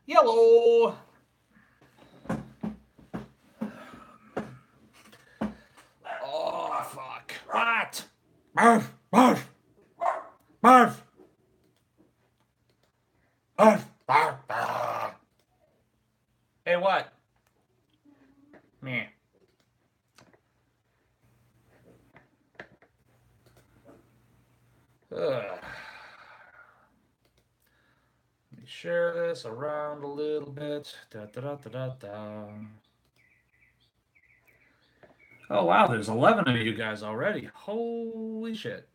Yellow. Oh, fuck. What? Barf, barf, barf, barf, barf, barf. Hey, what? Meh. Ugh. Let me share this around a little bit. Da, da, da, da, da, da. Oh, wow, there's 11 of you guys already. Holy shit.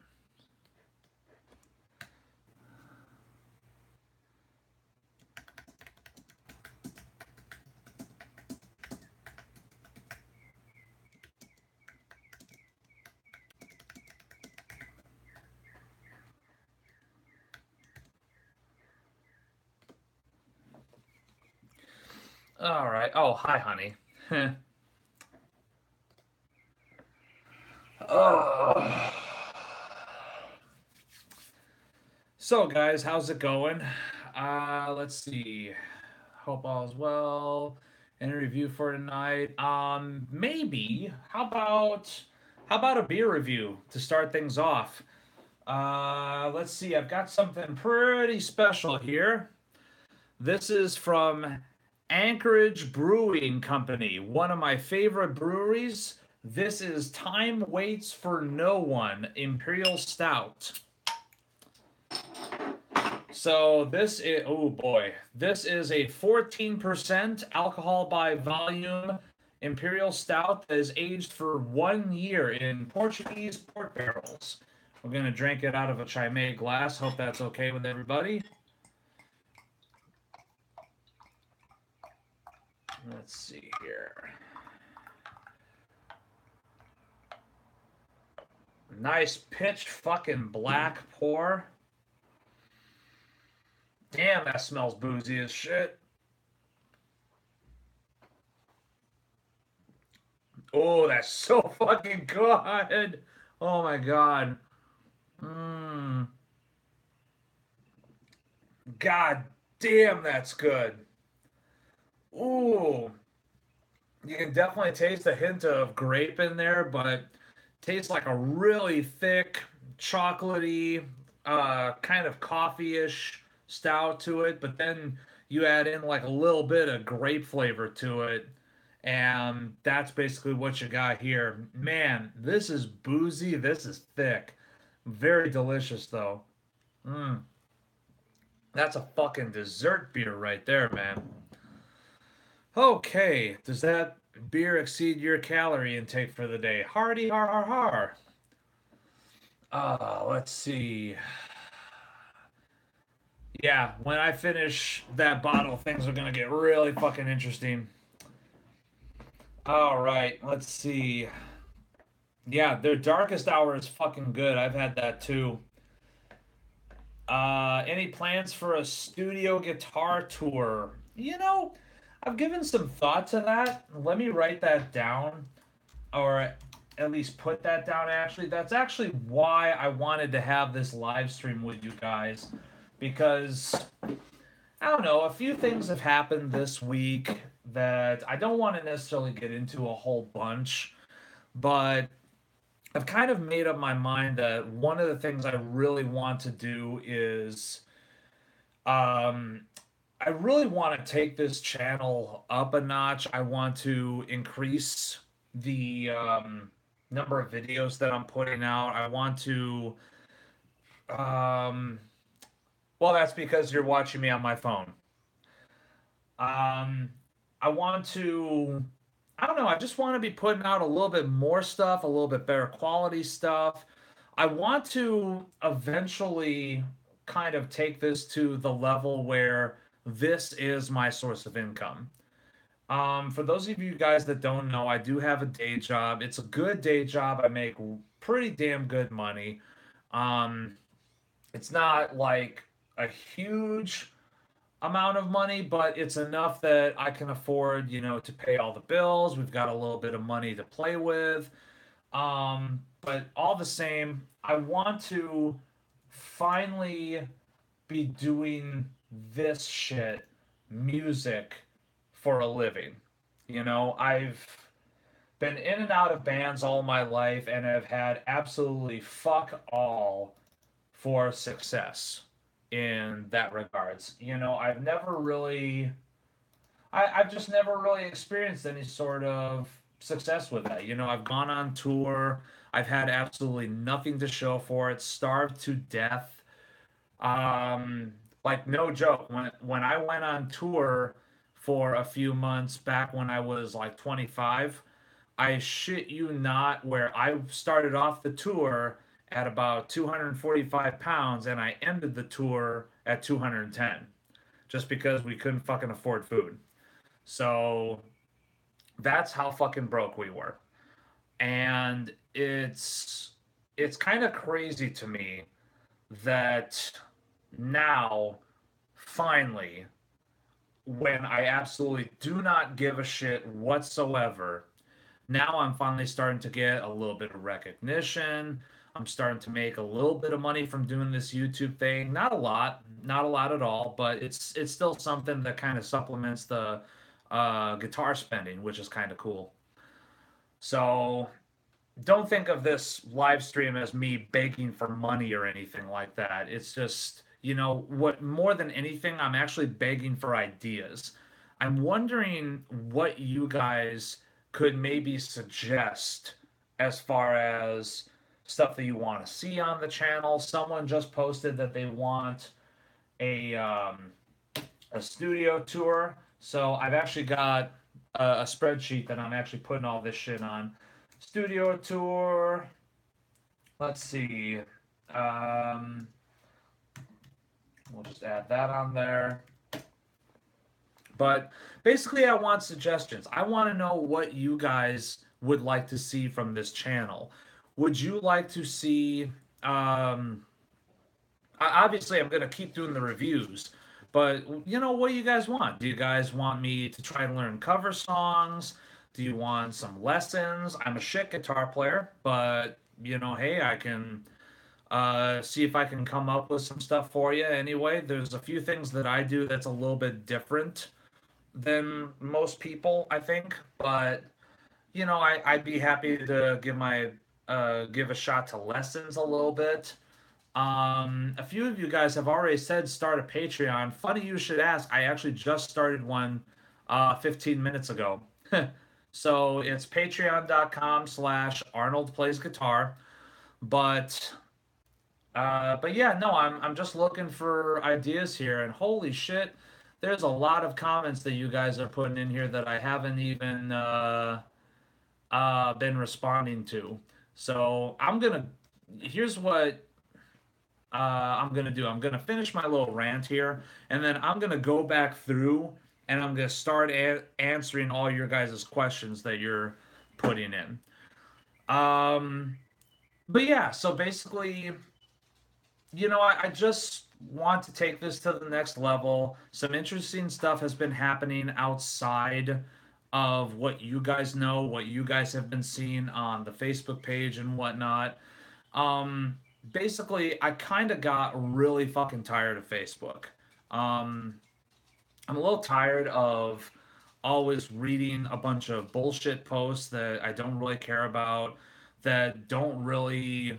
All right. Oh, hi, honey. Oh. So, guys, how's it going? Let's see. Hope all is well. Any review for tonight? Maybe. How about a beer review to start things off? Let's see. I've got something pretty special here. This is from Anchorage Brewing Company, one of my favorite breweries. This is Time Waits for No One Imperial Stout. So this is, oh boy, this is a 14% alcohol by volume imperial stout that is aged for 1 year in Portuguese port barrels. We're gonna drink it out of a Chimay glass. Hope that's okay with everybody. Let's see here. Nice pitch fucking black pour. Damn, that smells boozy as shit. Oh, that's so fucking good. Oh my god. Mmm. God damn, that's good. Ooh, you can definitely taste a hint of grape in there, but tastes like a really thick, chocolatey, kind of coffee-ish stout to it. But then you add in like a little bit of grape flavor to it, and that's basically what you got here. Man, this is boozy. This is thick. Very delicious though. Mm, that's a fucking dessert beer right there, man. Okay, does that beer exceed your calorie intake for the day? Hardy har har har. Let's see. Yeah, when I finish that bottle, things are gonna get really fucking interesting. All right, let's see. Yeah, their darkest hour is fucking good. I've had that too. Any plans for a studio guitar tour? I've given some thought to that. Let me write that down, or at least put that down. Actually, that's actually why I wanted to have this live stream with you guys, because I don't know, a few things have happened this week that I don't want to necessarily get into a whole bunch, but I've kind of made up my mind that one of the things I really want to do is um I really want to take this channel up a notch. I want to increase the number of videos that I'm putting out. I want to, um, well, that's because you're watching me on my phone. Um, I want to, I don't know, I just want to be putting out a little bit more stuff, a little bit better quality stuff. I want to eventually kind of take this to the level where this is my source of income. For those of you guys that don't know, I do have a day job. It's a good day job. I make pretty damn good money. Um, it's not like a huge amount of money, but it's enough that I can afford, to pay all the bills. We've got a little bit of money to play with. But all the same, I want to finally be doing this shit music for a living. I've been in and out of bands all my life and have had absolutely fuck all for success in that regards. I've never really I've just never really experienced any sort of success with that. I've gone on tour. I've had absolutely nothing to show for it, starved to death. Um, like no joke, when I went on tour for a few months back when I was like 25, I shit you not, where I started off the tour at about 245 pounds and I ended the tour at 210 just because we couldn't fucking afford food. So that's how fucking broke we were. And it's kind of crazy to me that now finally, when I absolutely do not give a shit whatsoever, now I'm finally starting to get a little bit of recognition. I'm starting to make a little bit of money from doing this YouTube thing. Not a lot at all, but it's still something that kind of supplements the guitar spending, which is kind of cool. So don't think of this live stream as me begging for money or anything like that. It's just, what more than anything, I'm actually begging for ideas. I'm wondering what you guys could maybe suggest as far as stuff that you want to see on the channel. Someone just posted that they want a a studio tour. So I've actually got a spreadsheet that I'm actually putting all this shit on. Studio tour. Let's see. Um, we'll just add that on there. But basically, I want suggestions. I want to know what you guys would like to see from this channel. Would you like to see? Obviously, I'm going to keep doing the reviews, but what do you guys want? Do you guys want me to try and learn cover songs? Do you want some lessons? I'm a shit guitar player, but hey, I can see if I can come up with some stuff for you. Anyway, there's a few things that I do that's a little bit different than most people, I think. But I'd be happy to give a shot to lessons a little bit. A few of you guys have already said start a Patreon. Funny you should ask. I actually just started one 15 minutes ago. So it's patreon.com/Arnold Plays Guitar. But but yeah, no, I'm just looking for ideas here, and holy shit, there's a lot of comments that you guys are putting in here that I haven't even been responding to. So here's what I'm gonna do. I'm gonna finish my little rant here, and then I'm gonna go back through and I'm gonna start answering all your guys' questions that you're putting in. Um, but yeah, so basically, I just want to take this to the next level. Some interesting stuff has been happening outside of what you guys know, what you guys have been seeing on the Facebook page and whatnot. Um, Basically, I kind of got really fucking tired of Facebook. Um, I'm a little tired of always reading a bunch of bullshit posts that I don't really care about, that don't really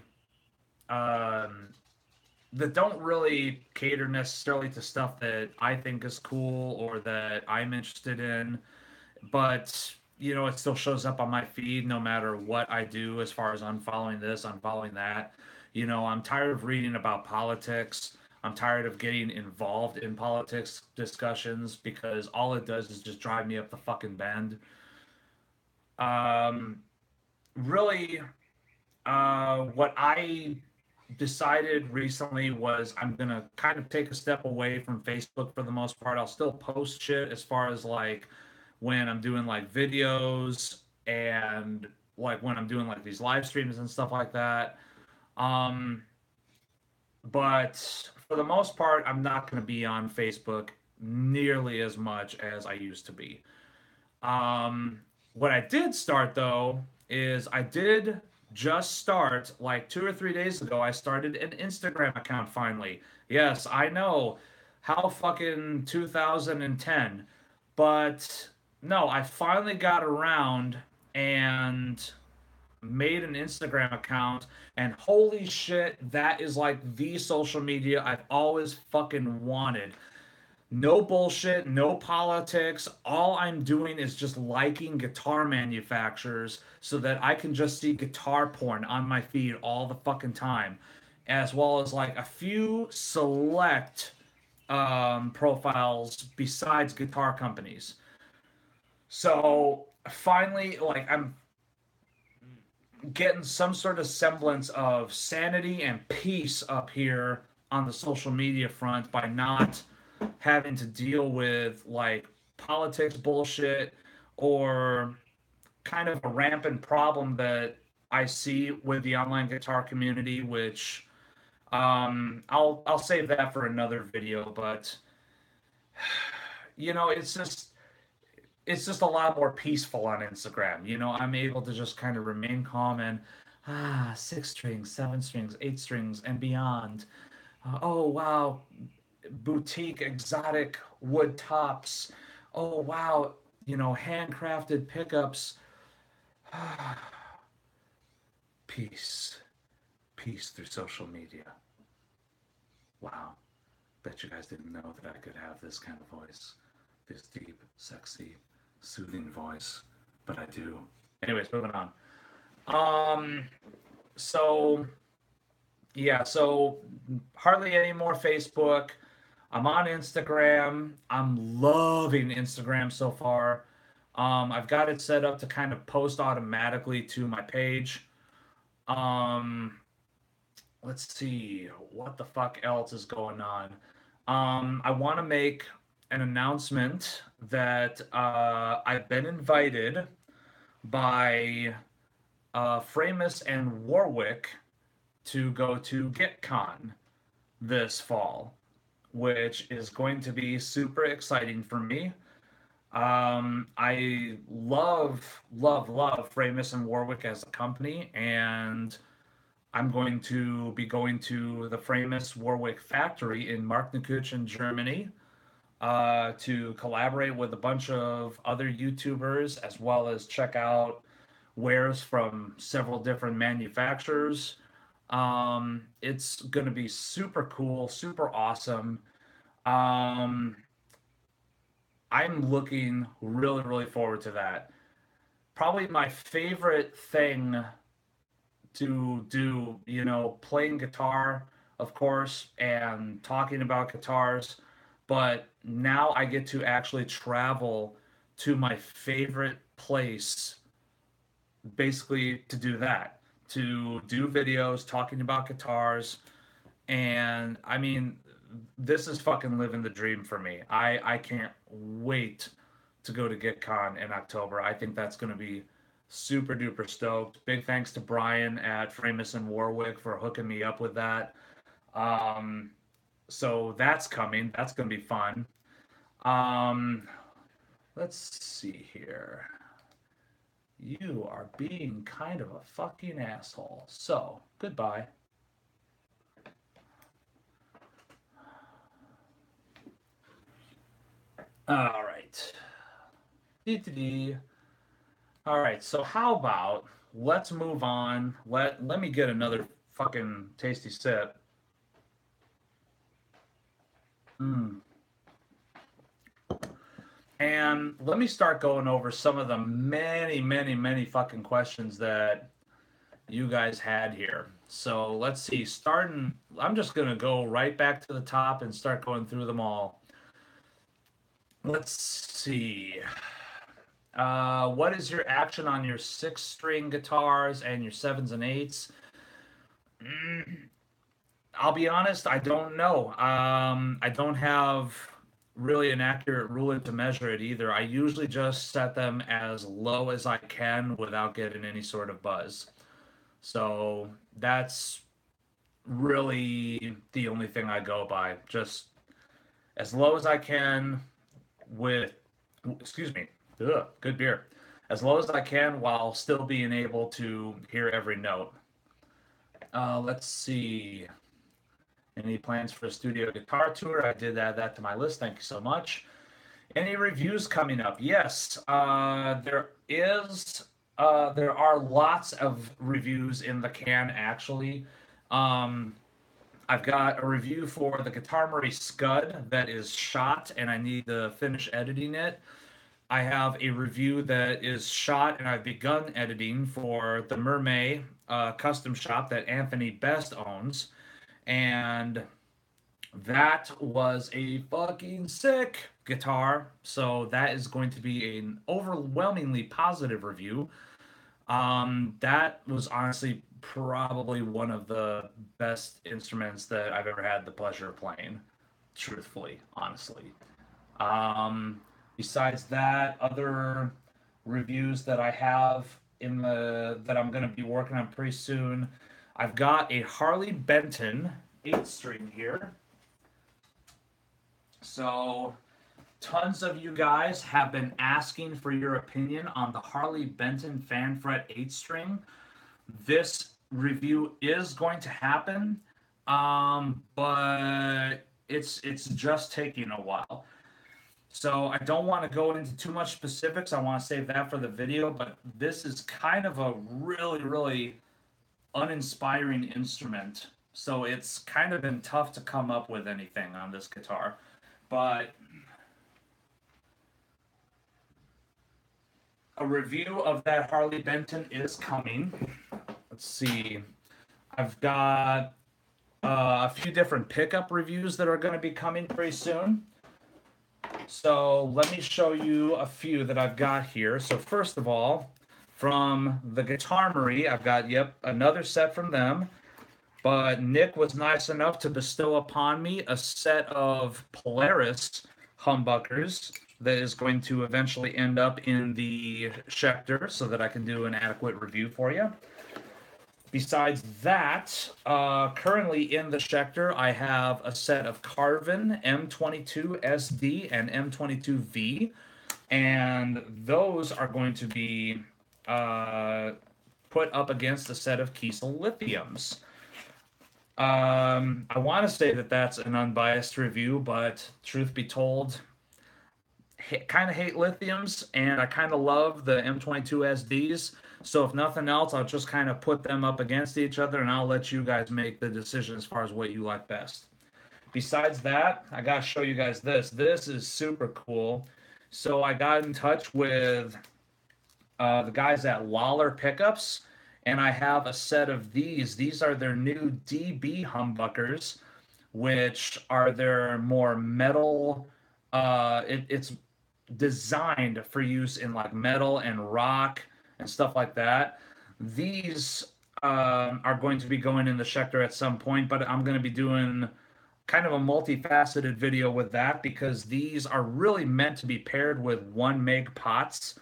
um, that don't really cater necessarily to stuff that I think is cool or that I'm interested in, but it still shows up on my feed no matter what I do as far as unfollowing this, unfollowing that. I'm tired of reading about politics. I'm tired of getting involved in politics discussions because all it does is just drive me up the fucking bend. Um, Really, what I decided recently was I'm gonna kind of take a step away from Facebook for the most part. I'll still post shit as far as like when I'm doing like videos and like when I'm doing like these live streams and stuff like that. Um, but for the most part, I'm not gonna be on Facebook nearly as much as I used to be. What I did start though is I did just start like 2 or 3 days ago. I started an Instagram account finally. Yes, I know. How fucking 2010. But no, I finally got around and made an Instagram account, and holy shit, that is like the social media I've always fucking wanted. No bullshit, no politics. All I'm doing is just liking guitar manufacturers so that I can just see guitar porn on my feed all the fucking time, as well as like a few select profiles besides guitar companies. So finally, like, I'm getting some sort of semblance of sanity and peace up here on the social media front by not having to deal with like politics bullshit or kind of a rampant problem that I see with the online guitar community, which I'll save that for another video. But you know, it's just a lot more peaceful on Instagram. You know, I'm able to just kind of remain calm and six strings, seven strings, eight strings, and beyond. Oh wow, boutique exotic wood tops. Oh wow, you know, handcrafted pickups. Peace, peace through social media. Wow, bet you guys didn't know that I could have this kind of voice, this deep, sexy, soothing voice, but I do. Anyways, moving on. Um, so yeah, so hardly any more Facebook. I'm on Instagram. I'm loving Instagram so far. I've got it set up to kind of post automatically to my page. Um, let's see what the fuck else is going on. I want to make an announcement that I've been invited by Framus and Warwick to go to GitCon this fall, which is going to be super exciting for me. I love Framus and Warwick as a company, and I'm going to be going to the Framus Warwick factory in Marknenkirchen, Germany, to collaborate with a bunch of other YouTubers as well as check out wares from several different manufacturers. It's going to be super cool, super awesome. Um, I'm looking really forward to that. Probably my favorite thing to do, you know, playing guitar, of course, and talking about guitars, but now I get to actually travel to my favorite place basically to do that, to do videos talking about guitars. And I mean, this is fucking living the dream for me. I can't wait to go to GitCon in October. I think that's going to be super duper stoked. Big thanks to Brian at Framus and Warwick for hooking me up with that. Um, so that's coming. That's going to be fun. Um, let's see here. You are being kind of a fucking asshole. So, goodbye. All right. Dee-dee-dee. All right. So how about let's move on. Let me get another fucking tasty sip. Mm. And let me start going over some of the many fucking questions that you guys had here. So let's see. Starting, I'm just gonna go right back to the top and start going through them all. Let's see. What is your action on your six string guitars and your sevens and eights? Mm, I'll be honest, I don't know. I don't have really an accurate ruler to measure it either. I usually just set them as low as I can without getting any sort of buzz. So that's really the only thing I go by. Just as low as I can with, excuse me, good beer. As low as I can while still being able to hear every note. Let's see. Any plans for a studio guitar tour? I did add that to my list. Thank you so much. Any reviews coming up? Yes, there is. There are lots of reviews in the can, actually. Um, I've got a review for the Guitar Scud that is shot, and I need to finish editing it. I have a review that is shot, and I've begun editing for the Mermaid custom shop that Anthony Best owns. And that was a fucking sick guitar. So that is going to be an overwhelmingly positive review. That was honestly probably one of the best instruments that I've ever had the pleasure of playing. Truthfully, honestly. Um, Besides that, other reviews that I have in the that I'm going to be working on pretty soon. I've got a Harley Benton 8-string here. So, tons of you guys have been asking for your opinion on the Harley Benton Fanfret 8-string. This review is going to happen, but it's just taking a while. So I don't want to go into too much specifics. I want to save that for the video, but this is kind of a really, really uninspiring instrument. So it's kind of been tough to come up with anything on this guitar. But a review of that Harley Benton is coming. Let's see. I've got a few different pickup reviews that are going to be coming pretty soon. So let me show you a few that I've got here. So first of all, from the Guitarmery, I've got, yep, another set from them. But Nick was nice enough to bestow upon me a set of Polaris humbuckers that is going to eventually end up in the Schecter so that I can do an adequate review for you. Besides that, currently in the Schecter, I have a set of Carvin M22 SD and M22 V, and those are going to be put up against a set of Kiesel Lithiums. I want to say that that's an unbiased review, but truth be told, kind of hate lithiums, and I kind of love the M22 SDs. So if nothing else, I'll just kind of put them up against each other, and I'll let you guys make the decision as far as what you like best. Besides that, I gotta show you guys this. This is super cool. So I got in touch with the guys at Lawler Pickups, and I have a set of these. These are their new DB humbuckers, which are their more metal. It's designed for use in like metal and rock and stuff like that. These are going to be going in the Schecter at some point, but I'm going to be doing kind of a multifaceted video with that because these are really meant to be paired with 1 meg pots,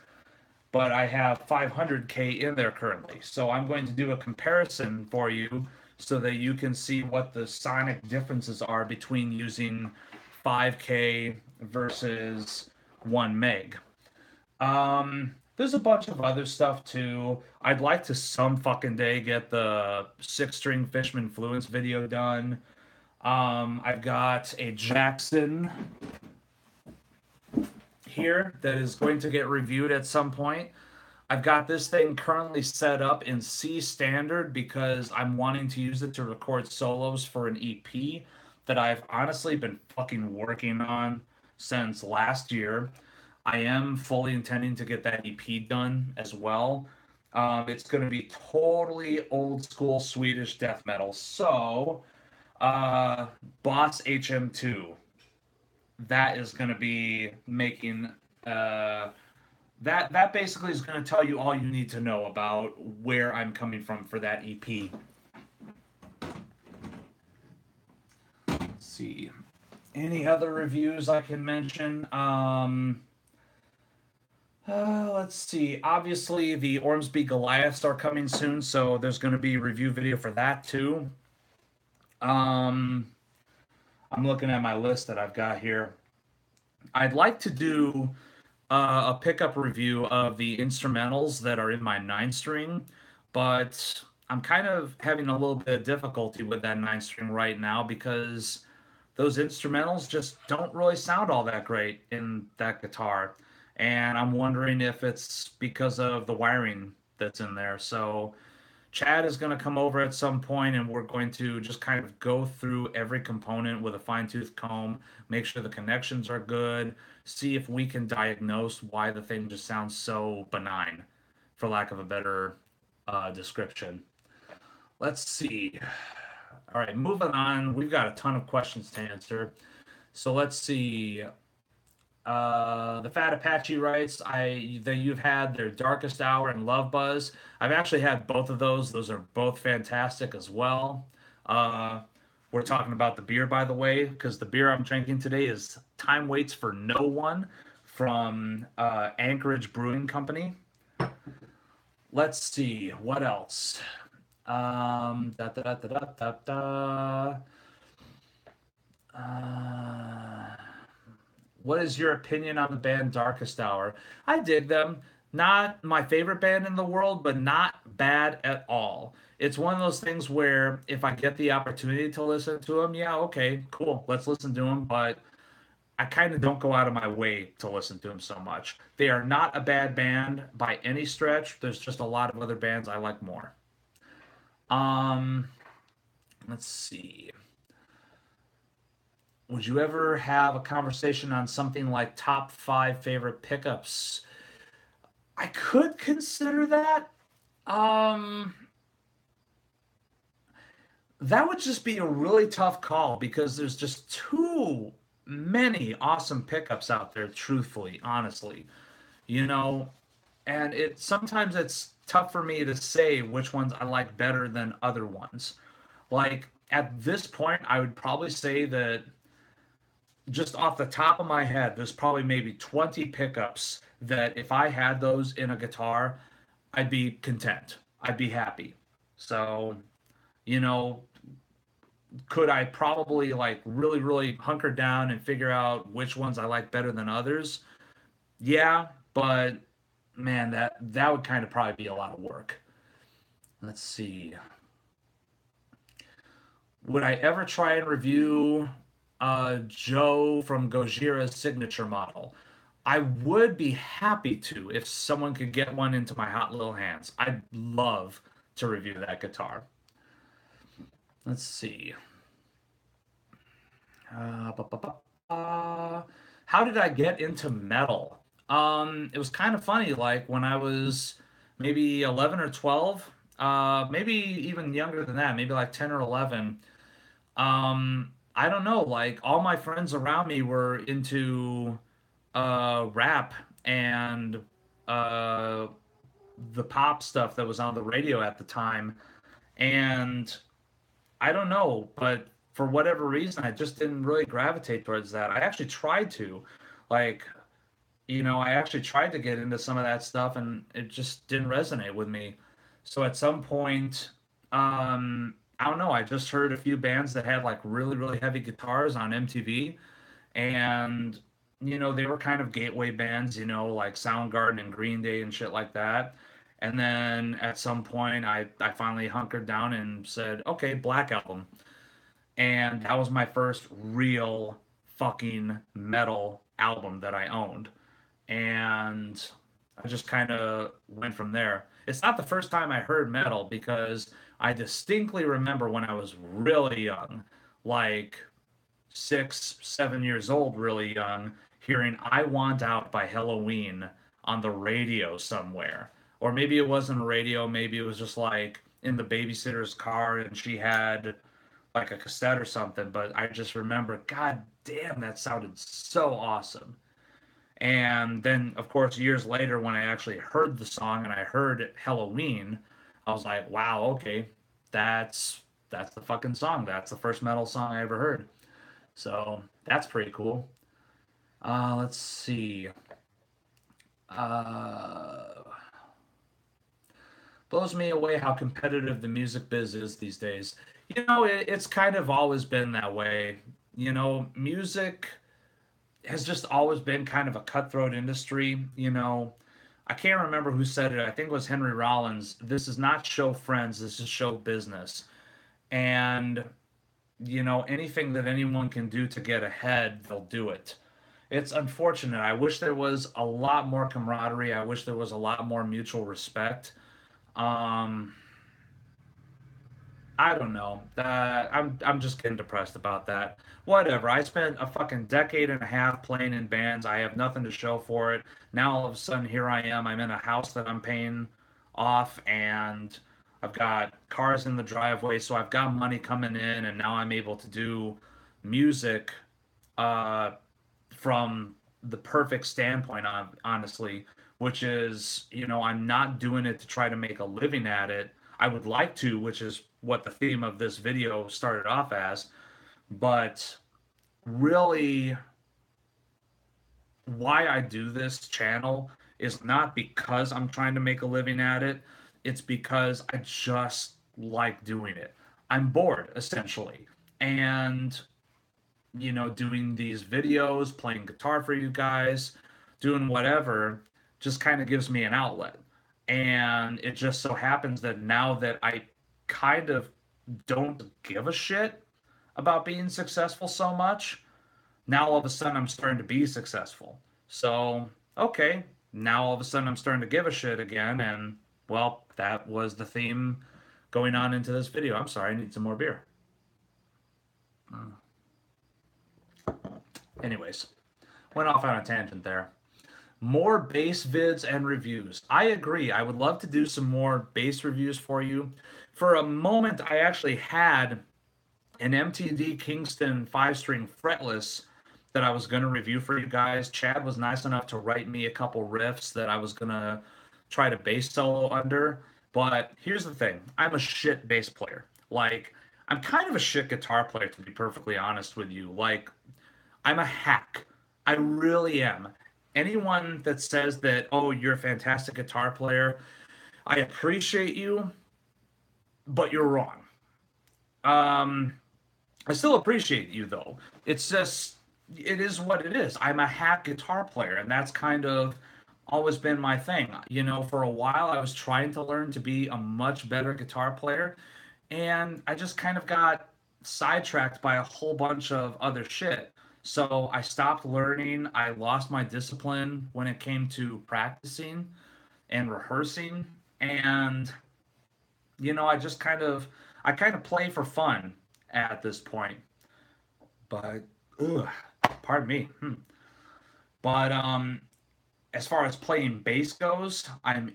but I have 500K in there currently. So I'm going to do a comparison for you so that you can see what the sonic differences are between using 5K versus 1 meg. There's a bunch of other stuff too. I'd like to some fucking day get the 6-string Fishman Fluence video done. I've got a Jackson here that is going to get reviewed at some point. I've got this thing currently set up in C standard because I'm wanting to use it to record solos for an EP that I've honestly been fucking working on since last year. I am fully intending to get that EP done as well. It's going to be totally old school Swedish death metal. So, Boss HM2, that is going to be making that basically is going to tell you all you need to know about where I'm coming from for that EP. Let's see. Any other reviews I can mention? Let's see. Obviously, the Ormsby Goliaths are coming soon, so there's going to be a review video for that too. I'm looking at my list that I've got here. I'd like to do a pickup review of the instrumentals that are in my 9-string, but I'm kind of having a little bit of difficulty with that nine string right now because those instrumentals just don't really sound all that great in that guitar. And I'm wondering if it's because of the wiring that's in there. So Chad is going to come over at some point and we're going to just kind of go through every component with a fine tooth comb, make sure the connections are good, see if we can diagnose why the thing just sounds so benign, for lack of a better description. Let's see. All right, moving on. We've got a ton of questions to answer. So let's see. The Fat Apache writes, "I that you've had their Darkest Hour and Love Buzz. I've actually had both of those. Those are both fantastic as well. Uh, we're talking about the beer, by the way, because the beer I'm drinking today is Time Waits for No One from Anchorage Brewing Company. Let's see what else. Da, da, da, da, da, da. Uh, what is your opinion on the band Darkest Hour? I dig them. Not my favorite band in the world, but not bad at all. It's one of those things where if I get the opportunity to listen to them, yeah, okay, cool, let's listen to them. But I kind of don't go out of my way to listen to them so much. They are not a bad band by any stretch. There's just a lot of other bands I like more. Um, let's see. Would you ever have a conversation on something like top five favorite pickups? I could consider that. Um, that would just be a really tough call because there's just too many awesome pickups out there, truthfully, honestly. You know, and it sometimes it's tough for me to say which ones I like better than other ones. Like at this point, I would probably say that just off the top of my head, there's probably maybe 20 pickups that if I had those in a guitar, I'd be content. I'd be happy. So, you know, could I probably like really, really hunker down and figure out which ones I like better than others? Yeah, but man, that would kind of probably be a lot of work. Let's see. Would I ever try and review Joe from Gojira's signature model? I would be happy to if someone could get one into my hot little hands. I'd love to review that guitar. Let's see. Ba, ba, ba, ba. How did I get into metal? It was kind of funny. Like when I was maybe 11 or 12, maybe even younger than that, maybe like 10 or 11. I don't know. Like all my friends around me were into rap and uh, the pop stuff that was on the radio at the time. And I don't know, but for whatever reason, I just didn't really gravitate towards that. I actually tried to, like, I actually tried to get into some of that stuff and it just didn't resonate with me. So at some point, I don't know, I just heard a few bands that had like really, really heavy guitars on MTV and they were kind of gateway bands, like Soundgarden and Green Day and shit like that. And then at some point I finally hunkered down and said, okay, Black Album. And that was my first real fucking metal album that I owned. And I just kind of went from there. It's not the first time I heard metal because I distinctly remember when I was really young, like 6, 7 years old, really young, hearing I Want Out by Halloween on the radio somewhere. Or maybe it wasn't a radio, maybe it was just like in the babysitter's car and she had like a cassette or something. But I just remember, God damn, that sounded so awesome. And then, of course, years later, when I actually heard the song and I heard Halloween, I was like, wow, okay, that's the fucking song. That's the first metal song I ever heard. So that's pretty cool. Let's see. Uh, Blows me away how competitive the music biz is these days. It's kind of always been that way. Music has just always been kind of a cutthroat industry. I can't remember who said it. I think it was Henry Rollins. This is not show friends, this is show business. And, anything that anyone can do to get ahead, they'll do it. It's unfortunate. I wish there was a lot more camaraderie. I wish there was a lot more mutual respect. Um, I don't know. I'm just getting depressed about that. Whatever. I spent a fucking decade and a half playing in bands. I have nothing to show for it. Now all of a sudden here I am. I'm in a house that I'm paying off, and I've got cars in the driveway, so I've got money coming in, and now I'm able to do music uh, from the perfect standpoint, honestly, which is, I'm not doing it to try to make a living at it. I would like to, which is what the theme of this video started off as, but really why I do this channel is not because I'm trying to make a living at it. It's because I just like doing it. I'm bored, essentially. And doing these videos, playing guitar for you guys, doing whatever, just kind of gives me an outlet. And it just so happens that now that I kind of don't give a shit about being successful so much, now all of a sudden I'm starting to be successful. So, okay, now all of a sudden I'm starting to give a shit again. And, well, that was the theme going on into this video. I'm sorry, I need some more beer. Anyways, went off on a tangent there. More bass vids and reviews. I agree. I would love to do some more bass reviews for you. For a moment, I actually had an MTD Kingston 5-string fretless that I was going to review for you guys. Chad was nice enough to write me a couple riffs that I was going to try to bass solo under. But here's the thing. I'm a shit bass player. Like, I'm kind of a shit guitar player, to be perfectly honest with you. Like, I'm a hack. I really am. Anyone that says that, oh, you're a fantastic guitar player, I appreciate you, but you're wrong. I still appreciate you, though. It's just, it is what it is. I'm a hack guitar player, and that's kind of always been my thing. For a while, I was trying to learn to be a much better guitar player, and I just kind of got sidetracked by a whole bunch of other shit. So I stopped learning. I lost my discipline when it came to practicing and rehearsing. And, I kind of play for fun at this point. But, ugh, pardon me. But as far as playing bass goes, I'm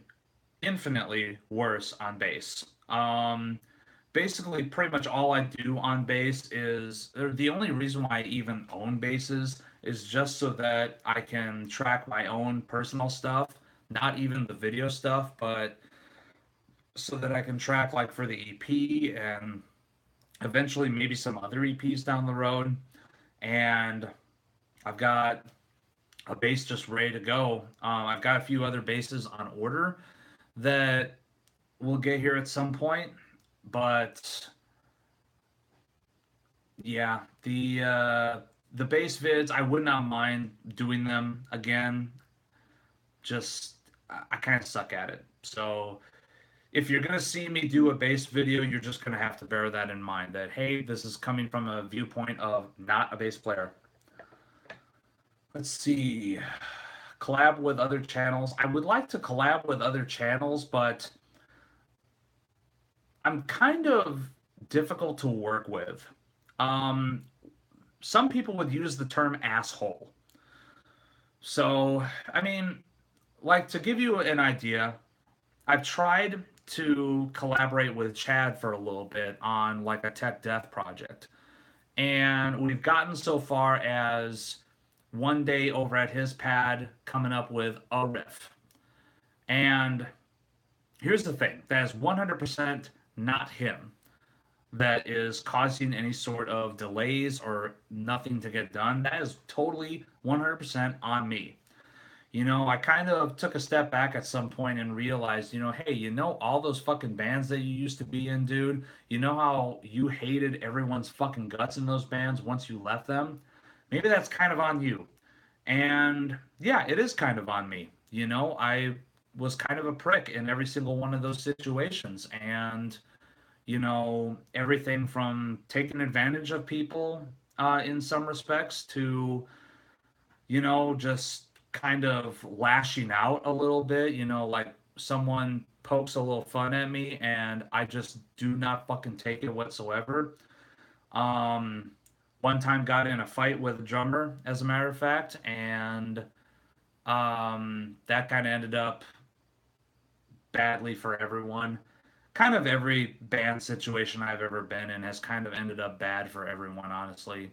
infinitely worse on bass. Basically, pretty much all I do on bass is the only reason why I even own basses is just so that I can track my own personal stuff, not even the video stuff, but so that I can track like for the EP and eventually maybe some other EPs down the road. And I've got a bass just ready to go. I've got a few other basses on order that will get here at some point, but yeah, the bass vids, I would not mind doing them again. Just I kind of suck at it. So if you're gonna see me do a bass video, you're just gonna have to bear that in mind. That hey, this is coming from a viewpoint of not a bass player. Let's see. Collab with other channels. I would like to collab with other channels, but I'm kind of difficult to work with. Um, some people would use the term asshole. So, I mean, like to give you an idea, I've tried to collaborate with Chad for a little bit on like a tech death project. And we've gotten so far as one day over at his pad coming up with a riff. And here's the thing, that is 100% not him that is causing any sort of delays or nothing to get done. That is totally 100% on me. I kind of took a step back at some point and realized, hey, all those fucking bands that you used to be in, dude, you know how you hated everyone's fucking guts in those bands once you left them? Maybe that's kind of on you. And yeah, it is kind of on me. I was kind of a prick in every single one of those situations. And, everything from taking advantage of people in some respects to, just kind of lashing out a little bit, like someone pokes a little fun at me and I just do not fucking take it whatsoever. Um, One time got in a fight with a drummer, as a matter of fact, and that kind of ended up badly for everyone. Kind of every band situation I've ever been in has kind of ended up bad for everyone, honestly.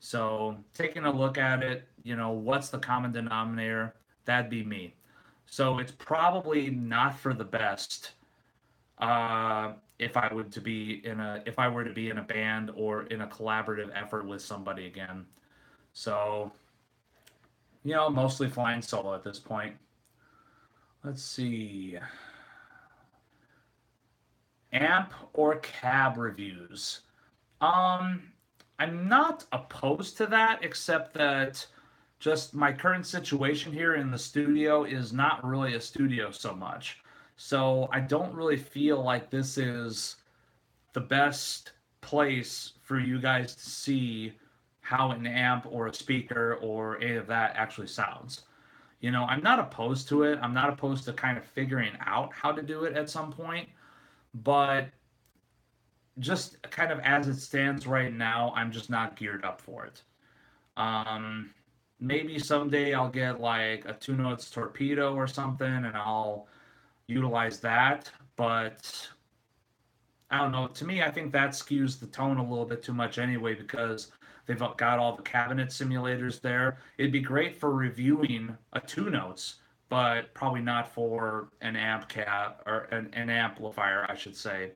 So, taking a look at it, what's the common denominator? That'd be me. So, it's probably not for the best if I were to be in a band or in a collaborative effort with somebody again. So, mostly flying solo at this point. Let's see. Amp or cab reviews. Um, I'm not opposed to that, except that just my current situation here in the studio is not really a studio so much. So I don't really feel like this is the best place for you guys to see how an amp or a speaker or any of that actually sounds. I'm not opposed to it. I'm not opposed to kind of figuring out how to do it at some point, but just kind of as it stands right now, I'm just not geared up for it. Um, Maybe someday I'll get like a two notes torpedo or something and I'll utilize that. But I don't know. To me, I think that skews the tone a little bit too much anyway because they've got all the cabinet simulators there. It'd be great for reviewing a two notes, but probably not for an amp cab or an amplifier, I should say.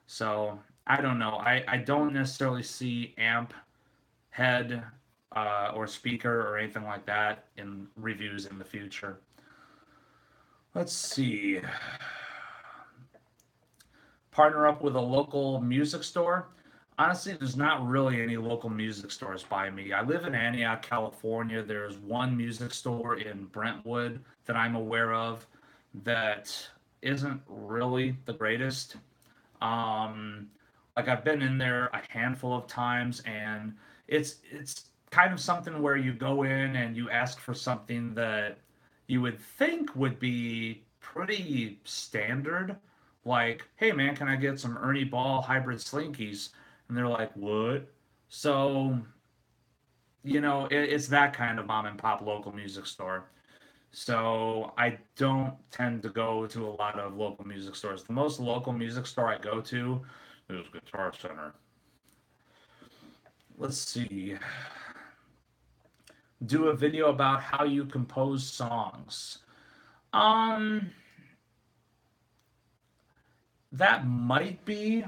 So I don't know. I don't necessarily see amp head or speaker or anything like that in reviews in the future. Let's see. Partner up with a local music store. Honestly, there's not really any local music stores by me. I live in Antioch, California. There's one music store in Brentwood that I'm aware of that isn't really the greatest. Um, like I've been in there a handful of times, and it's kind of something where you go in and you ask for something that you would think would be pretty standard, like, "Hey man, can I get some Ernie Ball hybrid slinkies?" And they're like, "What?" So it's that kind of mom and pop local music store. So I don't tend to go to a lot of local music stores. The most local music store I go to is Guitar Center. Let's see. Do a video about how you compose songs. Um, that might be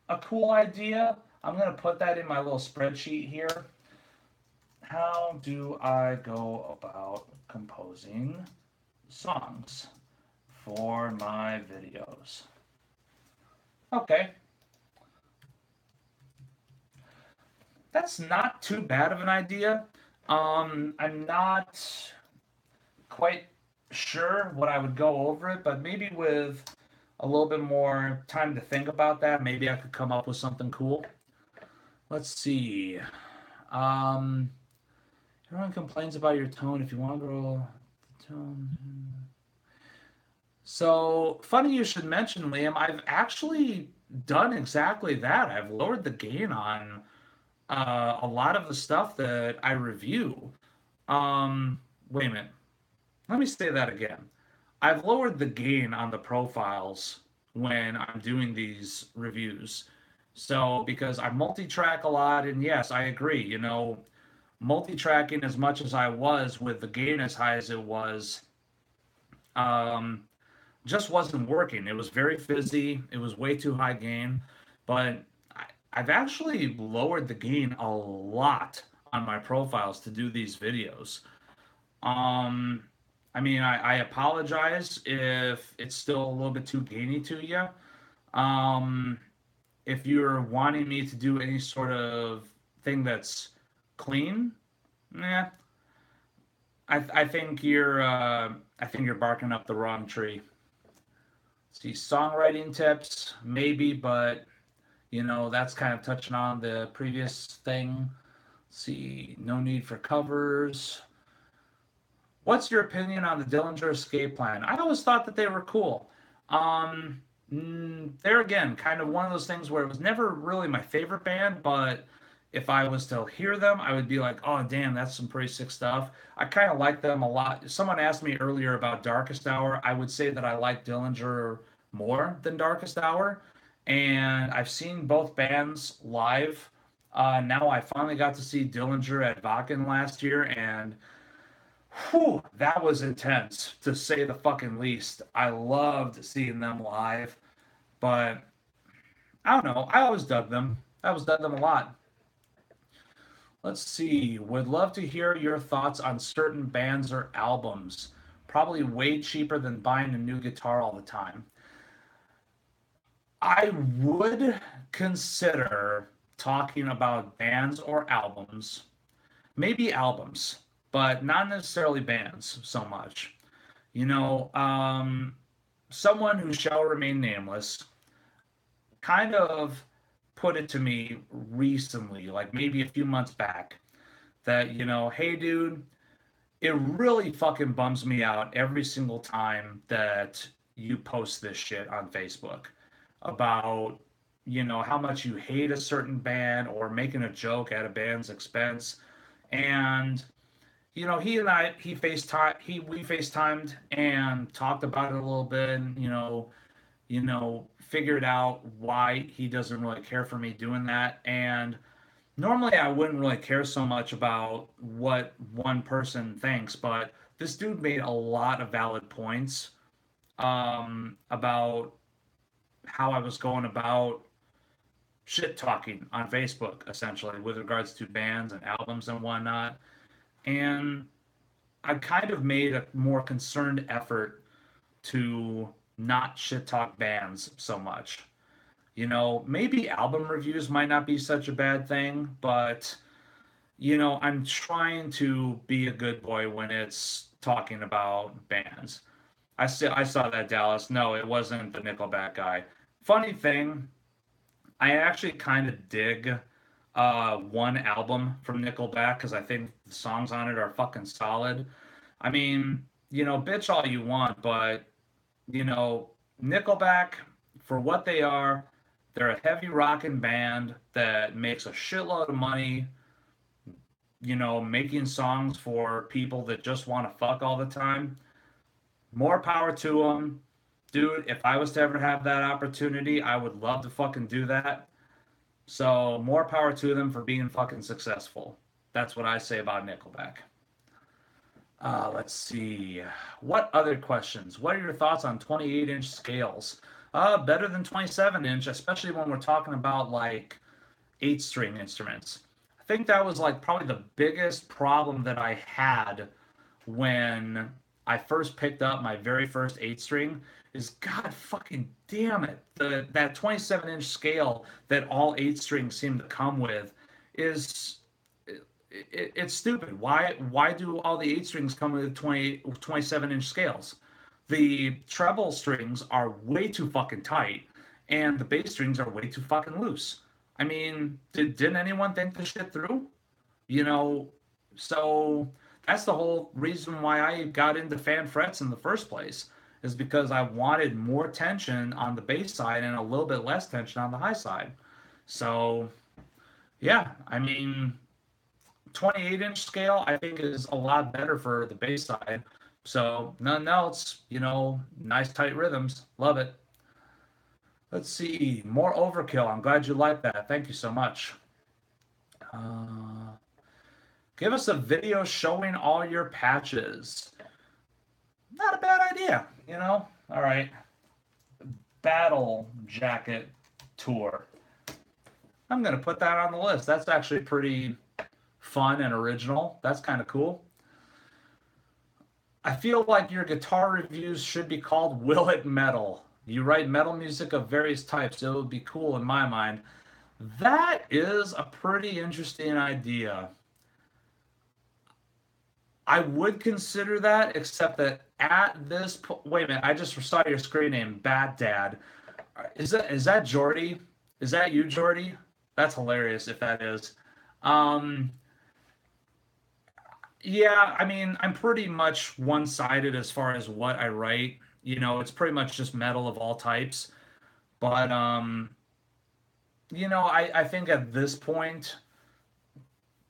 a cool idea. I'm gonna put that in my little spreadsheet here. How do I go about composing songs for my videos? Okay, that's not too bad of an idea. I'm not quite sure what I would go over it, but maybe with a little bit more time to think about that, maybe I could come up with something cool. Let's see. Um, Everyone complains about your tone. If you want to grow the tone. So funny you should mention, Liam. I've actually done exactly that. I've lowered the gain on a lot of the stuff that I review. Wait a minute. Let me say that again. I've lowered the gain on the profiles when I'm doing these reviews. So, because I multi track a lot, and yes, I agree, multi tracking as much as I was with the gain as high as it was, um, just wasn't working. It was very fizzy, it was way too high gain, but I've actually lowered the gain a lot on my profiles to do these videos. Um, I mean, I apologize if it's still a little bit too gainy to you. Um, if you're wanting me to do any sort of thing that's clean, yeah, I think you're barking up the wrong tree. See, songwriting tips, maybe, but that's kind of touching on the previous thing. See, no need for covers. What's your opinion on the Dillinger Escape Plan? I always thought that they were cool. Um, they're again kind of one of those things where it was never really my favorite band, but if I was to hear them, I would be like, oh, damn, that's some pretty sick stuff. I kind of like them a lot. Someone asked me earlier about Darkest Hour. I would say that I like Dillinger more than Darkest Hour. And I've seen both bands live. Now I finally got to see Dillinger at Wacken last year, and whew, that was intense to say the fucking least. I loved seeing them live, but I don't know. I always dug them. I always dug them a lot. Let's see. Would love to hear your thoughts on certain bands or albums. Probably way cheaper than buying a new guitar all the time. I would consider talking about bands or albums, maybe albums, but not necessarily bands so much. You know, someone who shall remain nameless kind of put it to me recently, like maybe a few months back, that, hey, dude, it really fucking bums me out every single time that you post this shit on Facebook about, how much you hate a certain band or making a joke at a band's expense. And he and I, we FaceTimed and talked about it a little bit, and figured out why he doesn't really care for me doing that. And normally I wouldn't really care so much about what one person thinks, but this dude made a lot of valid points about how I was going about shit talking on Facebook, essentially, with regards to bands and albums and whatnot. And I kind of made a more concerned effort to not shit talk bands so much. Maybe album reviews might not be such a bad thing, but I'm trying to be a good boy when it's talking about bands. I saw that, Dallas. No, it wasn't the Nickelback guy. Funny thing, I actually kind of dig one album from Nickelback because I think the songs on it are fucking solid. I mean, bitch all you want, but you know, Nickelback, for what they are, they're a heavy rocking band that makes a shitload of money, making songs for people that just want to fuck all the time. More power to them. Dude, if I was to ever have that opportunity, I would love to fucking do that. So, more power to them for being fucking successful. That's what I say about Nickelback. Let's see. What other questions? What are your thoughts on 28-inch scales? Better than 27-inch, especially when we're talking about like 8-string instruments. I think that was like probably the biggest problem that I had when I first picked up my very first 8-string is god fucking damn it. That 27-inch scale that all 8 strings seem to come with is it's stupid. Why do all the 8 strings come with 27-inch scales? The treble strings are way too fucking tight, and the bass strings are way too fucking loose. I mean, didn't anyone think this shit through? You know, so that's the whole reason why I got into fan frets in the first place, is because I wanted more tension on the bass side and a little bit less tension on the high side. So, yeah, I mean, 28-inch scale, I think, is a lot better for the bass side. So, nothing else, nice tight rhythms. Love it. Let's see. More overkill. I'm glad you like that. Thank you so much. Give us a video showing all your patches. Not a bad idea, All right. Battle Jacket Tour. I'm going to put that on the list. That's actually pretty fun and original. That's kind of cool. I feel like your guitar reviews should be called Will It Metal. You write metal music of various types. It would be cool in my mind. That is a pretty interesting idea. I would consider that, except that at this wait a minute, I just saw your screen name, Bat Dad. Is that Jordy? Is that you, Jordy? That's hilarious if that is. Um, yeah, I mean, I'm pretty much one-sided as far as what I write. It's pretty much just metal of all types. But I think at this point,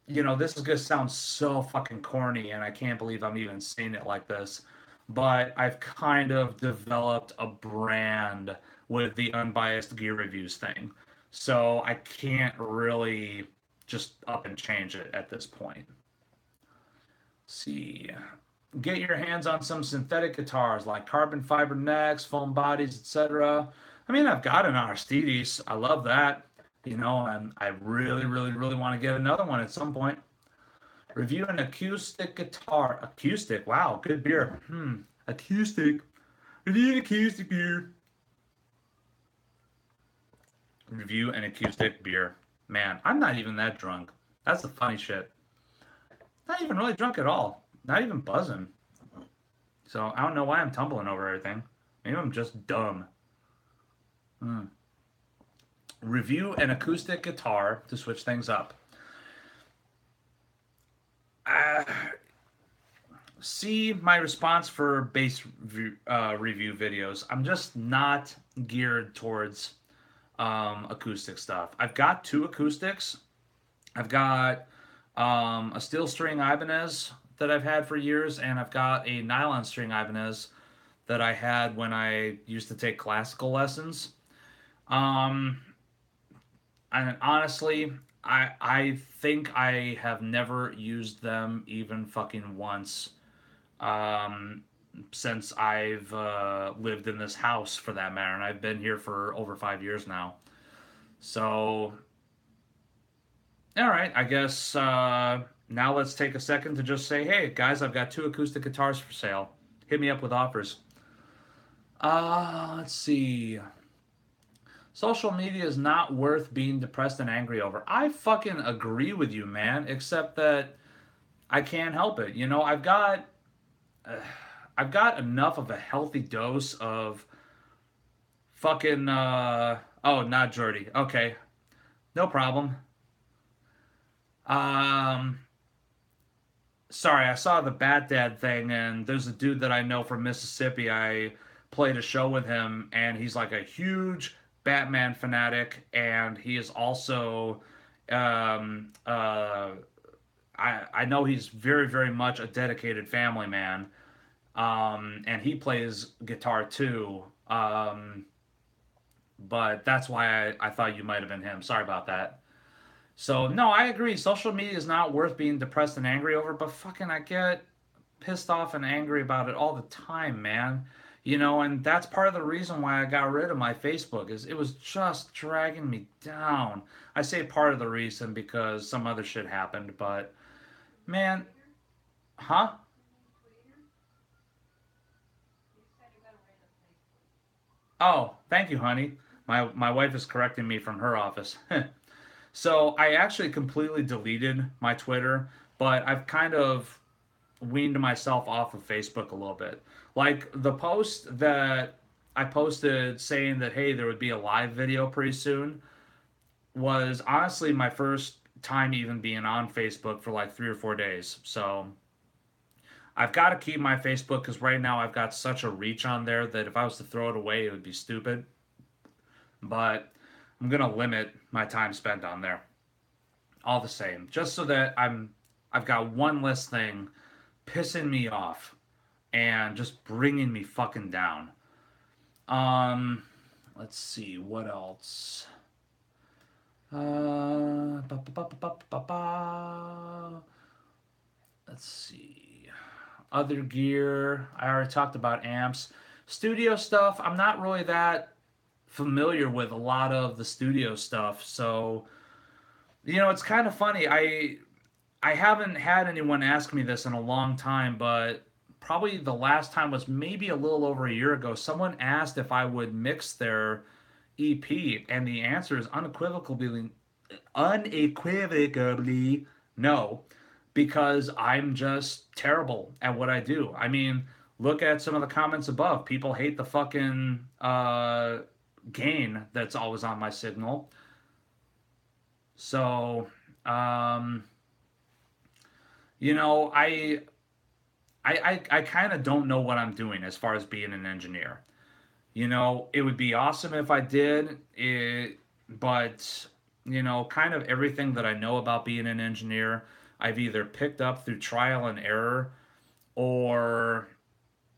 this is gonna sound so fucking corny, and I can't believe I'm even saying it like this, but I've kind of developed a brand with the unbiased gear reviews thing. So I can't really just up and change it at this point. Let's see. Get your hands on some synthetic guitars like carbon fiber necks, foam bodies, etc. I mean, I've got an Aristides. I love that. And I really, really, really want to get another one at some point. Review an acoustic guitar. Acoustic. Wow, good beer. Acoustic. Review an acoustic beer. Review an acoustic beer. Man, I'm not even that drunk. That's the funny shit. Not even really drunk at all. Not even buzzing. So I don't know why I'm tumbling over everything. Maybe I'm just dumb. Review an acoustic guitar to switch things up. Uh, See my response for bass review videos. I'm just not geared towards acoustic stuff. I've got two acoustics. I've got a steel string Ibanez that I've had for years, and I've got a nylon string Ibanez that I had when I used to take classical lessons. Um, and honestly, I think I have never used them even fucking once, um, since I've lived in this house for that matter, and I've been here for over 5 years now. So, all right, I guess now let's take a second to just say, hey guys, I've got two acoustic guitars for sale. Hit me up with offers. Let's see. Social media is not worth being depressed and angry over. I fucking agree with you, man. Except that I can't help it. Uh, I've got enough of a healthy dose of fucking. Oh, not Jordy. Okay, no problem. Um, Sorry, I saw the Bat Dad thing, and there's a dude that I know from Mississippi. I played a show with him, and he's like a huge Batman fanatic, and he is also, um, uh, I know he's very, very much a dedicated family man, and he plays guitar too. But that's why I thought you might have been him. Sorry about that. So no, I agree. Social media is not worth being depressed and angry over, but fucking I get pissed off and angry about it all the time, man. And that's part of the reason why I got rid of my Facebook is it was just dragging me down. I say part of the reason because some other shit happened, but man, huh? Oh, thank you, honey. My wife is correcting me from her office. So I actually completely deleted my Twitter, but I've kind of weaned myself off of Facebook a little bit. Like the post that I posted saying that hey, there would be a live video pretty soon was honestly my first time even being on Facebook for like 3 or 4 days. So I've got to keep my Facebook because right now I've got such a reach on there that if I was to throw it away, it would be stupid. But I'm gonna limit my time spent on there. All the same, just so that I've got one less thing pissing me off and just bringing me fucking down. Um, let's see what else. Ba, ba, ba, ba, ba, ba. Let's see. Other gear. I already talked about amps. Studio stuff. I'm not really that familiar with a lot of the studio stuff, so it's kind of funny. I haven't had anyone ask me this in a long time, but probably the last time was maybe a little over a year ago. Someone asked if I would mix their EP, and the answer is unequivocally no. because I'm just terrible at what I do. I mean, look at some of the comments above. People hate the fucking gain that's always on my signal. So, um, you know, I kind of don't know what I'm doing as far as being an engineer. You know, it would be awesome if I did it, but you know, kind of everything that I know about being an engineer, I've either picked up through trial and error, or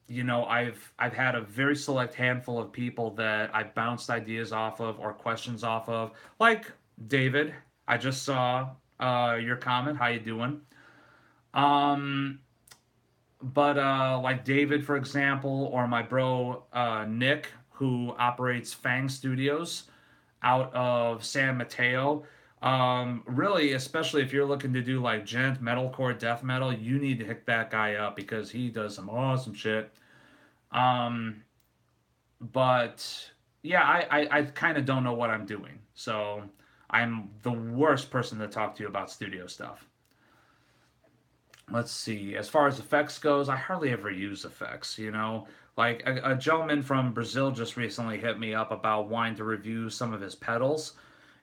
you know, I've had a very select handful of people that I bounced ideas off of or questions off of, like David. I just saw your comment. How you doing? Um, but like David, for example, or my bro Nick, who operates Fang Studios out of San Mateo. Really, especially if you're looking to do like gent metalcore death metal, you need to hit that guy up because he does some awesome shit. Um, but yeah, I kind of don't know what I'm doing, so I'm the worst person to talk to you about studio stuff. Let's see. As far as effects goes, I hardly ever use effects, you know. Like a gentleman from Brazil just recently hit me up about wanting to review some of his pedals,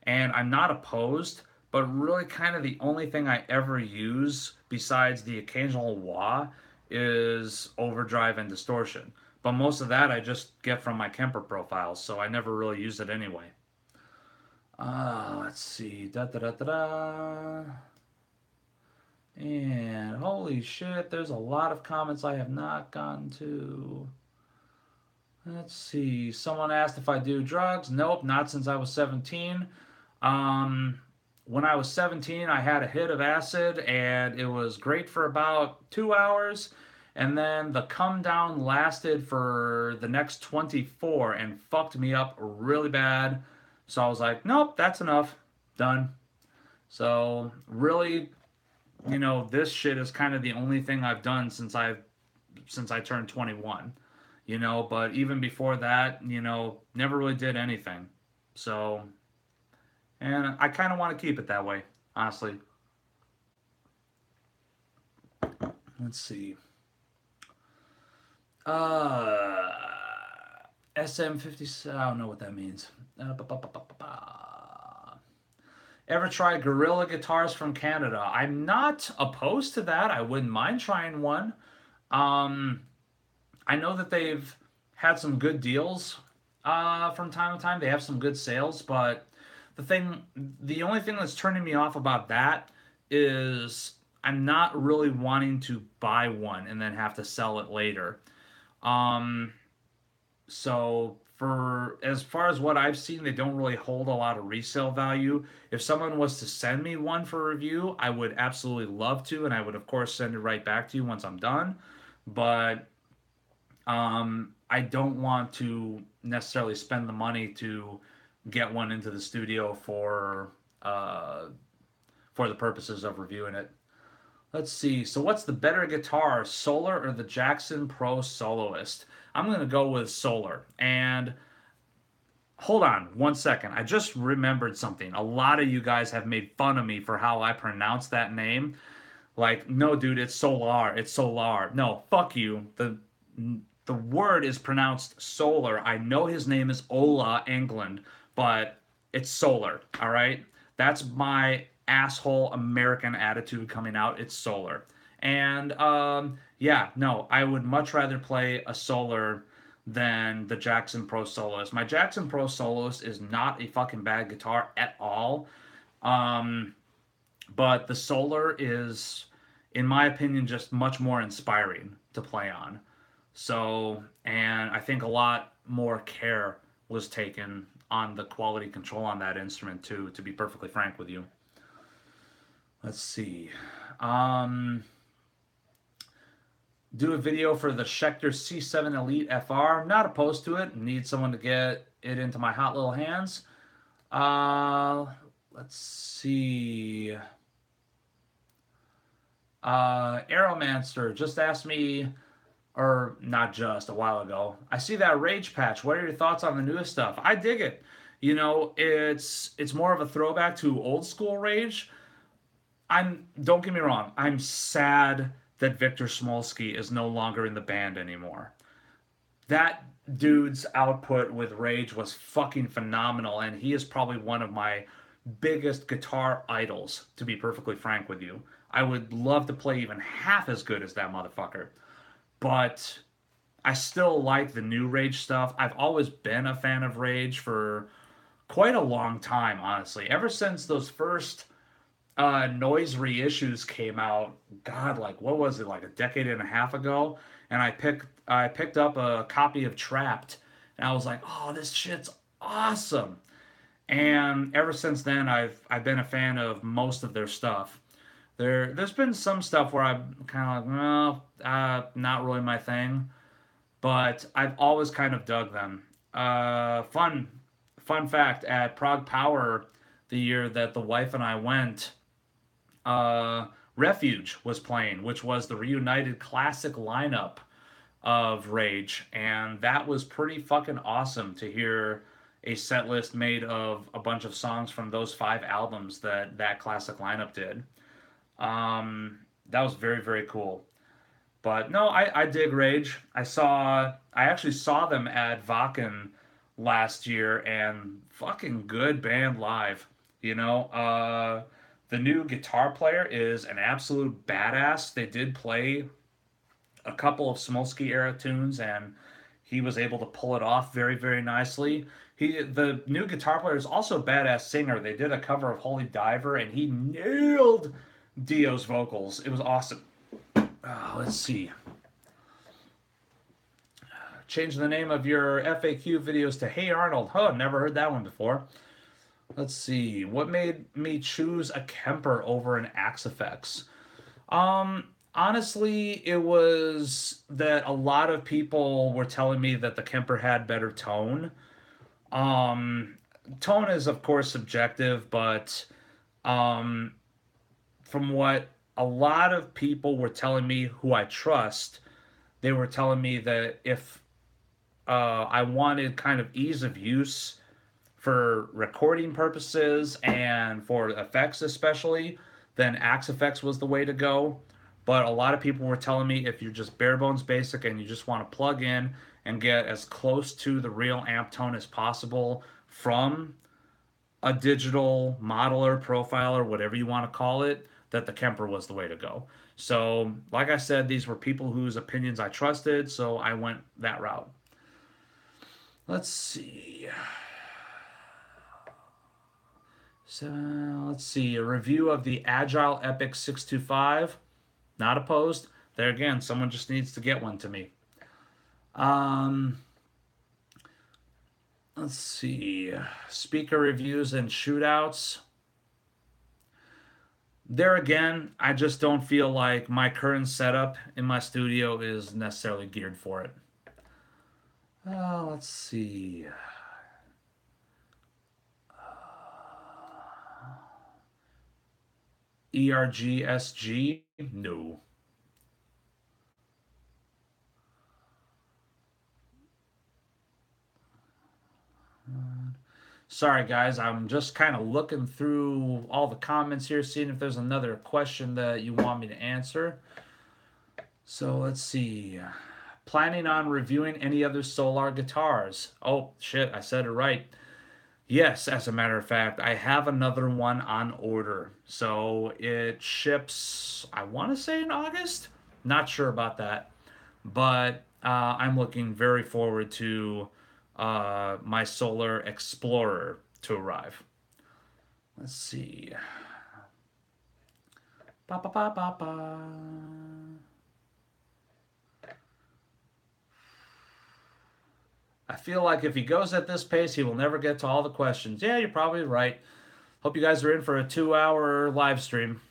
and I'm not opposed, but really kind of the only thing I ever use besides the occasional wah is overdrive and distortion. But most of that I just get from my Kemper profiles, so I never really use it anyway. Let's see. Da da da da da. And holy shit, there's a lot of comments I have not gotten to. Let's see. Someone asked if I do drugs. Nope, not since I was 17. Um, when I was 17, I had a hit of acid and it was great for about 2 hours. And then the come down lasted for the next 24 and fucked me up really bad. So I was like, nope, that's enough. Done. So really, you know, this shit is kind of the only thing I've done since I turned 21. You know, but even before that, you know, never really did anything. So, and I kind of want to keep it that way, honestly. Let's see. Uh SM50, I don't know what that means. Ever try Gorilla Guitars from Canada? I'm not opposed to that. I wouldn't mind trying one. Um, I know that they've had some good deals from time to time. They have some good sales, but the only thing that's turning me off about that is I'm not really wanting to buy one and then have to sell it later. Um, so for as far as what I've seen, they don't really hold a lot of resale value. If someone was to send me one for review, I would absolutely love to, and I would of course send it right back to you once I'm done. But I don't want to necessarily spend the money to get one into the studio uh, for the purposes of reviewing it. Let's see. So, what's the better guitar, Solar or the Jackson Pro Soloist? I'm going to go with Solar. And hold on 1 second. I just remembered something. A lot of you guys have made fun of me for how I pronounce that name. Like, no, dude, it's Solar. It's Solar. No, fuck you. The word is pronounced Solar. I know his name is Ola England, but it's Solar. All right, that's my asshole American attitude coming out. It's Solar, and yeah, no, I would much rather play a Solar than the Jackson Pro Soloist. My Jackson Pro Soloist is not a fucking bad guitar at all. Um, but the Solar is, in my opinion, just much more inspiring to play on. So, and I think a lot more care was taken on the quality control on that instrument too, to be perfectly frank with you. Let's see. Um, do a video for the Schecter C7 Elite FR. Not opposed to it. Need someone to get it into my hot little hands. Uh, let's see. Aeromancer just asked me, or not just a while ago. I see that Rage patch. What are your thoughts on the newest stuff? I dig it. You know, it's more of a throwback to old school Rage. don't get me wrong, I'm sad that Victor Smolsky is no longer in the band anymore. That dude's output with Rage was fucking phenomenal, and he is probably one of my biggest guitar idols, to be perfectly frank with you. I would love to play even half as good as that motherfucker. But I still like the new Rage stuff. I've always been a fan of Rage for quite a long time, honestly. Ever since those first Noise reissues came out, God, like what was it, like a decade and a half ago? And I picked up a copy of Trapped, and I was like, oh, this shit's awesome. And ever since then, I've been a fan of most of their stuff. There's been some stuff where I'm kind of like, well, not really my thing, but I've always kind of dug them. Fun fact: at Prague Power, the year that the wife and I went, uh, Refuge was playing, which was the reunited classic lineup of Rage, and that was pretty fucking awesome to hear a set list made of a bunch of songs from those five albums that that classic lineup did. That was very very cool. But no, I dig Rage. I actually saw them at Wacken last year, and fucking good band live. You know, the new guitar player is an absolute badass. They did play a couple of Smolsky era tunes, and he was able to pull it off very very nicely. The new guitar player is also a badass singer. They did a cover of Holy Diver, and he nailed Dio's vocals. It was awesome. Let's see. Change the name of your FAQ videos to Hey Arnold. Huh, never heard that one before. Let's see. What made me choose a Kemper over an Axe-Fx? Honestly, it was that a lot of people were telling me that the Kemper had better tone. Um, Tone is of course subjective, but um, from what a lot of people were telling me who I trust, they were telling me that if I wanted kind of ease of use for recording purposes and for effects especially, then Axe-Fx was the way to go. But a lot of people were telling me if you're just bare bones basic and you just want to plug in and get as close to the real amp tone as possible from a digital modeler, profiler, whatever you want to call it, that the Kemper was the way to go. So, like I said, these were people whose opinions I trusted, so I went that route. Let's see. So let's see a review of the Agile Epic 625. Not opposed. There again, someone just needs to get one to me. Um, let's see. Speaker reviews and shootouts. There again, I just don't feel like my current setup in my studio is necessarily geared for it. Let's see. ERGSG? No. Sorry, guys. I'm just kind of looking through all the comments here, seeing if there's another question that you want me to answer. So let's see. Planning on reviewing any other Solar guitars? Oh, shit. I said it right. Yes, as a matter of fact, I have another one on order. So it ships, I want to say in August. Not sure about that. But I'm looking very forward to my Solar Explorer to arrive. Let's see. Ba, ba, ba, ba, ba. I feel like if he goes at this pace, he will never get to all the questions. Yeah, you're probably right. Hope you guys are in for a 2 hour live stream.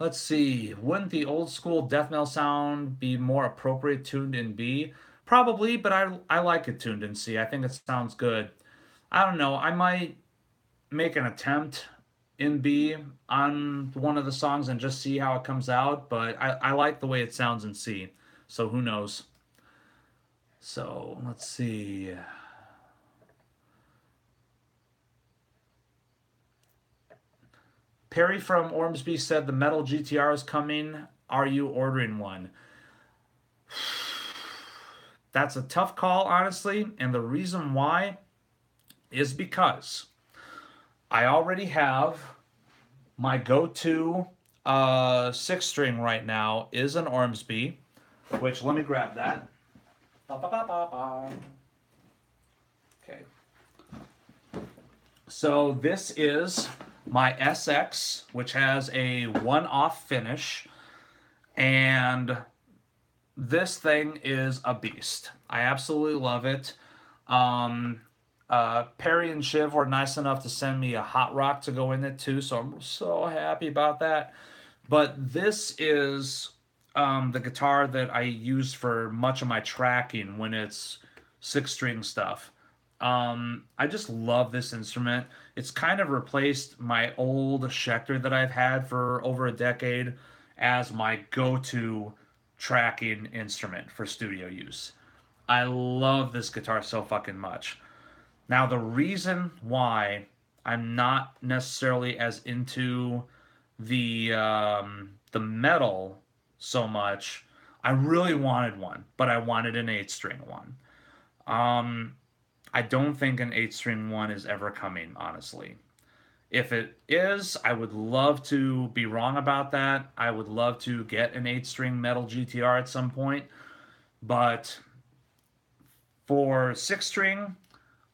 Let's see. Wouldn't the old school death metal sound be more appropriate tuned in B? Probably, but I like it tuned in C. I think it sounds good. I don't know. I might make an attempt in B on one of the songs and just see how it comes out, but I like the way it sounds in C. So who knows? So let's see. Perry from Ormsby said the metal GTR is coming. Are you ordering one? That's a tough call, honestly. And the reason why is because I already have my go-to six string right now is an Ormsby, which let me grab that. Okay. So this is my SX, which has a one-off finish, and this thing is a beast. I absolutely love it. Perry and Shiv were nice enough to send me a hot rock to go in it too, so I'm so happy about that. But this is the guitar that I use for much of my tracking when it's six string stuff. I just love this instrument. It's kind of replaced my old Schecter that I've had for over a decade as my go-to tracking instrument for studio use. I love this guitar so fucking much. Now, the reason why I'm not necessarily as into the metal so much, I really wanted one, but I wanted an eight string one. Um, I don't think an eight string one is ever coming, honestly. If it is, I would love to be wrong about that. I would love to get an eight string metal GTR at some point, but for six string,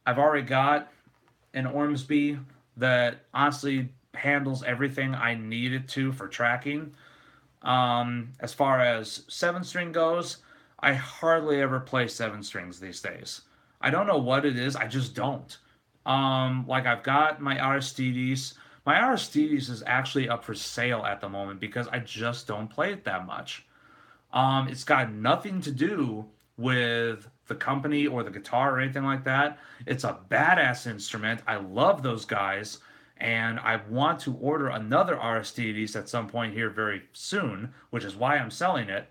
I've already got an Ormsby that honestly handles everything I need it to for tracking. As far as seven string goes, I hardly ever play seven strings these days. I don't know what it is, I just don't. Like I've got my Aristides. My Aristides is actually up for sale at the moment because I just don't play it that much. It's got nothing to do with the company or the guitar or anything like that. It's a badass instrument. I love those guys, and I want to order another Aristides at some point here very soon, which is why I'm selling it.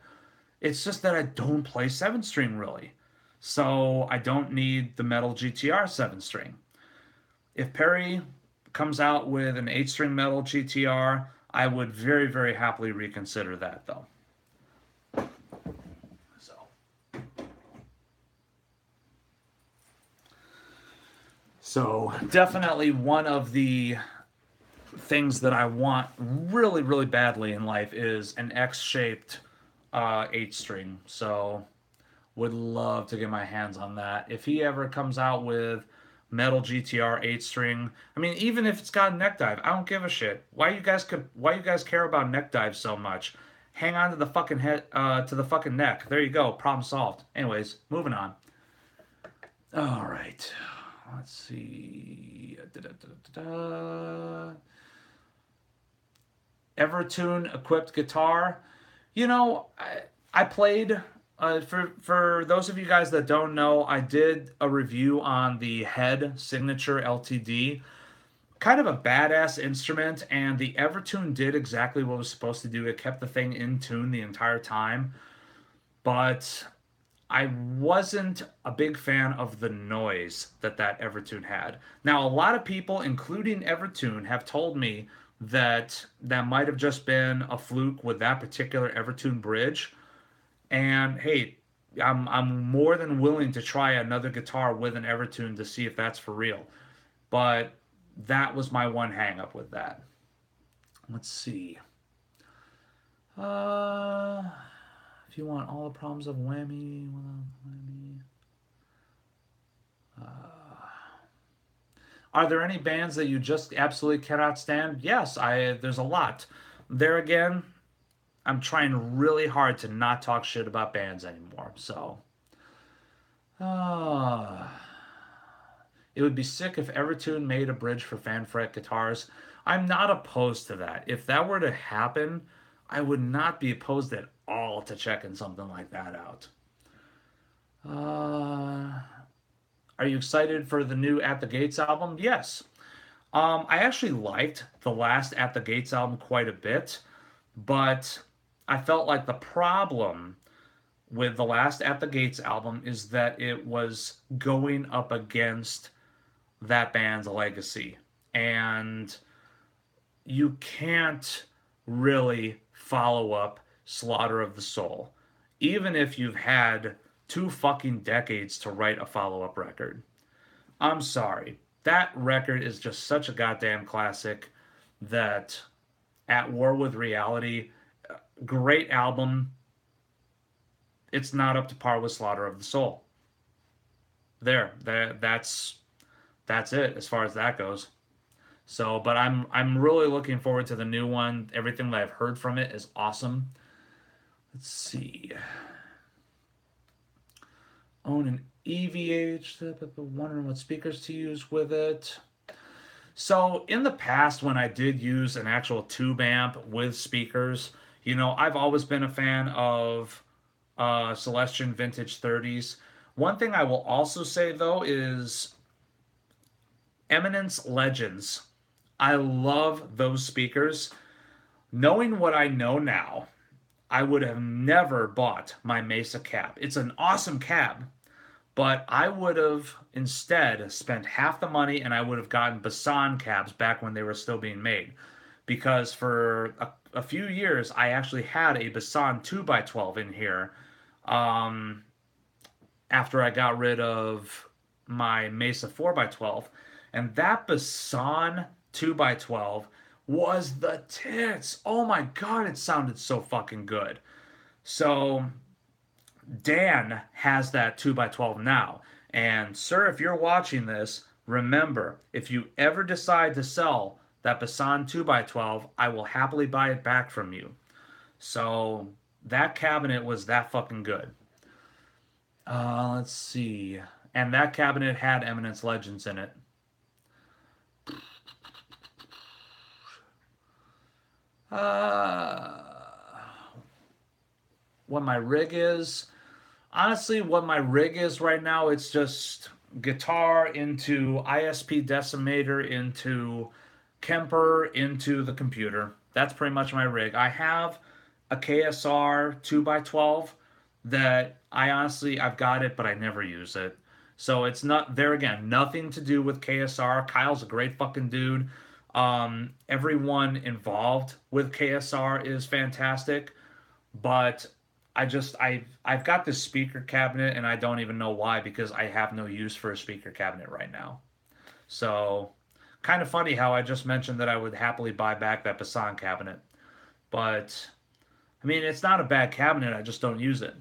It's just that I don't play seven string really, so I don't need the metal GTR seven string. If Perry comes out with an eight string metal GTR, I would very, very happily reconsider that though. So, so definitely one of the things that I want really, really badly in life is an X-shaped eight string. So would love to get my hands on that. If he ever comes out with metal GTR eight string, I mean, even if it's got a neck dive, I don't give a shit. Why you guys care about neck dives so much? Hang on to the fucking head, to the fucking neck. There you go. Problem solved. Anyways, moving on. All right. Let's see. Evertune equipped guitar. You know, I played. For those of you guys that don't know, I did a review on the Head Signature LTD. Kind of a badass instrument, and the Evertune did exactly what it was supposed to do. It kept the thing in tune the entire time, but I wasn't a big fan of the noise that that Evertune had. Now, a lot of people, including Evertune, have told me that that might have just been a fluke with that particular Evertune bridge. And hey, I'm more than willing to try another guitar with an Evertune to see if that's for real. But that was my one hang up with that. Let's see. Uh, if you want all the problems of whammy, whammy. Are there any bands that you just absolutely cannot stand? Yes, there's a lot. There again, I'm trying really hard to not talk shit about bands anymore. So, uh, it would be sick if Evertune made a bridge for Fanfret guitars. I'm not opposed to that. If that were to happen, I would not be opposed at all to checking something like that out. Are you excited for the new At the Gates album? Yes. I actually liked the last At the Gates album quite a bit, but I felt like the problem with the last At the Gates album is that it was going up against that band's legacy. And you can't really follow up Slaughter of the Soul, even if you've had 2 fucking decades to write a follow up record. I'm sorry. That record is just such a goddamn classic that At War with Reality, great album. It's not up to par with Slaughter of the Soul. That's it as far as that goes. So, but I'm really looking forward to the new one. Everything that I've heard from it is awesome. Let's see. Own an EVH. Wondering what speakers to use with it. So in the past, when I did use an actual tube amp with speakers, I've always been a fan of Celestion Vintage 30s. One thing I will also say though is Eminence Legends. I love those speakers. Knowing what I know now, I would have never bought my Mesa cab. It's an awesome cab, but I would have instead spent half the money and I would have gotten Basan cabs back when they were still being made. Because for a few years, I actually had a Basan 2x12 in here after I got rid of my Mesa 4x12. And that Basan 2x12 was the tits. Oh my god, it sounded so fucking good. So Dan has that 2x12 now. And sir, if you're watching this, remember, if you ever decide to sell that Basan 2x12, I will happily buy it back from you. So that cabinet was that fucking good. Let's see. And that cabinet had Eminence Legends in it. What my rig is. Honestly, what my rig is right now, it's just guitar into ISP decimator into Kemper into the computer. That's pretty much my rig. I have a KSR 2x12 that I've got it, but I never use it. So it's not there again, nothing to do with KSR. Kyle's a great fucking dude. Everyone involved with KSR is fantastic, but I've got this speaker cabinet and I don't even know why because I have no use for a speaker cabinet right now. So kind of funny how I just mentioned that I would happily buy back that Basan cabinet. But I mean, it's not a bad cabinet, I just don't use it.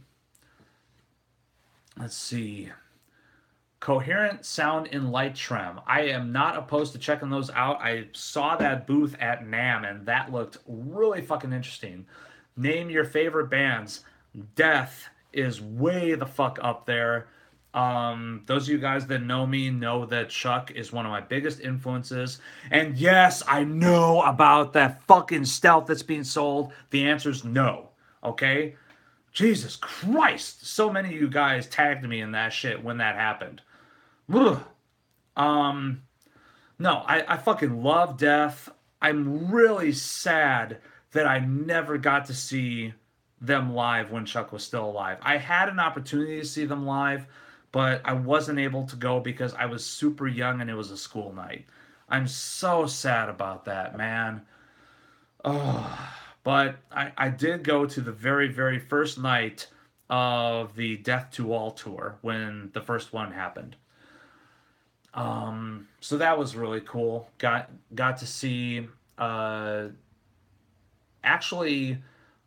Let's see. Coherent Sound in Light Trem. I am not opposed to checking those out. I saw that booth at NAMM and that looked really fucking interesting. Name your favorite bands. Death is way the fuck up there. Those of you guys that know me know that Chuck is one of my biggest influences. And yes, I know about that fucking stealth that's being sold. The answer is no. Okay? Jesus Christ. So many of you guys tagged me in that shit when that happened. Ugh. No, I fucking love Death. I'm really sad that I never got to see them live when Chuck was still alive. I had an opportunity to see them live, but I wasn't able to go because I was super young and it was a school night. I'm so sad about that, man. Oh, but I did go to the very, very first night of the Death to All tour when the first one happened. So that was really cool. Got to see actually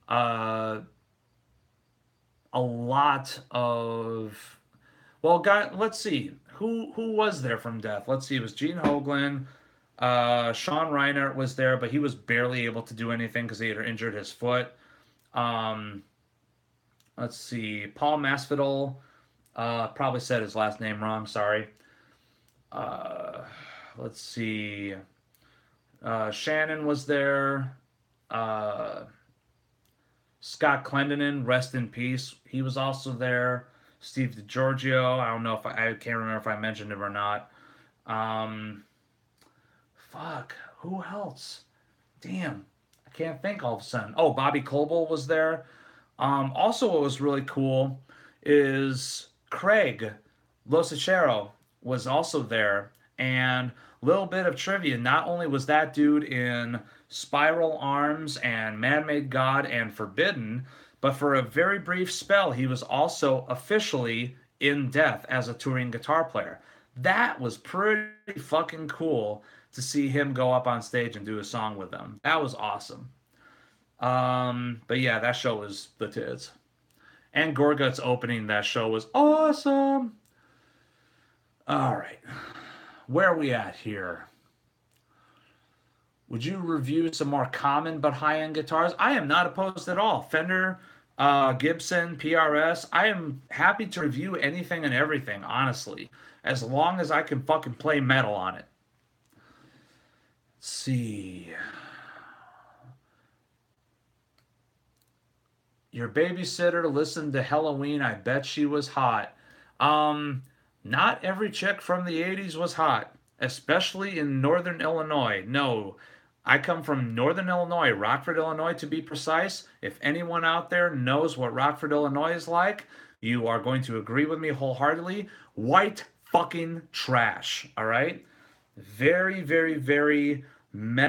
uh, a lot of let's see who was there from Death. Let's see, it was Gene Hoglan. Sean Reinert was there, but he was barely able to do anything because he had injured his foot. Um, let's see, Paul Masvidal. Probably said his last name wrong. Sorry. Let's see. Shannon was there. Scott Clendenin, rest in peace. He was also there. Steve DiGiorgio. I don't know if I can't remember if I mentioned him or not. Fuck. Who else? Damn. I can't think all of a sudden. Oh, Bobby Coble was there. Also, what was really cool is Craig Losachero was also there. And little bit of trivia. Not only was that dude in Spiral Arms and Man-Made God and Forbidden, but for a very brief spell, he was also officially in Death as a touring guitar player. That was pretty fucking cool to see him go up on stage and do a song with them. That was awesome. But yeah, that show was the tits. And Gorgut's opening that show was awesome. All right. Where are we at here? Would you review some more common but high-end guitars? I am not opposed at all. Fender, Gibson, PRS. I am happy to review anything and everything, honestly, as long as I can fucking play metal on it. Let's see. Your babysitter listened to Halloween. I bet she was hot. Not every chick from the 80s was hot, especially in Northern Illinois. No, I come from Northern Illinois, Rockford, Illinois to be precise. If anyone out there knows what Rockford, Illinois is like, you are going to agree with me wholeheartedly. White fucking trash, all right? Very, very, very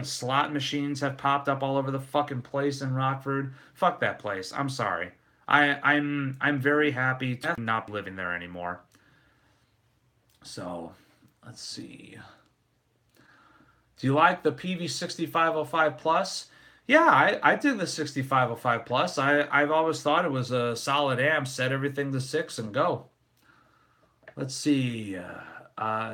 slot machines have popped up all over the fucking place in Rockford. Fuck that place. I'm sorry. I'm very happy to not be living there anymore. So, let's see. Do you like the PV6505 Plus? Yeah, I dig the 6505 Plus. I've always thought it was a solid amp. Set everything to 6 and go. Let's see.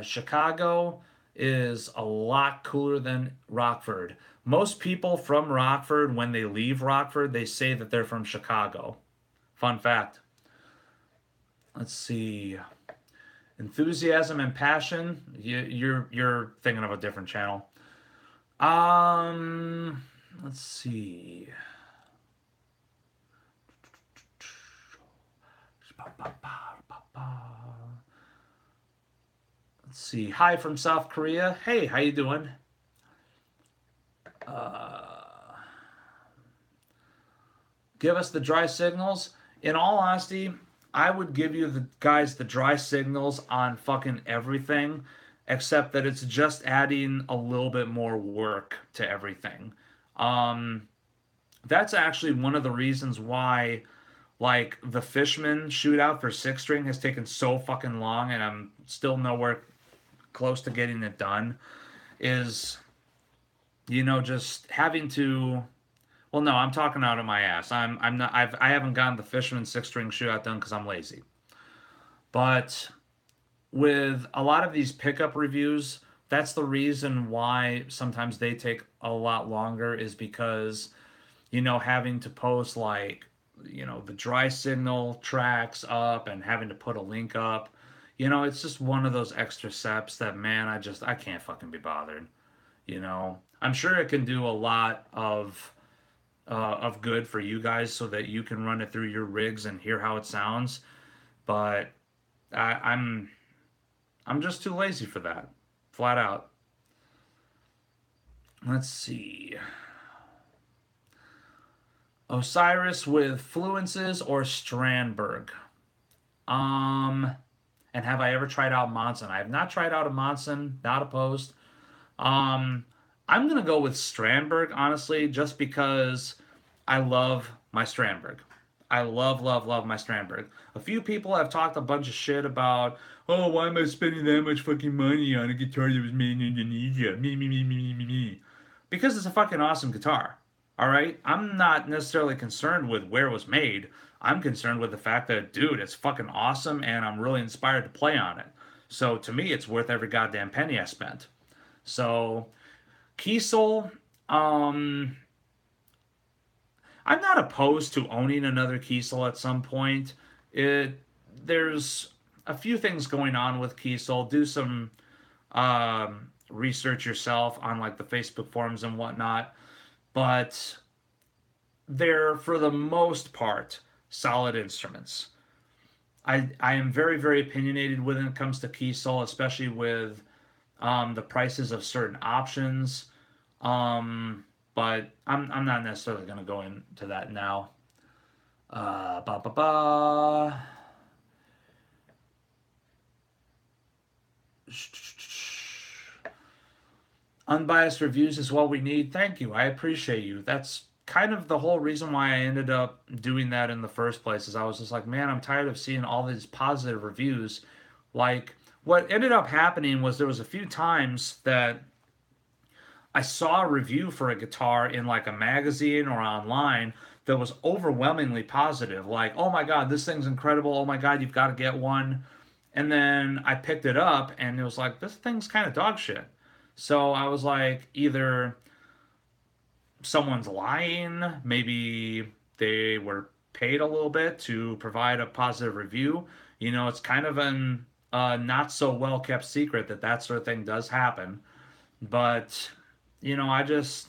Chicago is a lot cooler than Rockford. Most people from Rockford, when they leave Rockford, they say that they're from Chicago. Fun fact. Let's see. Enthusiasm and Passion. You're thinking of a different channel. Let's see. Let's see. Hi from South Korea. Hey, how you doing? Give us the dry signals. In all honesty, I would give you the guys the dry signals on fucking everything, except that it's just adding a little bit more work to everything. That's actually one of the reasons why, like, the Fishman shootout for 6-string has taken so fucking long, and I'm still nowhere close to getting it done. Is, just having to. Well, no, I'm talking out of my ass. I'm not. I haven't gotten the Fishman 6-string shootout done because I'm lazy. But with a lot of these pickup reviews, that's the reason why sometimes they take a lot longer, is because, having to post, like, the dry signal tracks up and having to put a link up, it's just one of those extra steps that, man, I can't fucking be bothered. I'm sure it can do a lot of good for you guys so that you can run it through your rigs and hear how it sounds, but I'm just too lazy for that, flat out. Let's see. Osiris with Fluences or Strandberg? And have I ever tried out Monson? I have not tried out a Monson, not opposed. I'm gonna go with Strandberg, honestly, just because I love my Strandberg. I love, love, love my Strandberg. A few people have talked a bunch of shit about, oh, why am I spending that much fucking money on a guitar that was made in Indonesia? Me. Because it's a fucking awesome guitar. All right? I'm not necessarily concerned with where it was made. I'm concerned with the fact that, dude, it's fucking awesome and I'm really inspired to play on it. So to me, it's worth every goddamn penny I spent. So, Kiesel, I'm not opposed to owning another Kiesel at some point. There's a few things going on with Kiesel. Do some research yourself on, like, the Facebook forums and whatnot. But they're, for the most part, solid instruments. I am very, very opinionated when it comes to Kiesel, especially with the prices of certain options. But I'm not necessarily going to go into that now. Ba ba ba. Unbiased reviews is what we need. Thank you. I appreciate you. That's kind of the whole reason why I ended up doing that in the first place is I was just like, man, I'm tired of seeing all these positive reviews. Like what ended up happening was there was a few times that I saw a review for a guitar in like a magazine or online that was overwhelmingly positive. Like, oh my God, this thing's incredible. Oh my God, you've got to get one. And then I picked it up and it was like, this thing's kind of dog shit. So I was like, either someone's lying, maybe they were paid a little bit to provide a positive review. You know, it's kind of an not so well kept secret that that sort of thing does happen. But you know, I've just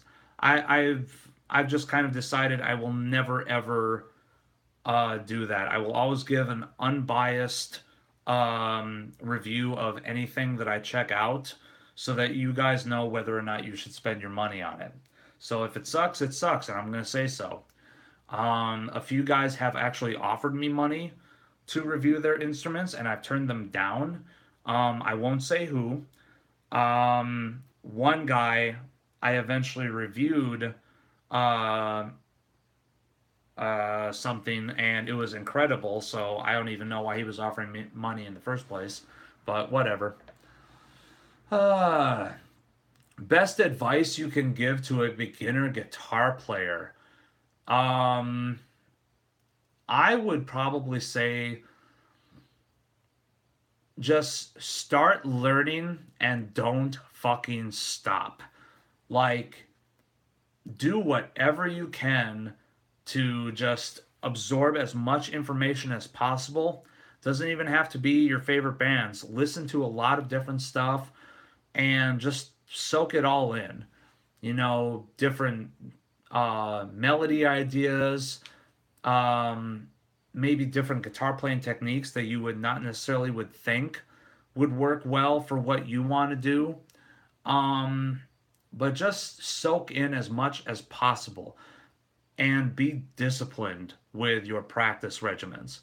kind of decided I will never ever do that. I will always give an unbiased review of anything that I check out, so that you guys know whether or not you should spend your money on it. So if it sucks, and I'm gonna say so. A few guys have actually offered me money to review their instruments, and I've turned them down. I won't say who. One guy I eventually reviewed uh, something, and it was incredible. So I don't even know why he was offering me money in the first place, but whatever. Uh, Best advice you can give to a beginner guitar player. Um, I would probably say just start learning and don't fucking stop. Like, do whatever you can to just absorb as much information as possible. Doesn't even have to be your favorite bands. Listen to a lot of different stuff and just soak it all in. You know, different melody ideas, um, maybe different guitar playing techniques that you would not necessarily would think would work well for what you want to do. Um, but just soak in as much as possible and be disciplined with your practice regimens.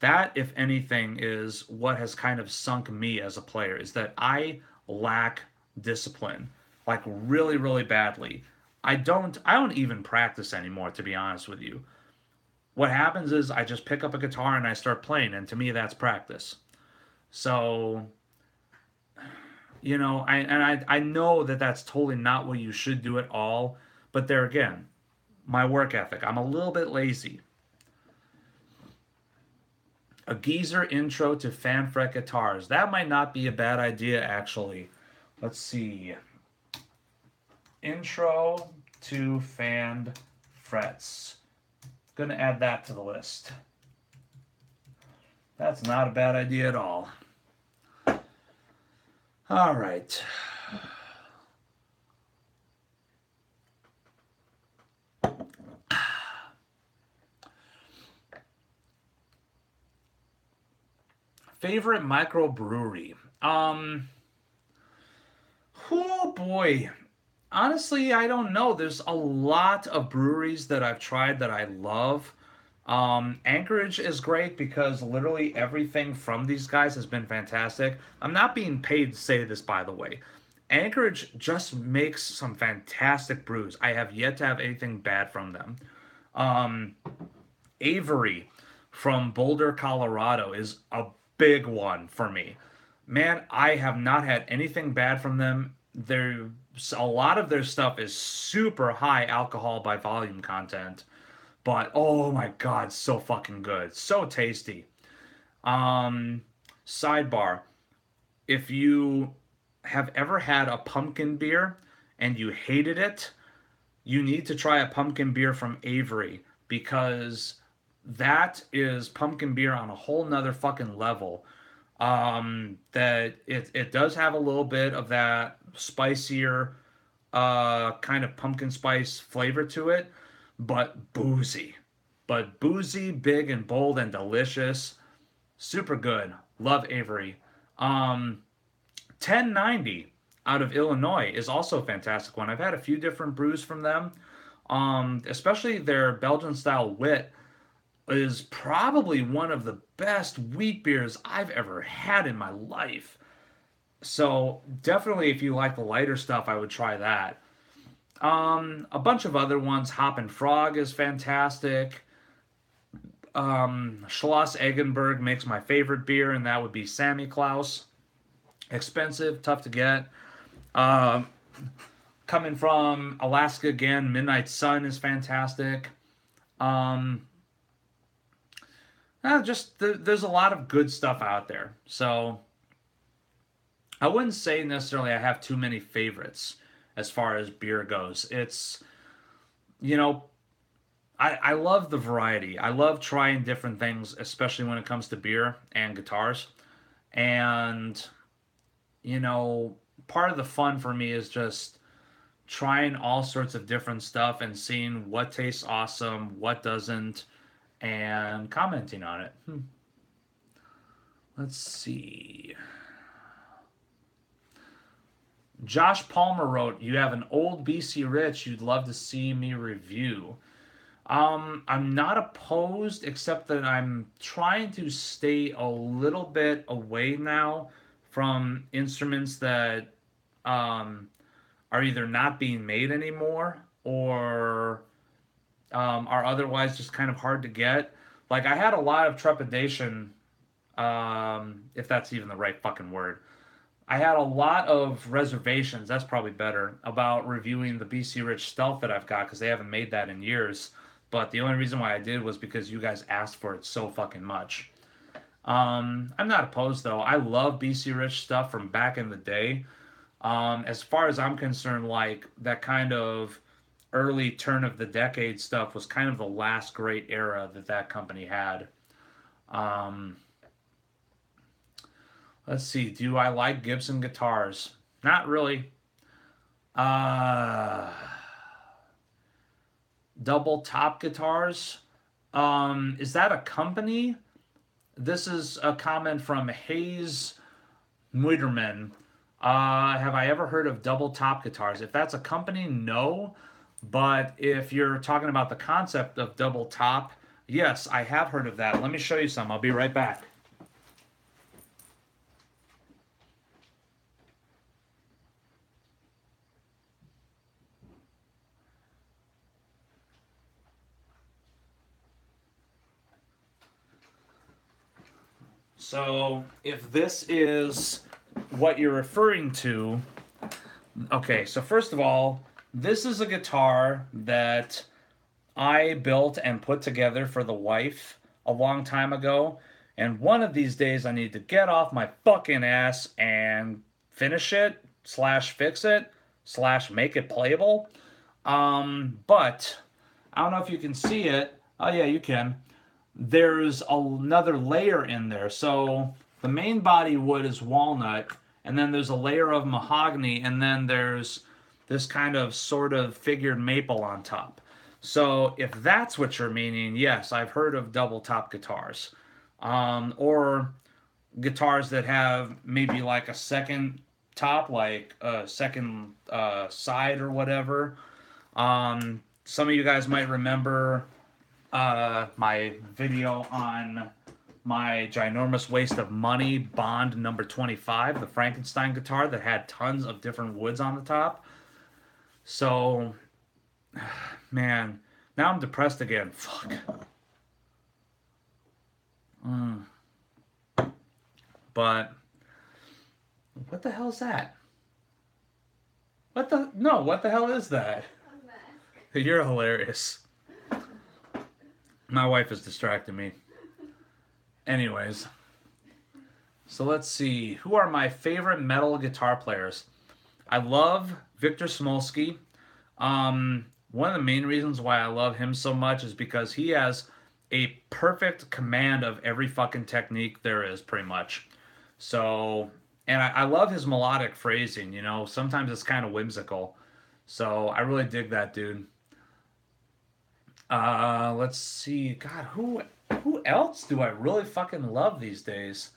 That, if anything, is what has kind of sunk me as a player, is that I lack discipline, like really, really badly. I don't even practice anymore, to be honest with you. What happens is I just pick up a guitar and I start playing, and to me that's practice. So, you know, I know that that's totally not what you should do at all, but there again, my work ethic. I'm a little bit lazy. A geezer intro to fanfret guitars. That might not be a bad idea, actually. Let's see. Intro to fanned frets. Gonna add that to the list. That's not a bad idea at all. All right. Favorite microbrewery? Oh boy. Honestly, I don't know. There's a lot of breweries that I've tried that I love. Anchorage is great because literally everything from these guys has been fantastic. I'm not being paid to say this, by the way. Anchorage just makes some fantastic brews. I have yet to have anything bad from them. Um, Avery from Boulder, Colorado is a big one for me. Man, I have not had anything bad from them. There's a lot of their stuff is super high alcohol by volume content, but oh my god, so fucking good. So tasty. Um Sidebar, if you have ever had a pumpkin beer and you hated it, you need to try a pumpkin beer from Avery because that is pumpkin beer on a whole nother fucking level. That it does have a little bit of that spicier kind of pumpkin spice flavor to it, but boozy. But boozy, big and bold and delicious. Super good. Love Avery. Um 1090 out of Illinois is also a fantastic one. I've had a few different brews from them. Especially their Belgian style wit is probably one of the best wheat beers I've ever had in my life. So definitely, if you like the lighter stuff, I would try that. A bunch of other ones. Hop and Frog is fantastic. Schloss Eggenberg makes my favorite beer, and that would be Sammy Klaus. Expensive, tough to get. Um, Coming from Alaska again, Midnight Sun is fantastic. Um, there's a lot of good stuff out there. So I wouldn't say necessarily I have too many favorites as far as beer goes. It's, you know, I love the variety. I love trying different things, especially when it comes to beer and guitars. And, you know, part of the fun for me is just trying all sorts of different stuff and seeing what tastes awesome, what doesn't, and commenting on it. Let's see. Josh Palmer wrote, "You have an old BC Rich you'd love to see me review." I'm not opposed, except that I'm trying to stay a little bit away now from instruments that um, are either not being made anymore or are otherwise just kind of hard to get. Like I had a lot of trepidation, if that's even the right fucking word. I had a lot of reservations. That's probably better about reviewing the BC Rich Stealth that I've got because they haven't made that in years. But the only reason why I did was because you guys asked for it so fucking much. I'm not opposed though. I love BC Rich stuff from back in the day. As far as I'm concerned, like that kind of early turn of the decade stuff was kind of the last great era that that company had. Um, let's see. Do I like Gibson guitars? Not really. Uh, Double top guitars. Is that a company? This is a comment from Hayes Muiterman. Have I ever heard of double top guitars? If that's a company, no. But if you're talking about the concept of double top, yes, I have heard of that. Let me show you some. I'll be right back. So, if this is what you're referring to, okay, so first of all, this is a guitar that I built and put together for the wife a long time ago. And one of these days, I need to get off my fucking ass and finish it, slash fix it, slash make it playable. But I don't know if you can see it. Oh, yeah, you can. There's another layer in there. So the main body wood is walnut, and then there's a layer of mahogany, and then there's this kind of sort of figured maple on top. So if that's what you're meaning, yes, I've heard of double top guitars, or guitars that have maybe like a second top, like a second side or whatever. Some of you guys might remember my video on my ginormous waste of money Bond number 25, the Frankenstein guitar that had tons of different woods on the top. So, man, now I'm depressed again. Fuck. Mm. But what the hell is that? What the no? What the hell is that? You're hilarious. My wife is distracting me. Anyways, so let's see. Who are my favorite metal guitar players? I love Victor Smolsky. One of the main reasons why I love him so much is because he has a perfect command of every fucking technique there is, pretty much. So, and I love his melodic phrasing, you know, sometimes it's kind of whimsical. So I really dig that dude. Let's see. God, who else do I really fucking love these days?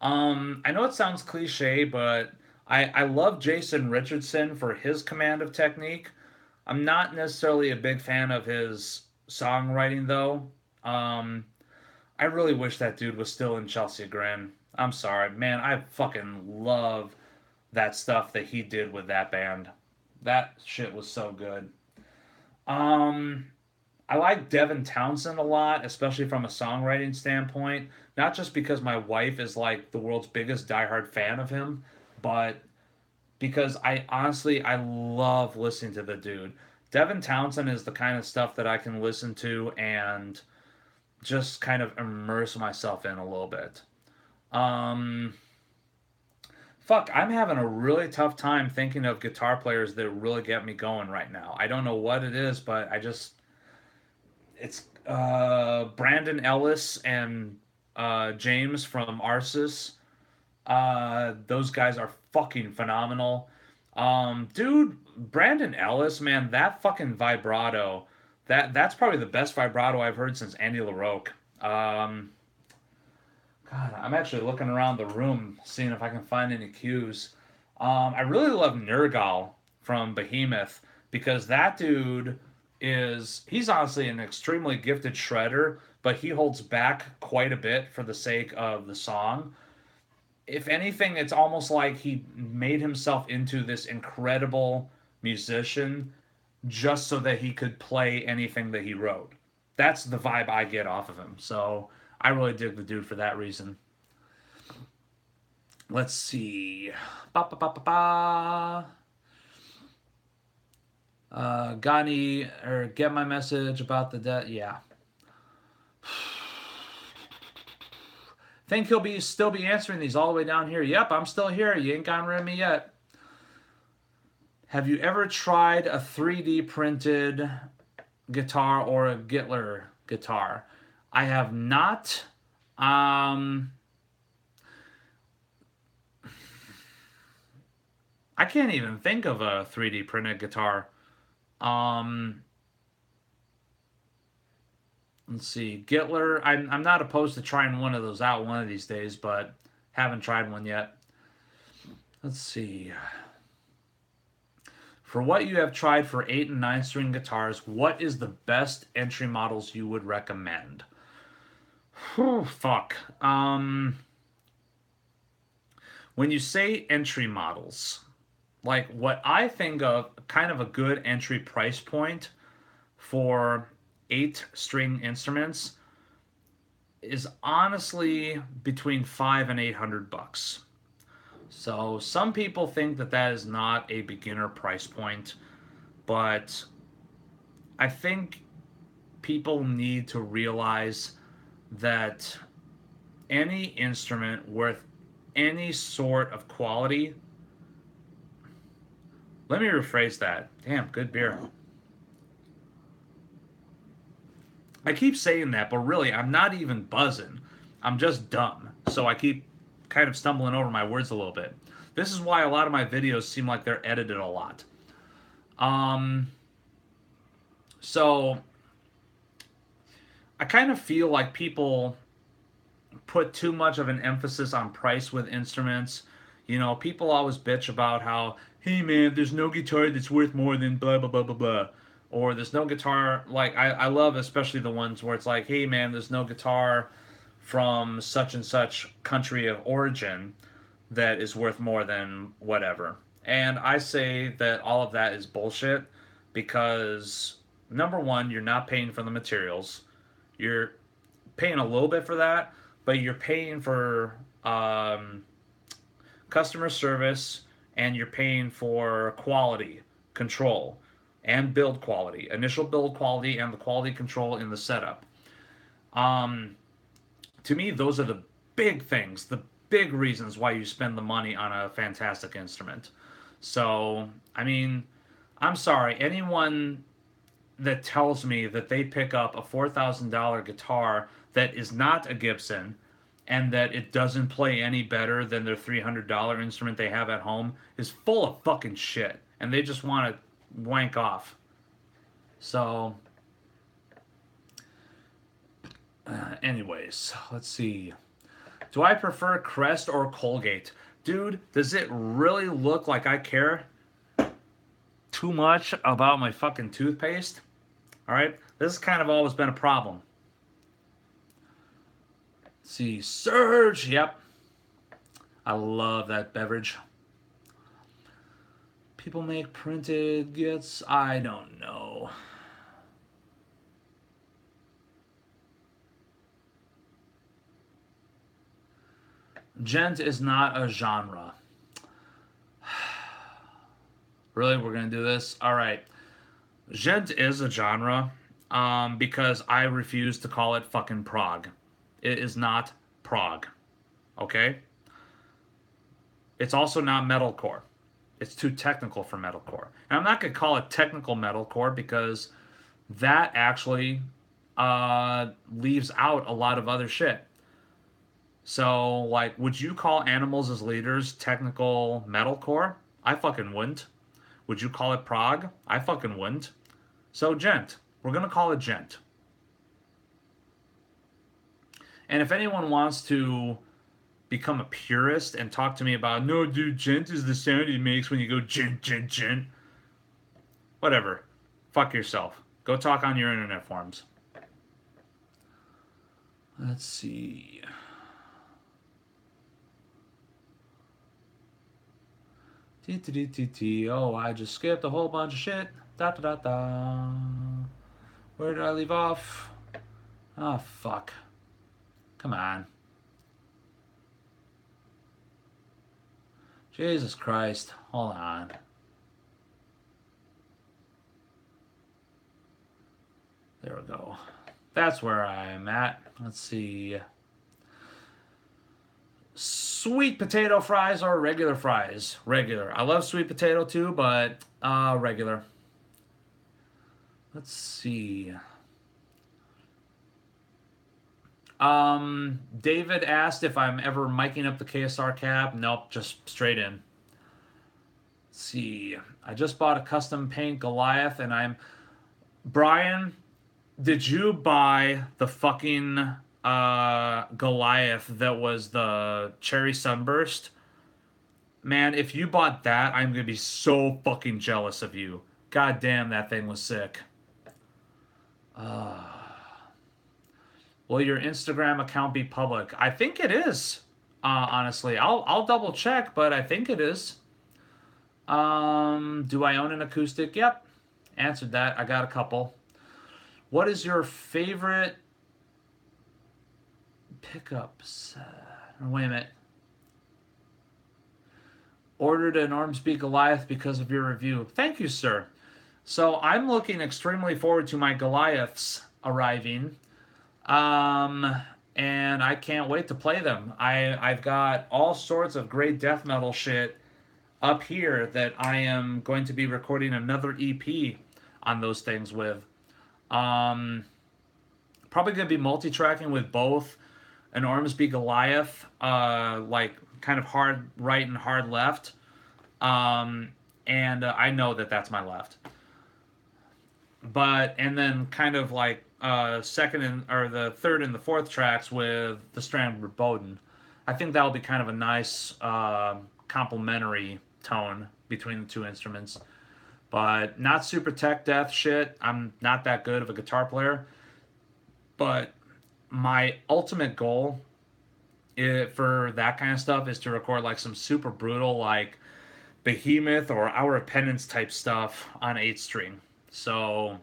I know it sounds cliche, but I love Jason Richardson for his command of technique. I'm not necessarily a big fan of his songwriting though. Um, I really wish that dude was still in Chelsea Grin. I'm sorry, man. I fucking love that stuff that he did with that band. That shit was so good. Um, I like Devin Townsend a lot, especially from a songwriting standpoint. Not just because my wife is like the world's biggest diehard fan of him, but because I love listening to the dude. Devin Townsend is the kind of stuff that I can listen to and just kind of immerse myself in a little bit. Um, Fuck, I'm having a really tough time thinking of guitar players that really get me going right now. I don't know what it is, but it's Brandon Ellis and James from Arsis. Those guys are fucking phenomenal. Dude, Brandon Ellis, man, that fucking vibrato, that's probably the best vibrato I've heard since Andy LaRocque. Um, God, I'm actually looking around the room, seeing if I can find any cues. I really love Nergal from Behemoth because that dude he's honestly an extremely gifted shredder, but he holds back quite a bit for the sake of the song. If anything, it's almost like he made himself into this incredible musician just so that he could play anything that he wrote. That's the vibe I get off of him. So I really dig the dude for that reason. Let's see. Ba, ba, ba, ba, ba. Gani, or get my message about the debt. Yeah. Think he'll be still be answering these all the way down here. Yep, I'm still here. You ain't gotten rid of me yet. Have you ever tried a 3D printed guitar or a Gittler guitar? I have not. Um, I can't even think of a 3D printed guitar. Um, let's see. Gittler, I'm not opposed to trying one of those out one of these days, but haven't tried one yet. Let's see. For what you have tried for 8 and 9 string guitars, what is the best entry models you would recommend? Whew, fuck. When you say entry models, like what I think of kind of a good entry price point for 8 string instruments is honestly between 5 and 800 bucks. So some people think that that is not a beginner price point, but I think people need to realize that any instrument worth any sort of quality. Let me rephrase that. Damn, good beer. I keep saying that, but really, I'm not even buzzing. I'm just dumb. So I keep kind of stumbling over my words a little bit. This is why a lot of my videos seem like they're edited a lot. Um, so I kind of feel like people put too much of an emphasis on price with instruments. You know, people always bitch about how, hey man, there's no guitar that's worth more than blah blah blah blah blah. Or there's no guitar like I love especially the ones where it's like, hey man, there's no guitar from such and such country of origin that is worth more than whatever. And I say that all of that is bullshit because number one, you're not paying for the materials. You're paying a little bit for that, but you're paying for customer service and you're paying for quality control and build quality, initial build quality, and the quality control in the setup. Um, to me, those are the big things, the big reasons why you spend the money on a fantastic instrument. So, I mean, I'm sorry, anyone that tells me that they pick up a $4,000 guitar that is not a Gibson and that it doesn't play any better than their $300 instrument they have at home is full of fucking shit. And they just want to wank off. So, anyways, let's see. Do I prefer Crest or Colgate? Dude, does it really look like I care too much about my fucking toothpaste? Alright? This has kind of always been a problem. Let's see. Surge! Yep. I love that beverage. People make printed gets. I don't know. Gent is not a genre. Really, we're gonna do this? All right. Gent is a genre, because I refuse to call it fucking prog. It is not prog. Okay. It's also not metalcore. It's too technical for metalcore. And I'm not gonna call it technical metalcore because that actually leaves out a lot of other shit. So, like, would you call Animals as Leaders technical metalcore? I fucking wouldn't. Would you call it prog? I fucking wouldn't. So, gent. We're gonna call it gent. And if anyone wants to become a purist and talk to me about, no, dude, gent is the sound it makes when you go gent, gent, gent. Whatever. Fuck yourself. Go talk on your internet forums. Let's see. Oh, I just skipped a whole bunch of shit. Da da da da. Where did I leave off? Oh, fuck. Come on. Jesus Christ. Hold on. There we go. That's where I'm at. Let's see. Sweet potato fries or regular fries? Regular. I love sweet potato too, but regular. Let's see. David asked if I'm ever miking up the KSR cab. Nope, just straight in. Let's see. I just bought a custom paint Goliath and I'm... Brian, did you buy the fucking Goliath that was the Cherry Sunburst? Man, if you bought that, I'm gonna be so fucking jealous of you. God damn, that thing was sick. Will your Instagram account be public? I think it is. Honestly, I'll double check, but I think it is. Do I own an acoustic? Yep. Answered that. I got a couple. What is your favorite pickups? Wait a minute. Ordered an Ormsby Goliath because of your review. Thank you, sir. So I'm looking extremely forward to my Goliaths arriving. And I can't wait to play them. I've got all sorts of great death metal shit up here that I am going to be recording another EP on those things with. Probably going to be multi-tracking with both an Ormsby Goliath, like kind of hard right and hard left. And I know that that's my left. And then kind of like second or the third and the fourth tracks with the Stranded Bowden. I think that'll be kind of a nice complementary tone between the two instruments. But not super tech death shit. I'm not that good of a guitar player. But my ultimate goal for that kind of stuff is to record like some super brutal like Behemoth or Hour of Penance type stuff on 8-string. So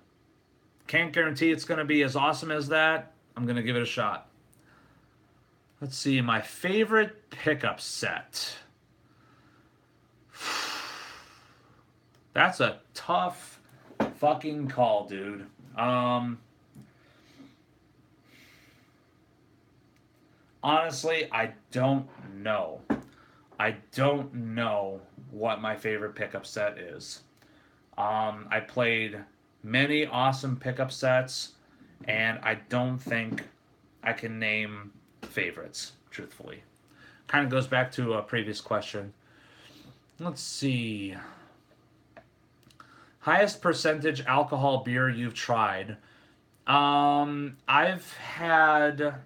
can't guarantee it's going to be as awesome as that. I'm going to give it a shot. Let's see, my favorite pickup set. That's a tough fucking call, dude. Honestly, I don't know. I don't know what my favorite pickup set is. I played many awesome pickup sets, and I don't think I can name favorites, truthfully. Kind of goes back to a previous question. Let's see. Highest percentage alcohol beer you've tried? I've had...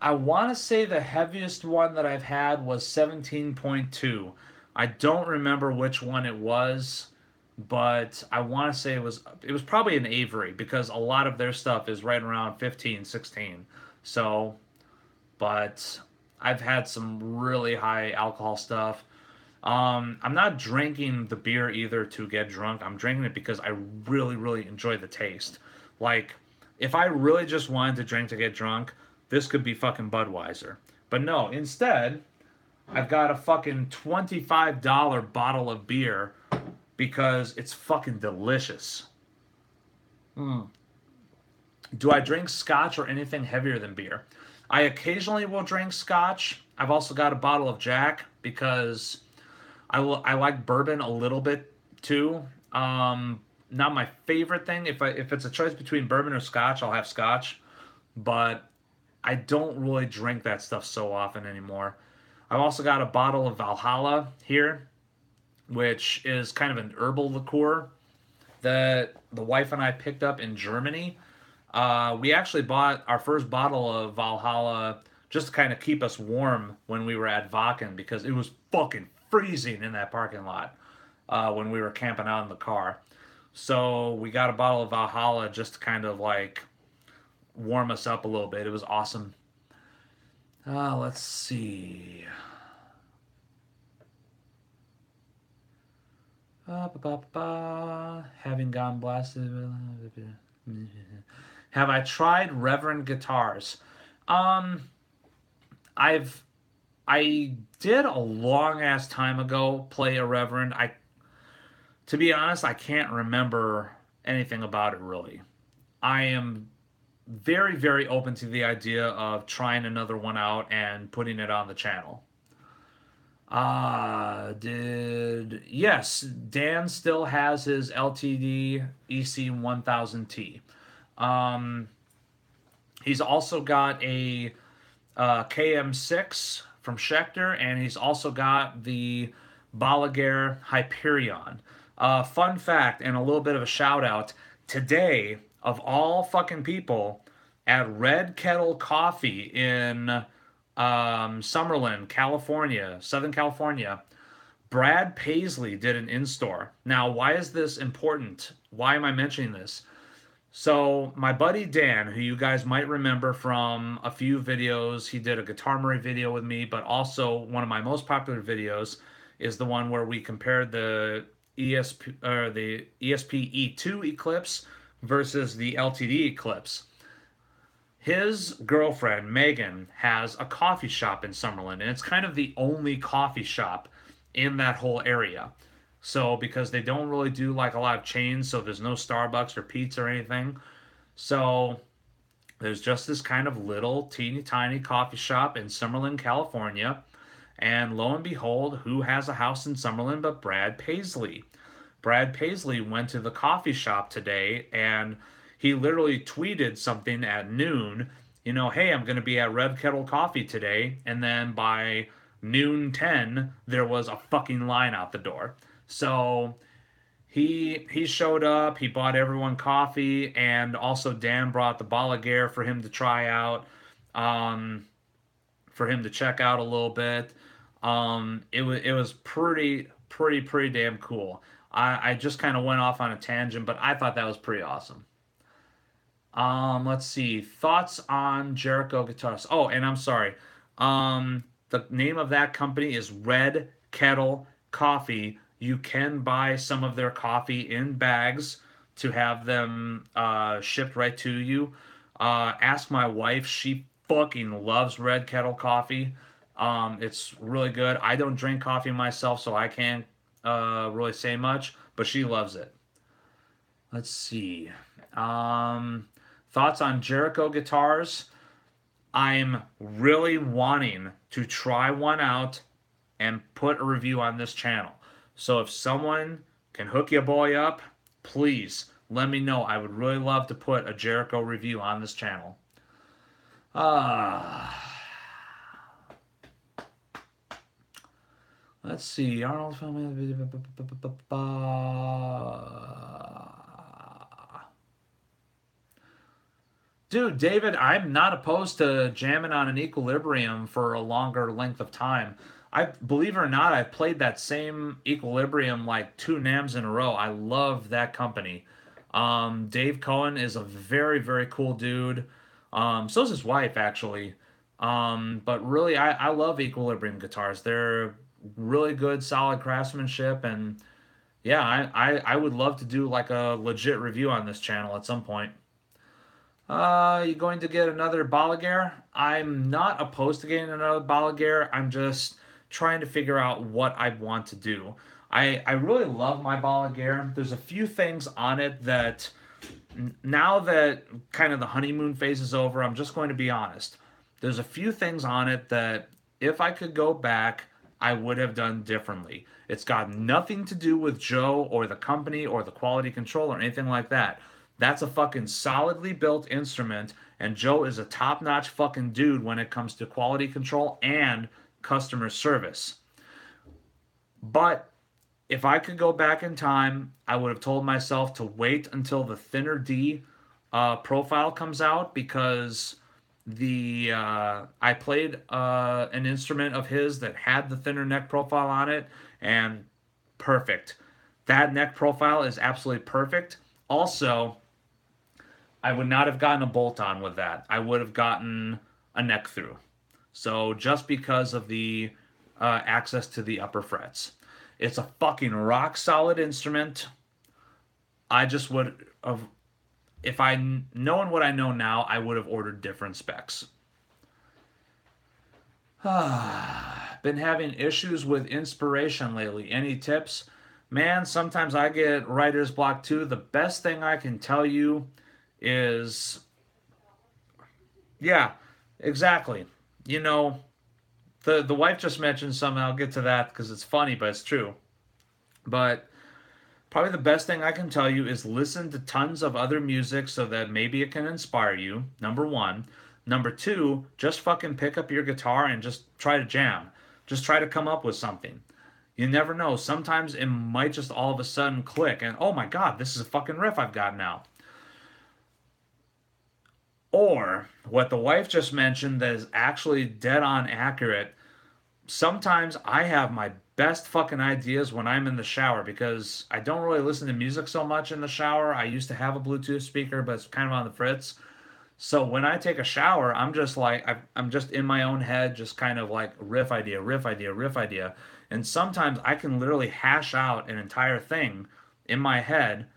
I want to say the heaviest one that I've had was 17.2. I don't remember which one it was, but I want to say it was probably an Avery because a lot of their stuff is right around 15, 16. So, but I've had some really high alcohol stuff. I'm not drinking the beer either to get drunk. I'm drinking it because I really, really enjoy the taste. Like, if I really just wanted to drink to get drunk, this could be fucking Budweiser. But no, instead, I've got a fucking $25 bottle of beer because it's fucking delicious. Mm. Do I drink scotch or anything heavier than beer? I occasionally will drink scotch. I've also got a bottle of Jack because I like bourbon a little bit too. Not my favorite thing. If it's a choice between bourbon or scotch, I'll have scotch. But I don't really drink that stuff so often anymore. I've also got a bottle of Valhalla here, which is kind of an herbal liqueur that the wife and I picked up in Germany. We actually bought our first bottle of Valhalla just to kind of keep us warm when we were at Wacken because it was fucking freezing in that parking lot when we were camping out in the car. So we got a bottle of Valhalla just to kind of like warm us up a little bit. It was awesome. Let's see. Having gone blasted. Have I tried Reverend guitars? Um, I've I did a long ass time ago play a Reverend. To be honest, I can't remember anything about it really. I am very, very open to the idea of trying another one out and putting it on the channel. Did yes, Dan still has his LTD EC1000T. Um, he's also got a KM6 from Schecter, and he's also got the Balaguer Hyperion. Fun fact, and a little bit of a shout out today, of all fucking people, at Red Kettle Coffee in Summerlin, California, Southern California, Brad Paisley did an in store. Now, why is this important? Why am I mentioning this? So, my buddy Dan, who you guys might remember from a few videos, he did a Guitar Murray video with me, but also one of my most popular videos is the one where we compared the ESP E2 Eclipse versus the LTD Eclipse. His girlfriend, Megan, has a coffee shop in Summerlin, and it's kind of the only coffee shop in that whole area. So, because they don't really do like a lot of chains, so there's no Starbucks or Pete's or anything. So, there's just this kind of little teeny tiny coffee shop in Summerlin, California. And lo and behold, who has a house in Summerlin but Brad Paisley? Brad Paisley went to the coffee shop today and he literally tweeted something at noon, hey, I'm going to be at Red Kettle Coffee today. And then by noon 10, there was a fucking line out the door. So he showed up, he bought everyone coffee, and also Dan brought the Balaguer for him to try out, um, for him to check out a little bit. It was pretty damn cool. I just kind of went off on a tangent, but I thought that was pretty awesome. Let's see. Thoughts on Jericho guitars. Oh, and I'm sorry. The name of that company is Red Kettle Coffee. You can buy some of their coffee in bags to have them shipped right to you. Ask my wife. She fucking loves Red Kettle Coffee. It's really good. I don't drink coffee myself, so I can't really say much, but she loves it. Let's see. Um, Thoughts on Jericho guitars? I'm really wanting to try one out and put a review on this channel. So if someone can hook your boy up, please let me know. I would really love to put a Jericho review on this channel. Let's see. Arnold family. Dude, David, I'm not opposed to jamming on an equilibrium for a longer length of time. I believe it or not, I've played that same equilibrium like two NAMs in a row. I love that company. Dave Cohen is a very, very cool dude. So's his wife, actually. But really, I love equilibrium guitars. They're really good, solid craftsmanship, and yeah, I would love to do like a legit review on this channel at some point. You going to get another Balaguer? I'm not opposed to getting another Balaguer. I'm just trying to figure out what I want to do. I really love my Balaguer. There's a few things on it that now that kind of the honeymoon phase is over, I'm just going to be honest. There's a few things on it that if I could go back, I would have done differently. It's got nothing to do with Joe or the company or the quality control or anything like that. That's a fucking solidly built instrument, and Joe is a top notch fucking dude when it comes to quality control and customer service. But if I could go back in time, I would have told myself to wait until the thinner D profile comes out because the I played an instrument of his that had the thinner neck profile on it, and perfect. That neck profile is absolutely perfect. Also, I would not have gotten a bolt on with that. I would have gotten a neck through. So just because of the access to the upper frets. It's a fucking rock solid instrument. I just would have, if I known what I know now, I would have ordered different specs. Been having issues with inspiration lately. Any tips? Man, sometimes I get writer's block too. The best thing I can tell you is, yeah, exactly. You know, the wife just mentioned something. I'll get to that because it's funny, but it's true. But probably the best thing I can tell you is listen to tons of other music so that maybe it can inspire you. Number one. Number two, just fucking pick up your guitar and just try to jam. Just try to come up with something. You never know. Sometimes it might just all of a sudden click and oh my god, this is a fucking riff I've got now. Or what the wife just mentioned that is actually dead on accurate. Sometimes I have my best fucking ideas when I'm in the shower because I don't really listen to music so much in the shower. I used to have a Bluetooth speaker, but it's kind of on the fritz. So when I take a shower, I'm just like I'm just in my own head, just kind of like riff idea, riff idea, riff idea. And sometimes I can literally hash out an entire thing in my head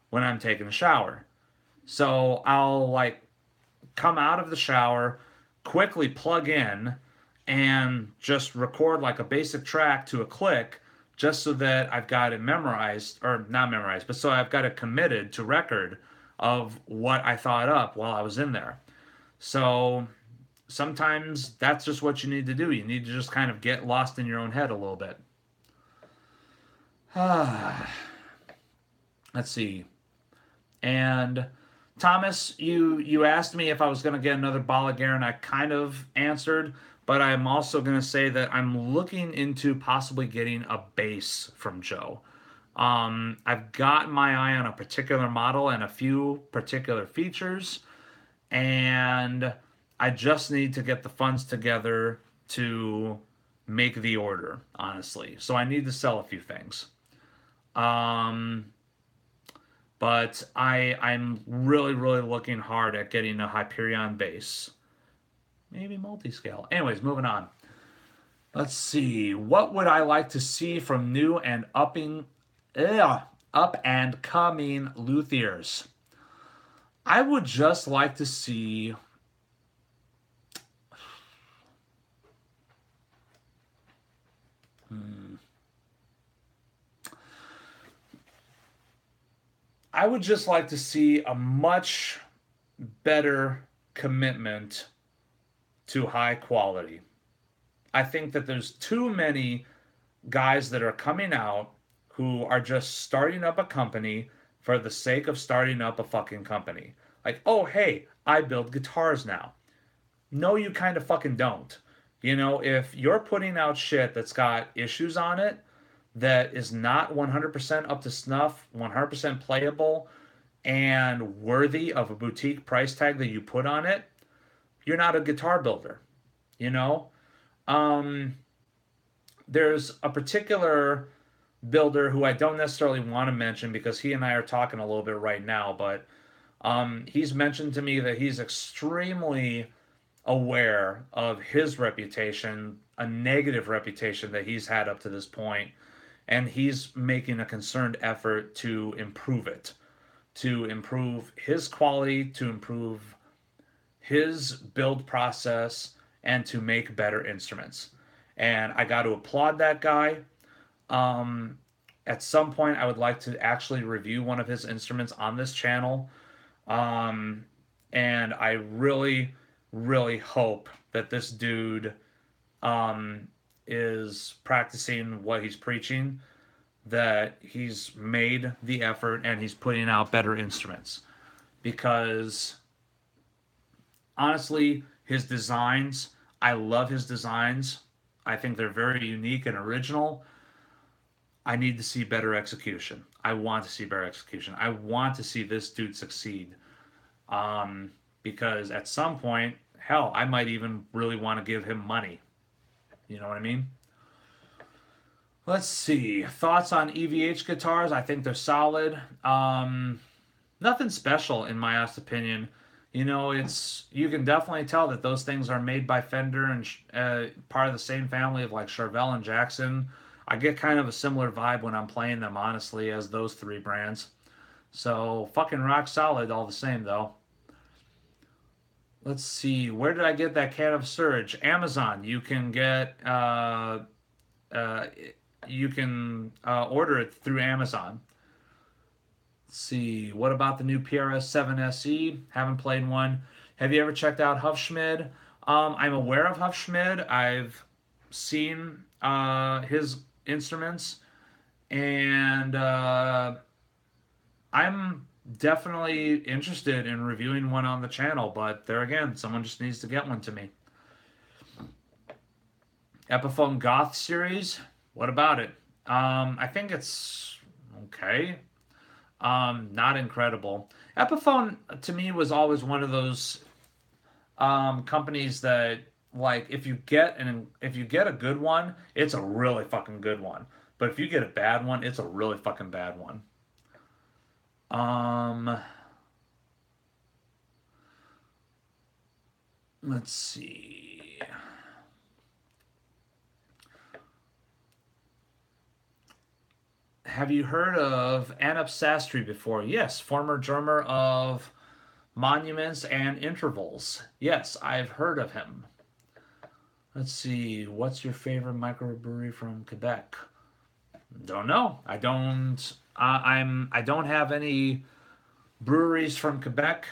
when I'm taking a shower. So I'll like come out of the shower, quickly plug in, and just record like a basic track to a click just so that I've got it memorized, or not memorized, but so I've got it committed to record of what I thought up while I was in there. So sometimes that's just what you need to do. You need to just kind of get lost in your own head a little bit. Let's see. And Thomas, you asked me if I was going to get another Balaguer, and I kind of answered, but I'm also going to say that I'm looking into possibly getting a bass from Joe. I've got my eye on a particular model and a few particular features, and I just need to get the funds together to make the order, honestly. So I need to sell a few things. Um, but I'm really looking hard at getting a Hyperion bass. Maybe multi-scale. Anyways, moving on. Let's see. What would I like to see from new and up and coming luthiers? I would just like to see I would just like to see a much better commitment to high quality. I think that there's too many guys that are coming out who are just starting up a company for the sake of starting up a fucking company. Like, oh, hey, I build guitars now. No, you kind of fucking don't. You know, if you're putting out shit that's got issues on it, that is not 100% up to snuff, 100% playable, and worthy of a boutique price tag that you put on it, you're not a guitar builder. You know? Um, there's a particular builder who I don't necessarily want to mention because he and I are talking a little bit right now, but he's mentioned to me that he's extremely aware of his reputation, a negative reputation that he's had up to this point, and he's making a concerted effort to improve it, to improve his quality, to improve his build process, and to make better instruments. And I got to applaud that guy. Um, at some point, I would like to actually review one of his instruments on this channel. Um, and I really, really hope that this dude um, is practicing what he's preaching, that he's made the effort and he's putting out better instruments. Because honestly, his designs, I love his designs. I think they're very unique and original. I need to see better execution. I want to see better execution. I want to see this dude succeed. Because at some point, hell, I might even really want to give him money. You know what I mean? Let's see. Thoughts on EVH guitars? I think they're solid. Nothing special in my honest opinion. You know, it's you can definitely tell that those things are made by Fender and part of the same family of like Charvel and Jackson. I get kind of a similar vibe when I'm playing them, honestly, as those three brands. So fucking rock solid all the same, though. Let's see. Where did I get that can of Surge? Amazon. Uh, you can order it through Amazon. Let's see. What about the new PRS 7 SE? Haven't played one. Have you ever checked out Huffschmid? I'm aware of Huffschmid. I've seen his instruments, and I'm definitely interested in reviewing one on the channel. But there again, someone just needs to get one to me. Epiphone Goth series. What about it? I think it's okay. Not incredible. Epiphone to me was always one of those companies that like if you get a good one, it's a really fucking good one. But if you get a bad one, it's a really fucking bad one. Um, let's see. Have you heard of Anup Sastry before? Yes, former drummer of Monuments and Intervals. Yes, I've heard of him. Let's see. What's your favorite microbrewery from Quebec? Don't know. I don't have any breweries from Quebec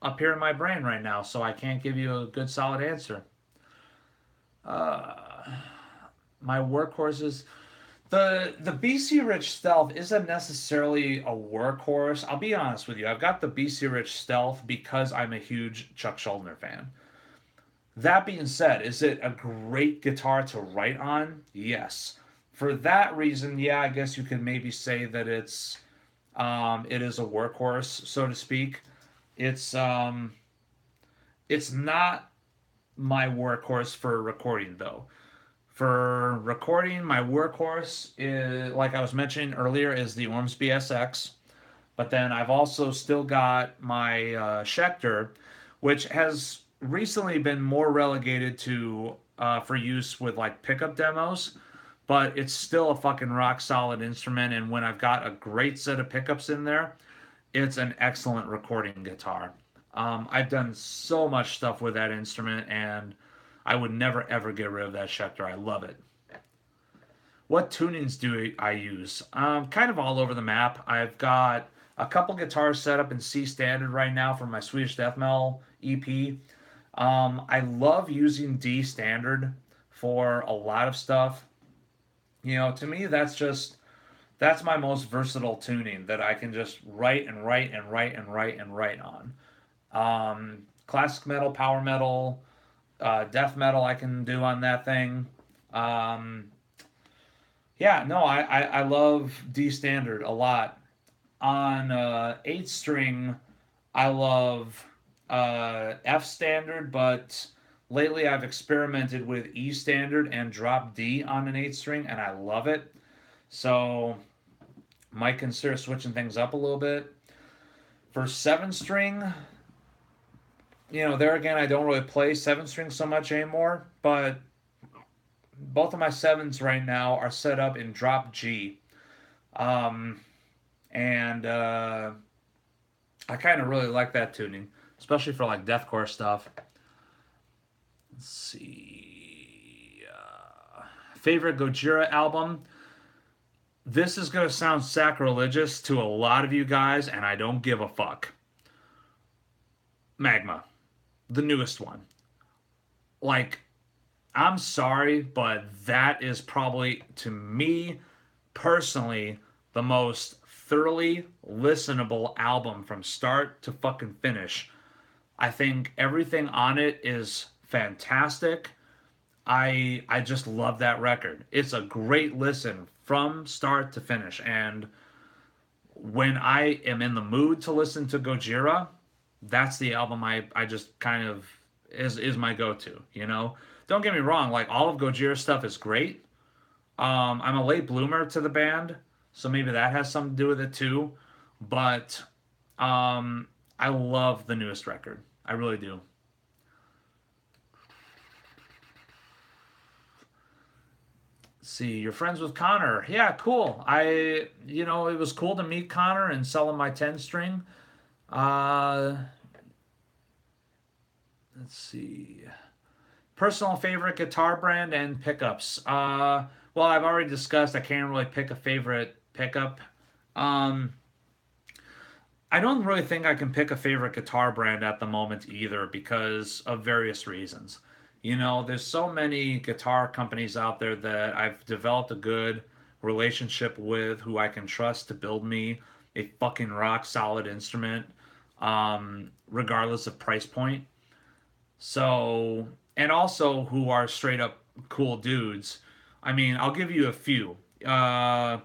up here in my brain right now, so I can't give you a good solid answer. Uh, my workhorses. The BC Rich Stealth isn't necessarily a workhorse. I'll be honest with you. I've got the BC Rich Stealth because I'm a huge Chuck Schuldiner fan. That being said, is it a great guitar to write on? Yes. For that reason, yeah, I guess you could maybe say that it is a workhorse, so to speak. It's um it's not my workhorse for recording though. For recording, my workhorse is, like I was mentioning earlier, is the Ormsby SX. But then I've also still got my Schecter, which has recently been more relegated to for use with like pickup demos. But it's still a fucking rock solid instrument, and when I've got a great set of pickups in there, it's an excellent recording guitar. I've done so much stuff with that instrument, and I would never ever get rid of that Schecter. I love it. What tunings do I use? Kind of all over the map. I've got a couple guitars set up in C standard right now for my Swedish Death Metal EP. I love using D standard for a lot of stuff. You know, to me, that's my most versatile tuning that I can just write and write and write and write and write on. Classic metal, power metal, death metal I can do on that thing. Um, yeah, no, I love D standard a lot. On eight string, I love F standard, but lately I've experimented with E standard and drop D on an eight string, and I love it. So might consider switching things up a little bit. For seven string, there again, I don't really play seven string so much anymore, but both of my sevens right now are set up in drop G. Um, and I kind of really like that tuning, especially for like deathcore stuff. Let's see. Favorite Gojira album? This is going to sound sacrilegious to a lot of you guys, and I don't give a fuck. Magma, the newest one. Like, I'm sorry, but that is probably, to me personally, the most thoroughly listenable album from start to fucking finish. I think everything on it is fantastic. I just love that record. It's a great listen from start to finish. And when I am in the mood to listen to Gojira, that's the album I just kind of is my go-to, you know? Don't get me wrong, like all of Gojira's stuff is great. I'm a late bloomer to the band, so maybe that has something to do with it too. But um, I love the newest record. I really do. See, you're friends with Connor. Yeah, cool. It was cool to meet Connor and sell him my 10 string. Uh, let's see. Personal favorite guitar brand and pickups. Well, I've already discussed I can't really pick a favorite pickup. Um, I don't really think I can pick a favorite guitar brand at the moment either because of various reasons. There's so many guitar companies out there that I've developed a good relationship with who I can trust to build me a fucking rock solid instrument, regardless of price point. So, and also who are straight up cool dudes. I mean, I'll give you a few. Uh,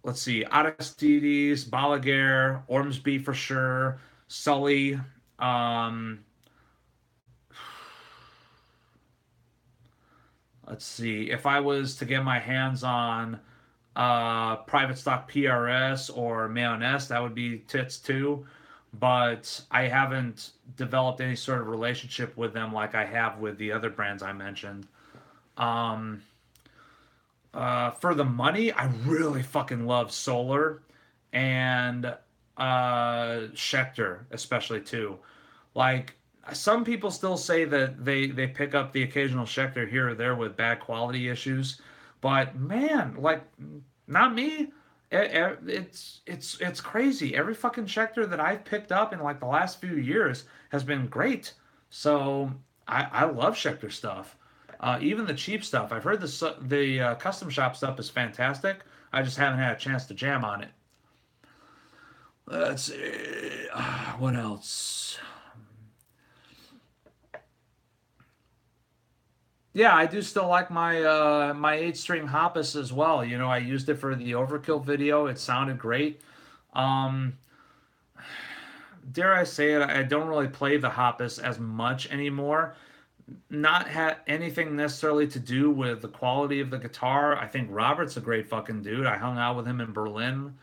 let's see, Aristides, Balaguer, Ormsby for sure, Sully. Um, let's see, if I was to get my hands on private stock PRS or Mayonnaise, that would be tits too. But I haven't developed any sort of relationship with them like I have with the other brands I mentioned. Um, for the money, I really fucking love Solar and Schecter, especially too. Like some people still say that they pick up the occasional Schecter here or there with bad quality issues, but man, like not me. It's crazy. Every fucking Schecter that I've picked up in like the last few years has been great. So I love Schecter stuff. Even the cheap stuff. I've heard the custom shop stuff is fantastic. I just haven't had a chance to jam on it. Let's see. What else? Yeah, I do still like my 8 string Hoppus as well. I used it for the Overkill video. It sounded great. Um, dare I say it, I don't really play the Hoppus as much anymore. Not had anything necessarily to do with the quality of the guitar. I think Robert's a great fucking dude. I hung out with him in Berlin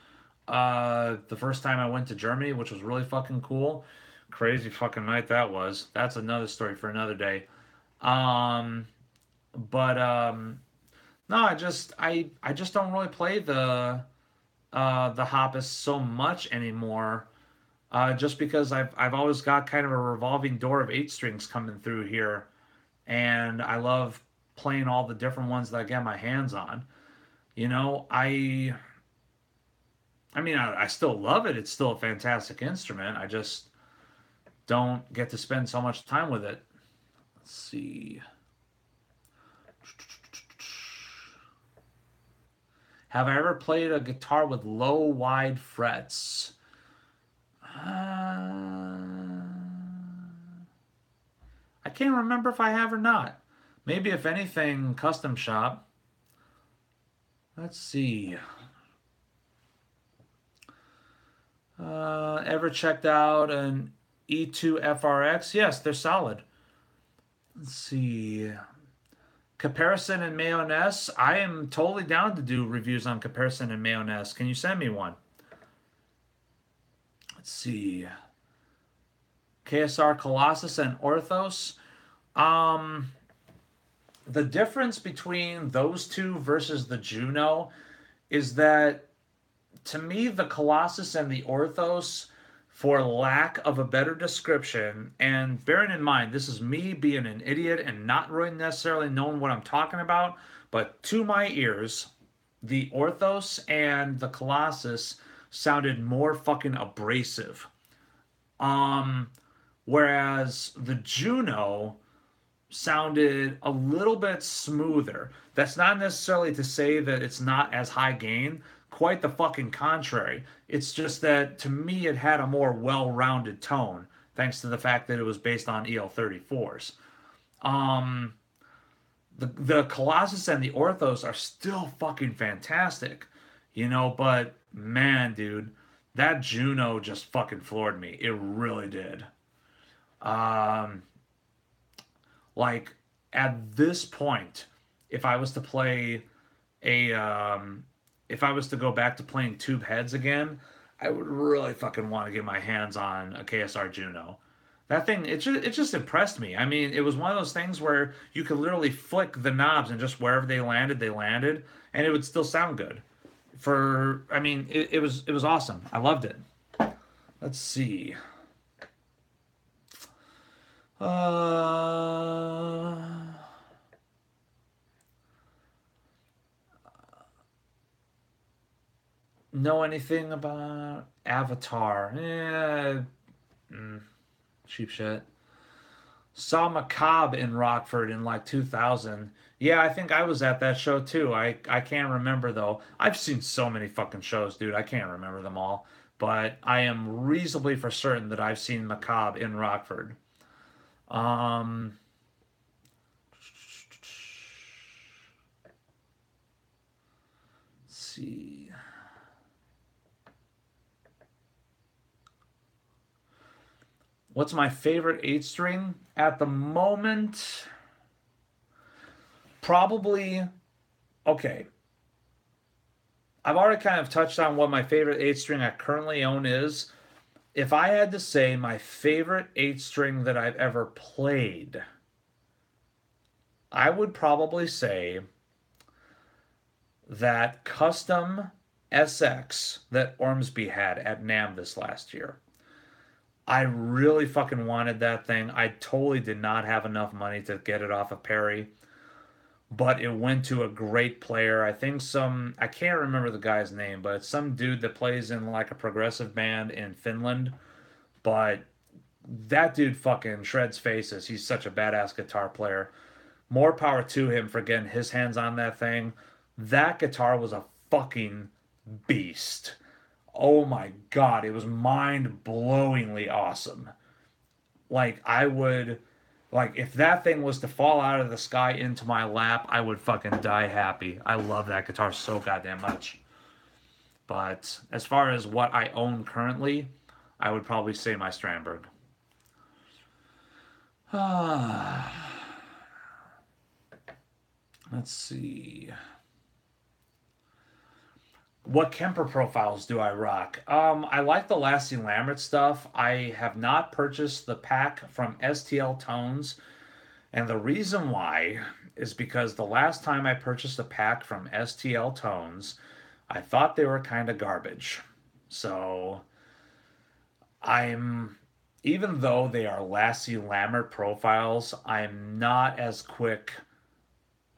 the first time I went to Germany, which was really fucking cool. Crazy fucking night that was. That's another story for another day. Um, but no, I just don't really play the Hoppus so much anymore. Just because I've always got kind of a revolving door of 8 strings coming through here, and I love playing all the different ones that I get my hands on. You know, I mean I still love it. It's still a fantastic instrument. I just don't get to spend so much time with it. Let's see. Have I ever played a guitar with low wide frets? I can't remember if I have or not. Maybe if anything, custom shop. Let's see. Ever checked out an E2 FRX? Yes, they're solid. Let's see. Comparison and Mayonnaise. I am totally down to do reviews on Comparison and Mayonnaise. Can you send me one? Let's see. KSR Colossus and Orthos. Um, the difference between those two versus the Juno is that to me, the Colossus and the Orthos, for lack of a better description, and bearing in mind, this is me being an idiot and not really necessarily knowing what I'm talking about, but to my ears, the Orthos and the Colossus sounded more fucking abrasive. Um, Whereas the Juno sounded a little bit smoother. That's not necessarily to say that it's not as high gain. Quite the fucking contrary. It's just that to me it had a more well-rounded tone, thanks to the fact that it was based on EL34s. Um, the Colossus and the Orthos are still fucking fantastic, but man, dude, that Juno just fucking floored me. It really did. Um, like at this point, if I was to play a if I was to go back to playing tube heads again, I would really fucking want to get my hands on a KSR Juno. That thing, it just impressed me. I mean, it was one of those things where you could literally flick the knobs and just wherever they landed, and it would still sound good. I mean, it was awesome. I loved it. Let's see. Uh, know anything about Avatar? Yeah, cheap shit. Saw Macabre in Rockford in like 2000. Yeah, I think I was at that show too. I can't remember though. I've seen so many fucking shows, dude. I can't remember them all. But I am reasonably for certain that I've seen Macabre in Rockford. Um, let's see. What's my favorite eight string at the moment? Probably okay. I've already kind of touched on what my favorite eight string I currently own is. If I had to say my favorite eight string that I've ever played, I would probably say that custom SX that Ormsby had at NAMM this last year. I really fucking wanted that thing. I totally did not have enough money to get it off of Perry, but it went to a great player. I can't remember the guy's name, but it's some dude that plays in like a progressive band in Finland. But that dude fucking shreds faces. He's such a badass guitar player. More power to him for getting his hands on that thing. That guitar was a fucking beast. Oh my god, it was mind-blowingly awesome. Like I would like if that thing was to fall out of the sky into my lap, I would fucking die happy. I love that guitar so goddamn much. But as far as what I own currently, I would probably say my Strandberg. Let's see. What Kemper profiles do I rock? I like the Lassie Lambert stuff. I have not purchased the pack from STL Tones, and the reason why is because the last time I purchased a pack from STL Tones, I thought they were kind of garbage. So I'm, even though they are Lassie Lambert profiles, I'm not as quick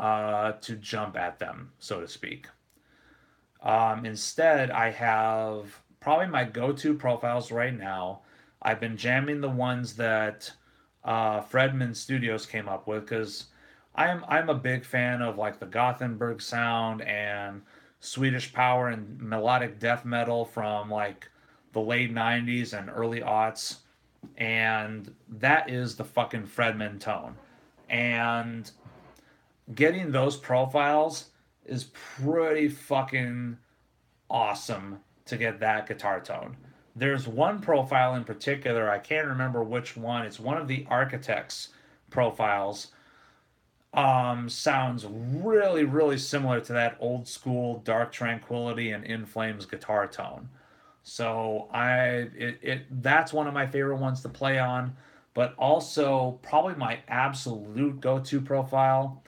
to jump at them, so to speak. Instead, I have probably my go-to profiles right now. I've been jamming the ones that Fredman Studios came up with because I'm a big fan of like the Gothenburg sound and Swedish power and melodic death metal from like the late 90s and early aughts. And that is the fucking Fredman tone. And getting those profiles is pretty fucking awesome to get that guitar tone. There's one profile in particular, I can't remember which one. It's one of the Architects profiles. Sounds really, really similar to that old school Dark Tranquility and In Flames guitar tone. So that's one of my favorite ones to play on. But also probably my absolute go-to profile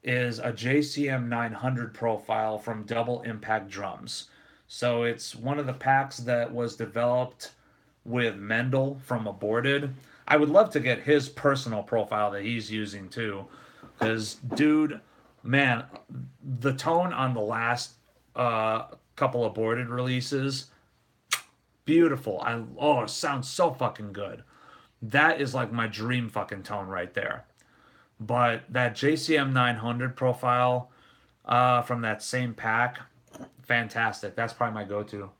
is a JCM 900 profile from Double Impact Drums. So it's one of the packs that was developed with Mendel from Aborted. I would love to get his personal profile that he's using too, because dude, man, the tone on the last couple Aborted releases, beautiful. It sounds so fucking good. That is like my dream fucking tone right there. But that JCM 900 profile from that same pack, fantastic. That's probably my go-to.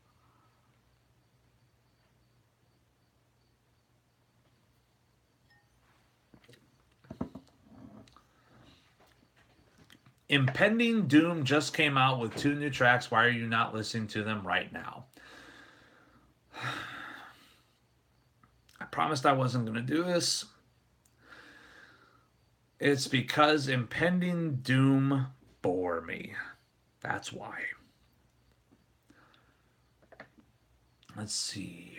Impending Doom just came out with two new tracks. Why are you not listening to them right now? I promised I wasn't going to do this. It's because Impending Doom bore me. That's why. Let's see.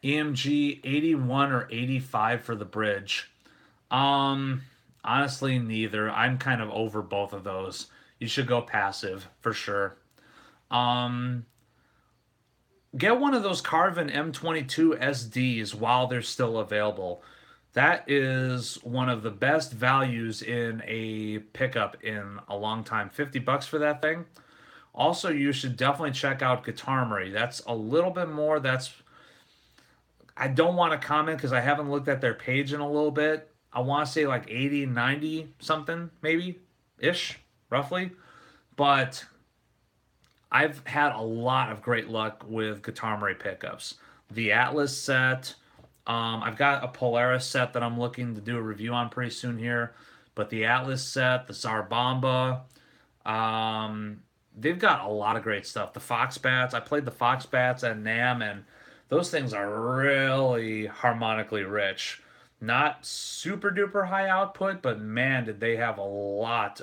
EMG 81 or 85 for the bridge. Um, Honestly, neither. I'm kind of over both of those. You should go passive for sure. Um, get one of those Carvin M22 SDs while they're still available. That is one of the best values in a pickup in a long time. 50 bucks for that thing. Also, you should definitely check out Guitarmory. That's a little bit more. I don't want to comment because I haven't looked at their page in a little bit. I want to say like 80, 90 something, maybe ish, roughly. But I've had a lot of great luck with Guitarmory pickups. The Atlas set, I've got a Polaris set that I'm looking to do a review on pretty soon here. But the Atlas set, the Zarbamba, they've got a lot of great stuff. The Fox Bats, I played the Fox Bats at NAM, and those things are really harmonically rich. Not super duper high output, but man, did they have a lot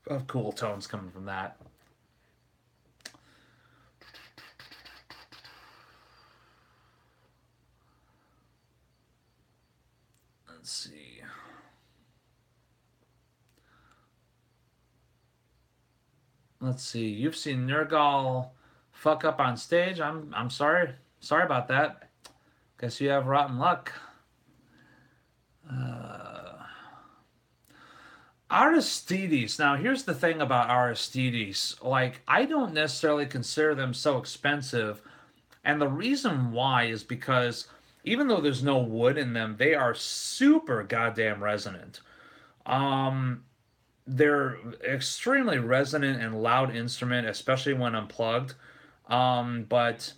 of cool tones coming from that. Let's see. Let's see. You've seen Nergal fuck up on stage. I'm sorry. Sorry about that. Guess you have rotten luck. Aristides. Now, here's the thing about Aristides. Like, I don't necessarily consider them so expensive. And the reason why is because even though there's no wood in them, they are super goddamn resonant. Um, they're extremely resonant and loud instrument, especially when unplugged. But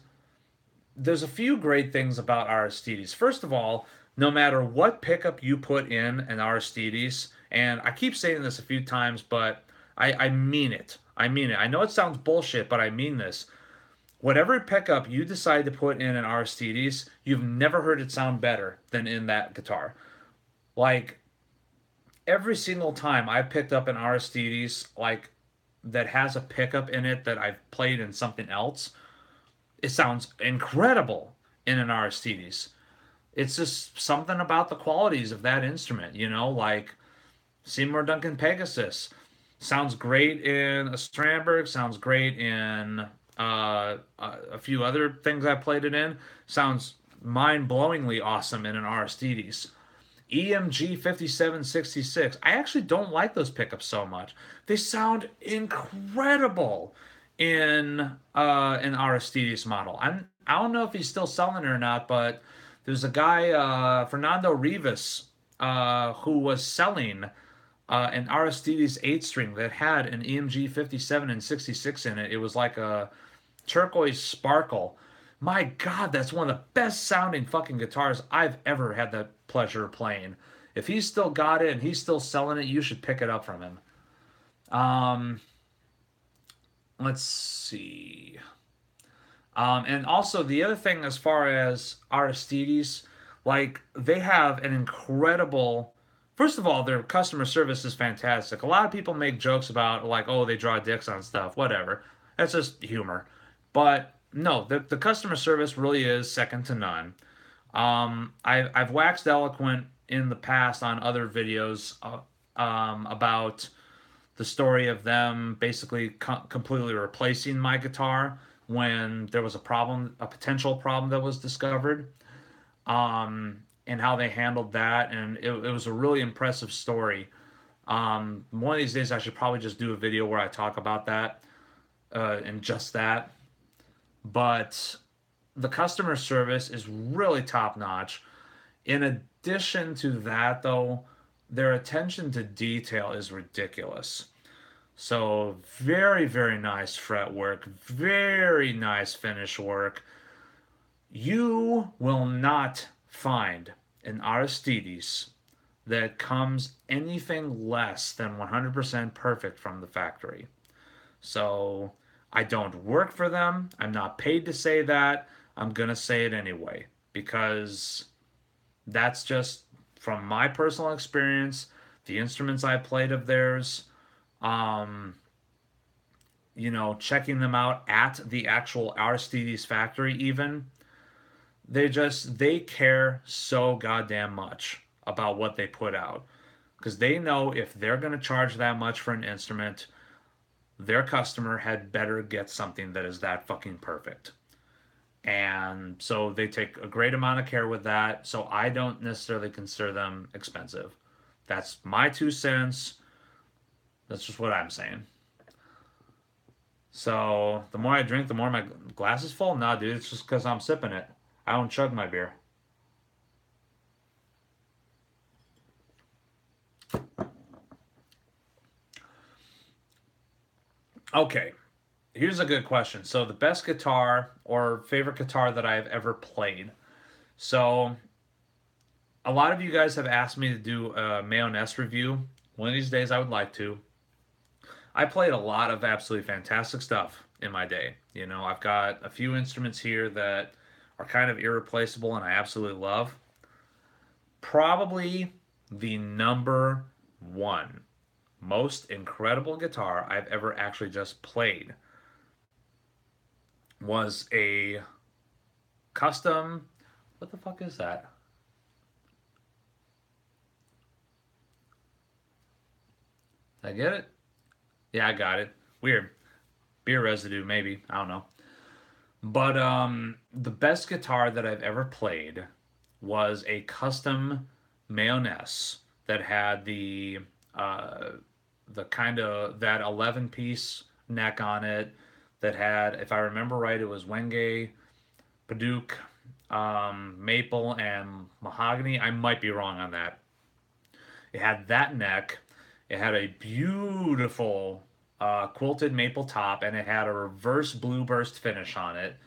there's a few great things about Aristides. First of all, no matter what pickup you put in an Aristides, and I keep saying this a few times, but I mean it. I mean it. I know it sounds bullshit, but I mean this. Whatever pickup you decide to put in an Aristides, you've never heard it sound better than in that guitar. Like every single time I've picked up an Aristides, like that has a pickup in it that I've played in something else, it sounds incredible in an Aristides. It's just something about the qualities of that instrument, like Seymour Duncan Pegasus sounds great in a Strandberg, sounds great in a few other things I played it in, sounds mind-blowingly awesome in an Aristides. EMG 5766. I actually don't like those pickups so much. They sound incredible in an Aristides model. I don't know if he's still selling it or not, but there's a guy, Fernando Rivas, who was selling an Aristides 8 string that had an EMG 57 and 66 in it. It was like a turquoise sparkle. My God, that's one of the best sounding fucking guitars I've ever had the pleasure of playing. If he's still got it and he's still selling it, you should pick it up from him. Um, let's see. And also the other thing, as far as Aristides, like they have an incredible First of all, their customer service is fantastic. A lot of people make jokes about like, oh, they draw dicks on stuff, whatever. That's just humor. But no, the customer service really is second to none. I've waxed eloquent in the past on other videos about the story of them basically completely replacing my guitar when there was a problem, a potential problem that was discovered, and how they handled that. And it was a really impressive story. One of these days, I should probably just do a video where I talk about that and just that. But the customer service is really top notch. In addition to that, though, their attention to detail is ridiculous. So, very, very nice fret work, very nice finish work. You will not find an Aristides that comes anything less than 100% perfect from the factory. So, I don't work for them. I'm not paid to say that. I'm going to say it anyway because that's just from my personal experience, the instruments I played of theirs, um, checking them out at the actual Aristides factory, even they care so goddamn much about what they put out because they know if they're going to charge that much for an instrument, their customer had better get something that is that fucking perfect. And so they take a great amount of care with that. So I don't necessarily consider them expensive. That's my 2 cents. That's just what I'm saying. So the more I drink, the more my glass is full. Nah, dude, it's just because I'm sipping it. I don't chug my beer. Okay, here's a good question. So the best guitar or favorite guitar that I've ever played. So a lot of you guys have asked me to do a Mayonnaise review. One of these days I would like to. I played a lot of absolutely fantastic stuff in my day. I've got a few instruments here that are kind of irreplaceable and I absolutely love. Probably the number one most incredible guitar I've ever actually just played was a custom. What the fuck is that? Did I get it? Yeah, I got it. Weird. Beer residue, maybe. I don't know. But the best guitar that I've ever played was a custom Mayonnaise that had uh, the kind of that 11 piece neck on it that had, if I remember right, it was Wenge, Padauk, maple, and mahogany. I might be wrong on that. It had that neck. It had a beautiful quilted maple top, and it had a reverse blue burst finish on it,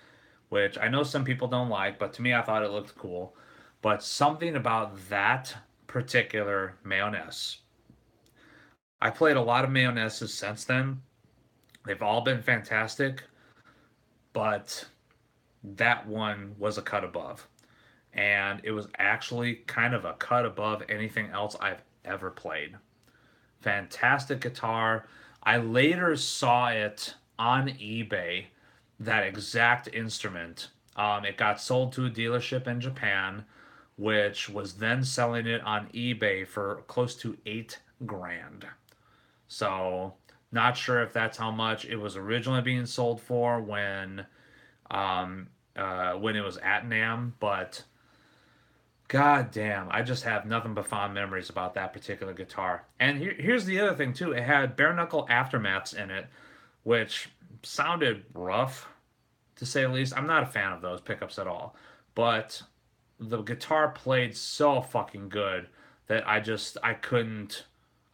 which I know some people don't like, but to me, I thought it looked cool. But something about that particular Mayonnaise. I played a lot of Mayonnaises since then. They've all been fantastic, but that one was a cut above. And it was actually kind of a cut above anything else I've ever played. Fantastic guitar. I later saw it on eBay, that exact instrument. It got sold to a dealership in Japan, which was then selling it on eBay for close to 8 grand. So, not sure if that's how much it was originally being sold for when it was at NAM, but god damn, I just have nothing but fond memories about that particular guitar. And here's the other thing too: it had bare knuckle aftermaths in it, which sounded rough to say the least. I'm not a fan of those pickups at all, but the guitar played so fucking good that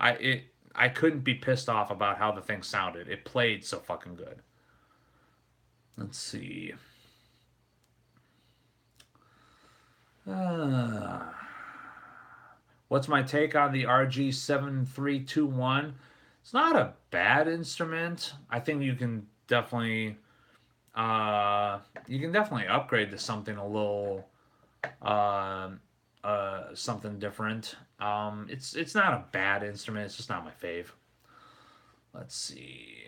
I it I couldn't be pissed off about how the thing sounded. It played so fucking good. Let's see. Uh, what's my take on the RG7321? It's not a bad instrument. I think you can definitely upgrade to something uh, something different. It's not a bad instrument. It's just not my fave. Let's see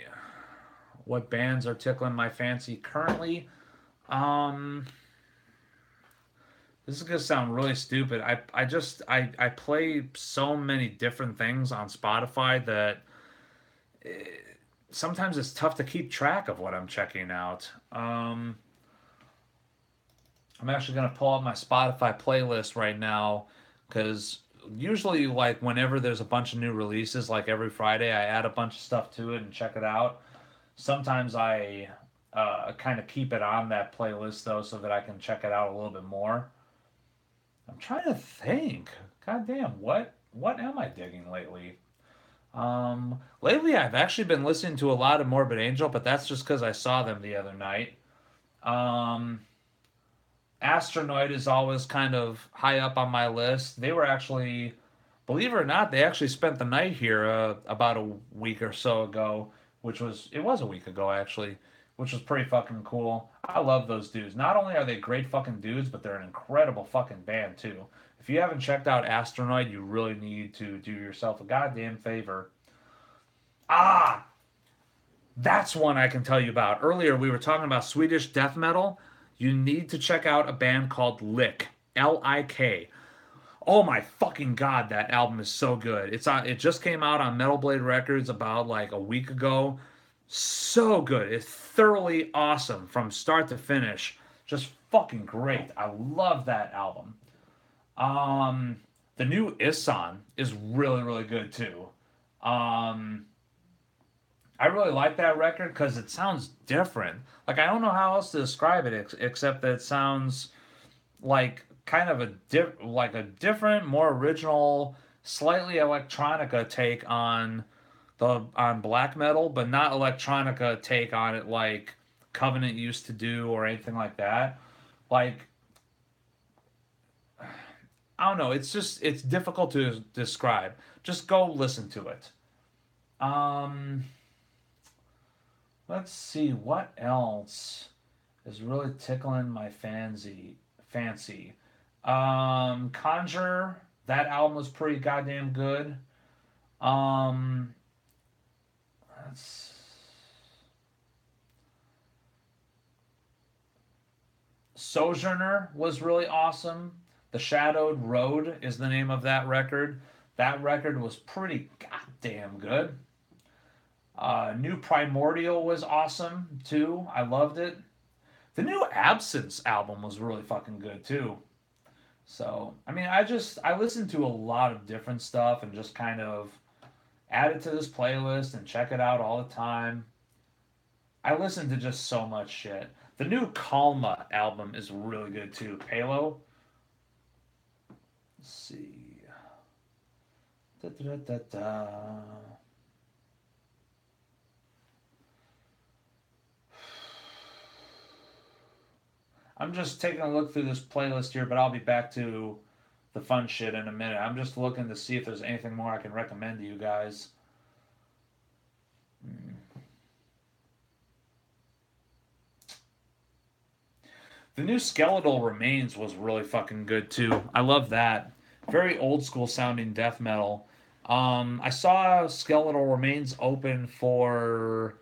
what bands are tickling my fancy currently. Um, this is gonna sound really stupid. I play so many different things on Spotify that sometimes it's tough to keep track of what I'm checking out. I'm actually gonna pull up my Spotify playlist right now because usually like whenever there's a bunch of new releases, like every Friday, I add a bunch of stuff to it and check it out. Sometimes I kind of keep it on that playlist though, so that I can check it out a little bit more. I'm trying to think. God damn, what am I digging lately? Lately I've actually been listening to a lot of Morbid Angel, but that's just because I saw them the other night. Um, Astronoid is always kind of high up on my list. They were actually, believe it or not, they actually spent the night here about a week or so ago, it was a week ago actually, which was pretty fucking cool. I love those dudes. Not only are they great fucking dudes, but they're an incredible fucking band too. If you haven't checked out Astronoid, you really need to do yourself a goddamn favor. Ah, that's one I can tell you about. Earlier, we were talking about Swedish death metal. You need to check out a band called Lick. Lik. Oh my fucking god, that album is so good. It just came out on Metal Blade Records about like a week ago. So good. It's thoroughly awesome from start to finish. Just fucking great. I love that album. Um the new Isan is really really good too. Um I really like that record because it sounds different. Like I don't know how else to describe it except that it sounds like kind of like a different, more original, slightly electronica take on black metal, but not electronica take on it like Covenant used to do or anything like that. Like I don't know. It's difficult to describe. Just go listen to it. Um, let's see what else is really tickling my fancy. Conjure, that album was pretty goddamn good. Um, that's Sojourner was really awesome. The Shadowed Road is the name of that record. That record was pretty goddamn good. New Primordial was awesome too. I loved it. The new Absence album was really fucking good too. So, I mean, I listen to a lot of different stuff and just kind of add it to this playlist and check it out all the time. I listen to just so much shit. The new Kalma album is really good too. Palo. Let's see. Da, da, da, da. I'm just taking a look through this playlist here, but I'll be back to the fun shit in a minute. I'm just looking to see if there's anything more I can recommend to you guys. The new Skeletal Remains was really fucking good too. I love that. Very old school sounding death metal. I saw Skeletal Remains open for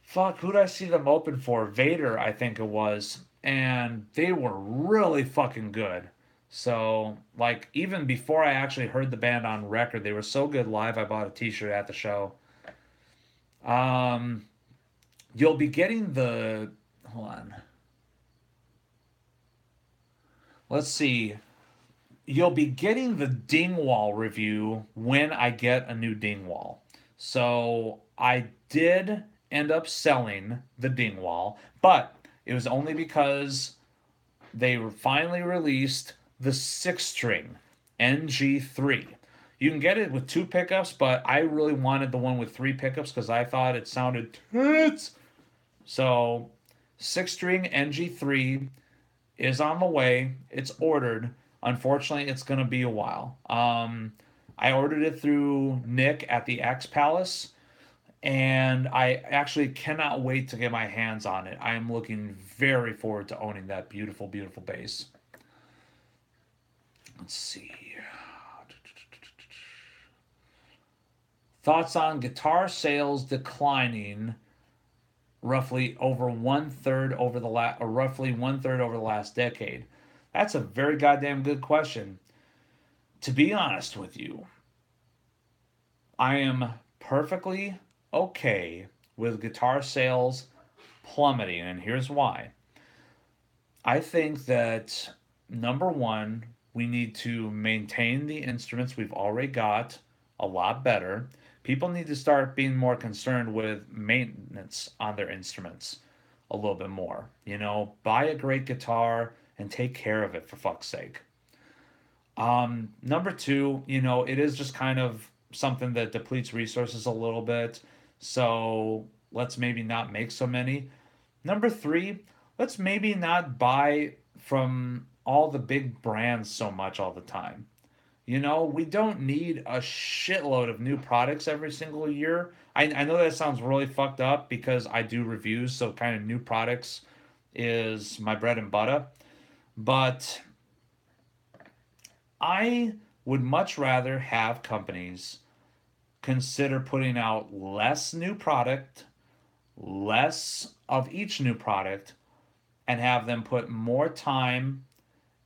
fuck. Who did I see them open for? Vader, I think it was, and they were really fucking good. So like even before I actually heard the band on record, they were so good live. I bought a T-shirt at the show. Um, you'll be getting the hold on. Let's see. You'll be getting the Dingwall review when I get a new Dingwall. So I did end up selling the Dingwall, but it was only because they finally released the six string NG3. You can get it with two pickups, but I really wanted the one with three pickups because I thought it sounded tits. So six string NG3 is on the way. It's ordered. Unfortunately, it's going to be a while. I ordered it through Nick at the X Palace, and I actually cannot wait to get my hands on it. I am looking very forward to owning that beautiful, beautiful bass. Let's see. Thoughts on guitar sales declining roughly over one third over the last, or roughly one third over the last decade? That's a very goddamn good question. To be honest with you, I am perfectly okay with guitar sales plummeting, and here's why. I think that number one, we need to maintain the instruments we've already got a lot better. People need to start being more concerned with maintenance on their instruments a little bit more. You know, buy a great guitar and take care of it for fuck's sake. Number two, you know, it is just kind of something that depletes resources a little bit. So let's maybe not make so many. Number three, let's maybe not buy from all the big brands so much all the time. You know, we don't need a shitload of new products every single year. I know that sounds really fucked up because I do reviews, so kind of new products is my bread and butter. But I would much rather have companies consider putting out less new product, less of each new product, and have them put more time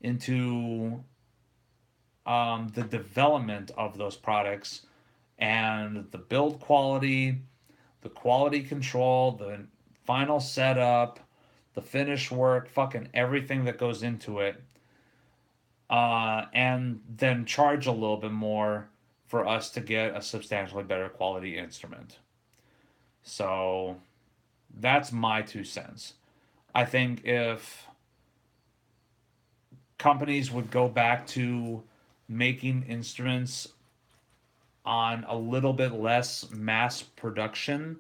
into the development of those products and the build quality, the quality control, the final setup, the finish work, fucking everything that goes into it, and then charge a little bit more for us to get a substantially better quality instrument. So that's my 2 cents. I think if companies would go back to making instruments on a little bit less mass production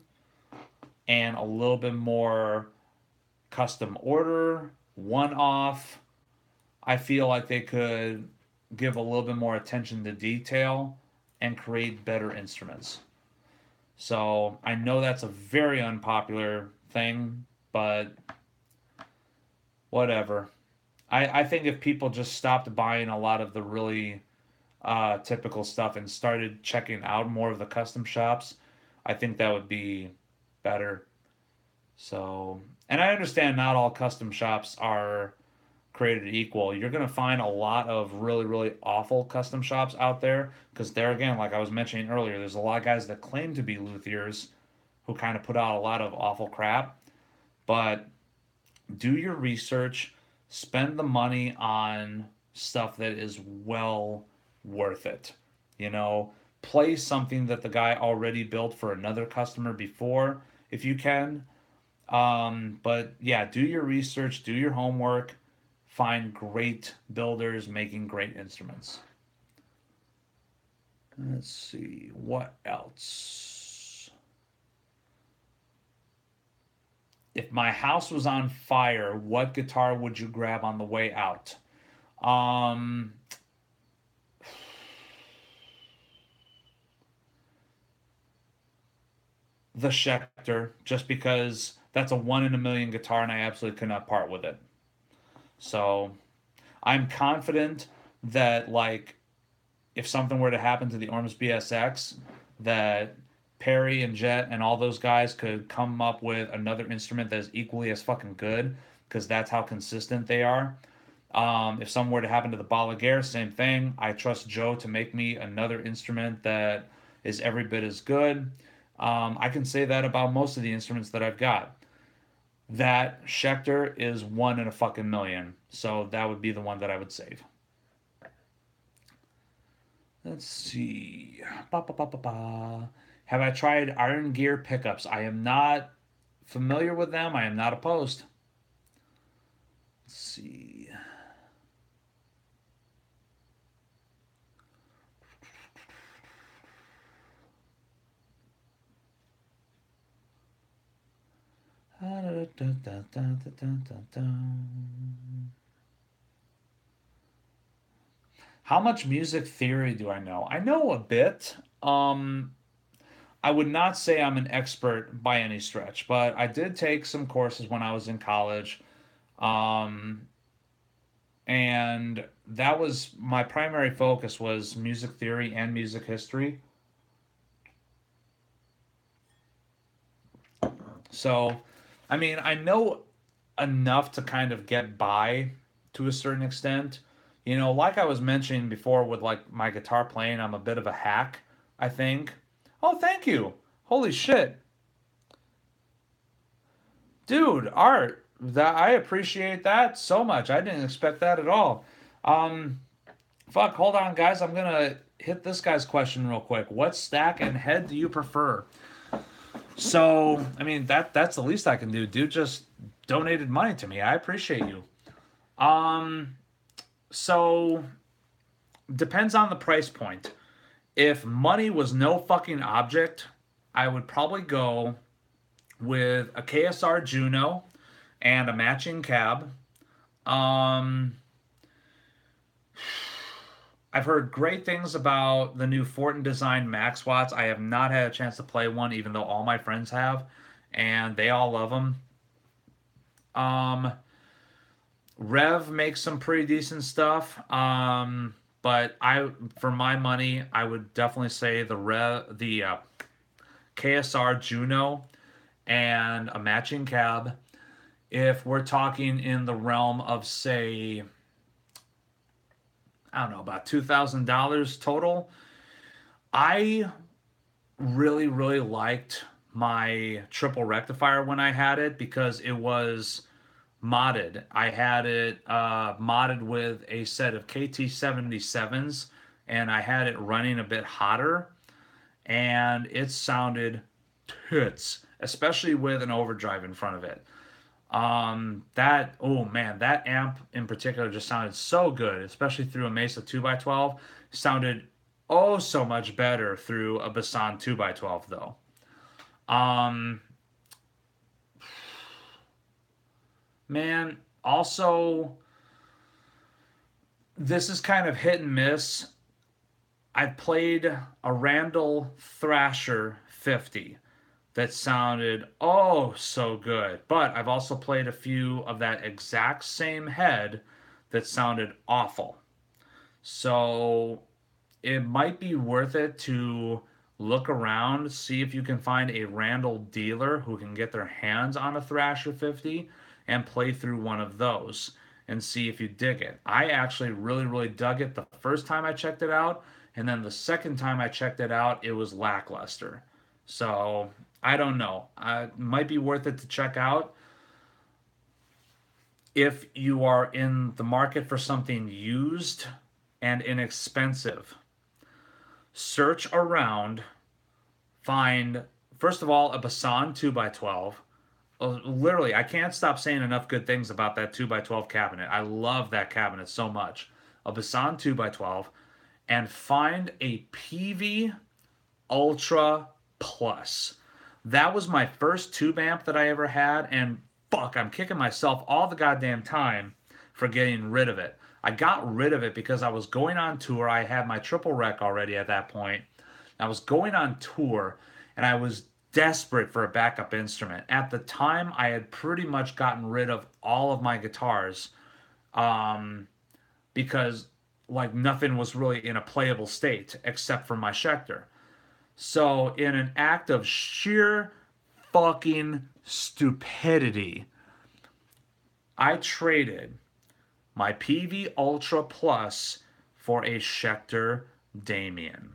and a little bit more custom order, one off, I feel like they could give a little bit more attention to detail and create better instruments. So I know that's a very unpopular thing, but whatever. I think if people just stopped buying a lot of the really typical stuff and started checking out more of the custom shops, I think that would be better. So, and I understand not all custom shops are created equal. You're going to find a lot of really, really awful custom shops out there because there again, like I was mentioning earlier, there's a lot of guys that claim to be luthiers who kind of put out a lot of awful crap. But do your research, spend the money on stuff that is well worth it. You know, play something that the guy already built for another customer before if you can. But yeah, do your research, do your homework, find great builders making great instruments. Let's see, what else? If my house was on fire, what guitar would you grab on the way out? Um, the Schecter, just because that's a one in a million guitar and I absolutely could not part with it. So I'm confident that like if something were to happen to the Orms BSX, that Perry and Jet and all those guys could come up with another instrument that is equally as fucking good because that's how consistent they are. If something were to happen to the Balaguer, same thing. I trust Joe to make me another instrument that is every bit as good. I can say that about most of the instruments that I've got. That Schecter is one in a fucking million. So that would be the one that I would save. Let's see. Ba, ba, ba, ba, ba. Have I tried Iron Gear pickups? I am not familiar with them. I am not opposed. Let's see. How much music theory do I know? I know a bit. I would not say I'm an expert by any stretch, but I did take some courses when I was in college. Um, and that was my primary focus was music theory and music history. So, I mean, I know enough to kind of get by to a certain extent. You know, like I was mentioning before with like my guitar playing, I'm a bit of a hack, I think. Oh, thank you. Holy shit. Dude, art. That I appreciate that so much. I didn't expect that at all. Um Fuck, hold on guys. I'm going to hit this guy's question real quick. What stack and head do you prefer? So, I mean, that's the least I can do. Dude just donated money to me. I appreciate you. Um, so depends on the price point. If money was no fucking object, I would probably go with a KSR Juno and a matching cab. Um, I've heard great things about the new Fortin Design Max Watts. I have not had a chance to play one, even though all my friends have, and they all love them. Um, Rev makes some pretty decent stuff. But for my money, I would definitely say the KSR Juno and a matching cab. If we're talking in the realm of say, I don't know, about $2,000 total, I really liked my triple rectifier when I had it because it was modded. I had it modded with a set of KT77s and I had it running a bit hotter and it sounded tits, especially with an overdrive in front of it. That, oh man, that amp in particular just sounded so good, especially through a Mesa 2x12. Sounded oh so much better through a Basan 2x12 though. Um, Man, also, this is kind of hit and miss. I played a Randall Thrasher 50 that sounded oh so good, but I've also played a few of that exact same head that sounded awful. So it might be worth it to look around, see if you can find a Randall dealer who can get their hands on a Thrasher 50 and play through one of those and see if you dig it. I actually really dug it the first time I checked it out, and then the second time I checked it out, it was lackluster. So I don't know. It might be worth it to check out if you are in the market for something used and inexpensive. Search around, find first of all a Basan 2x12. Literally, I can't stop saying enough good things about that 2x12 cabinet. I love that cabinet so much. A Basan 2x12 and find a Peavey Ultra Plus. That was my first tube amp that I ever had, and fuck, I'm kicking myself all the goddamn time for getting rid of it. I got rid of it because I was going on tour. I had my triple rec already at that point. I was going on tour and I was desperate for a backup instrument. At the time, I had pretty much gotten rid of all of my guitars um, because like nothing was really in a playable state except for my Schecter. So, in an act of sheer fucking stupidity, I traded my Peavey Ultra Plus for a Schecter Damien.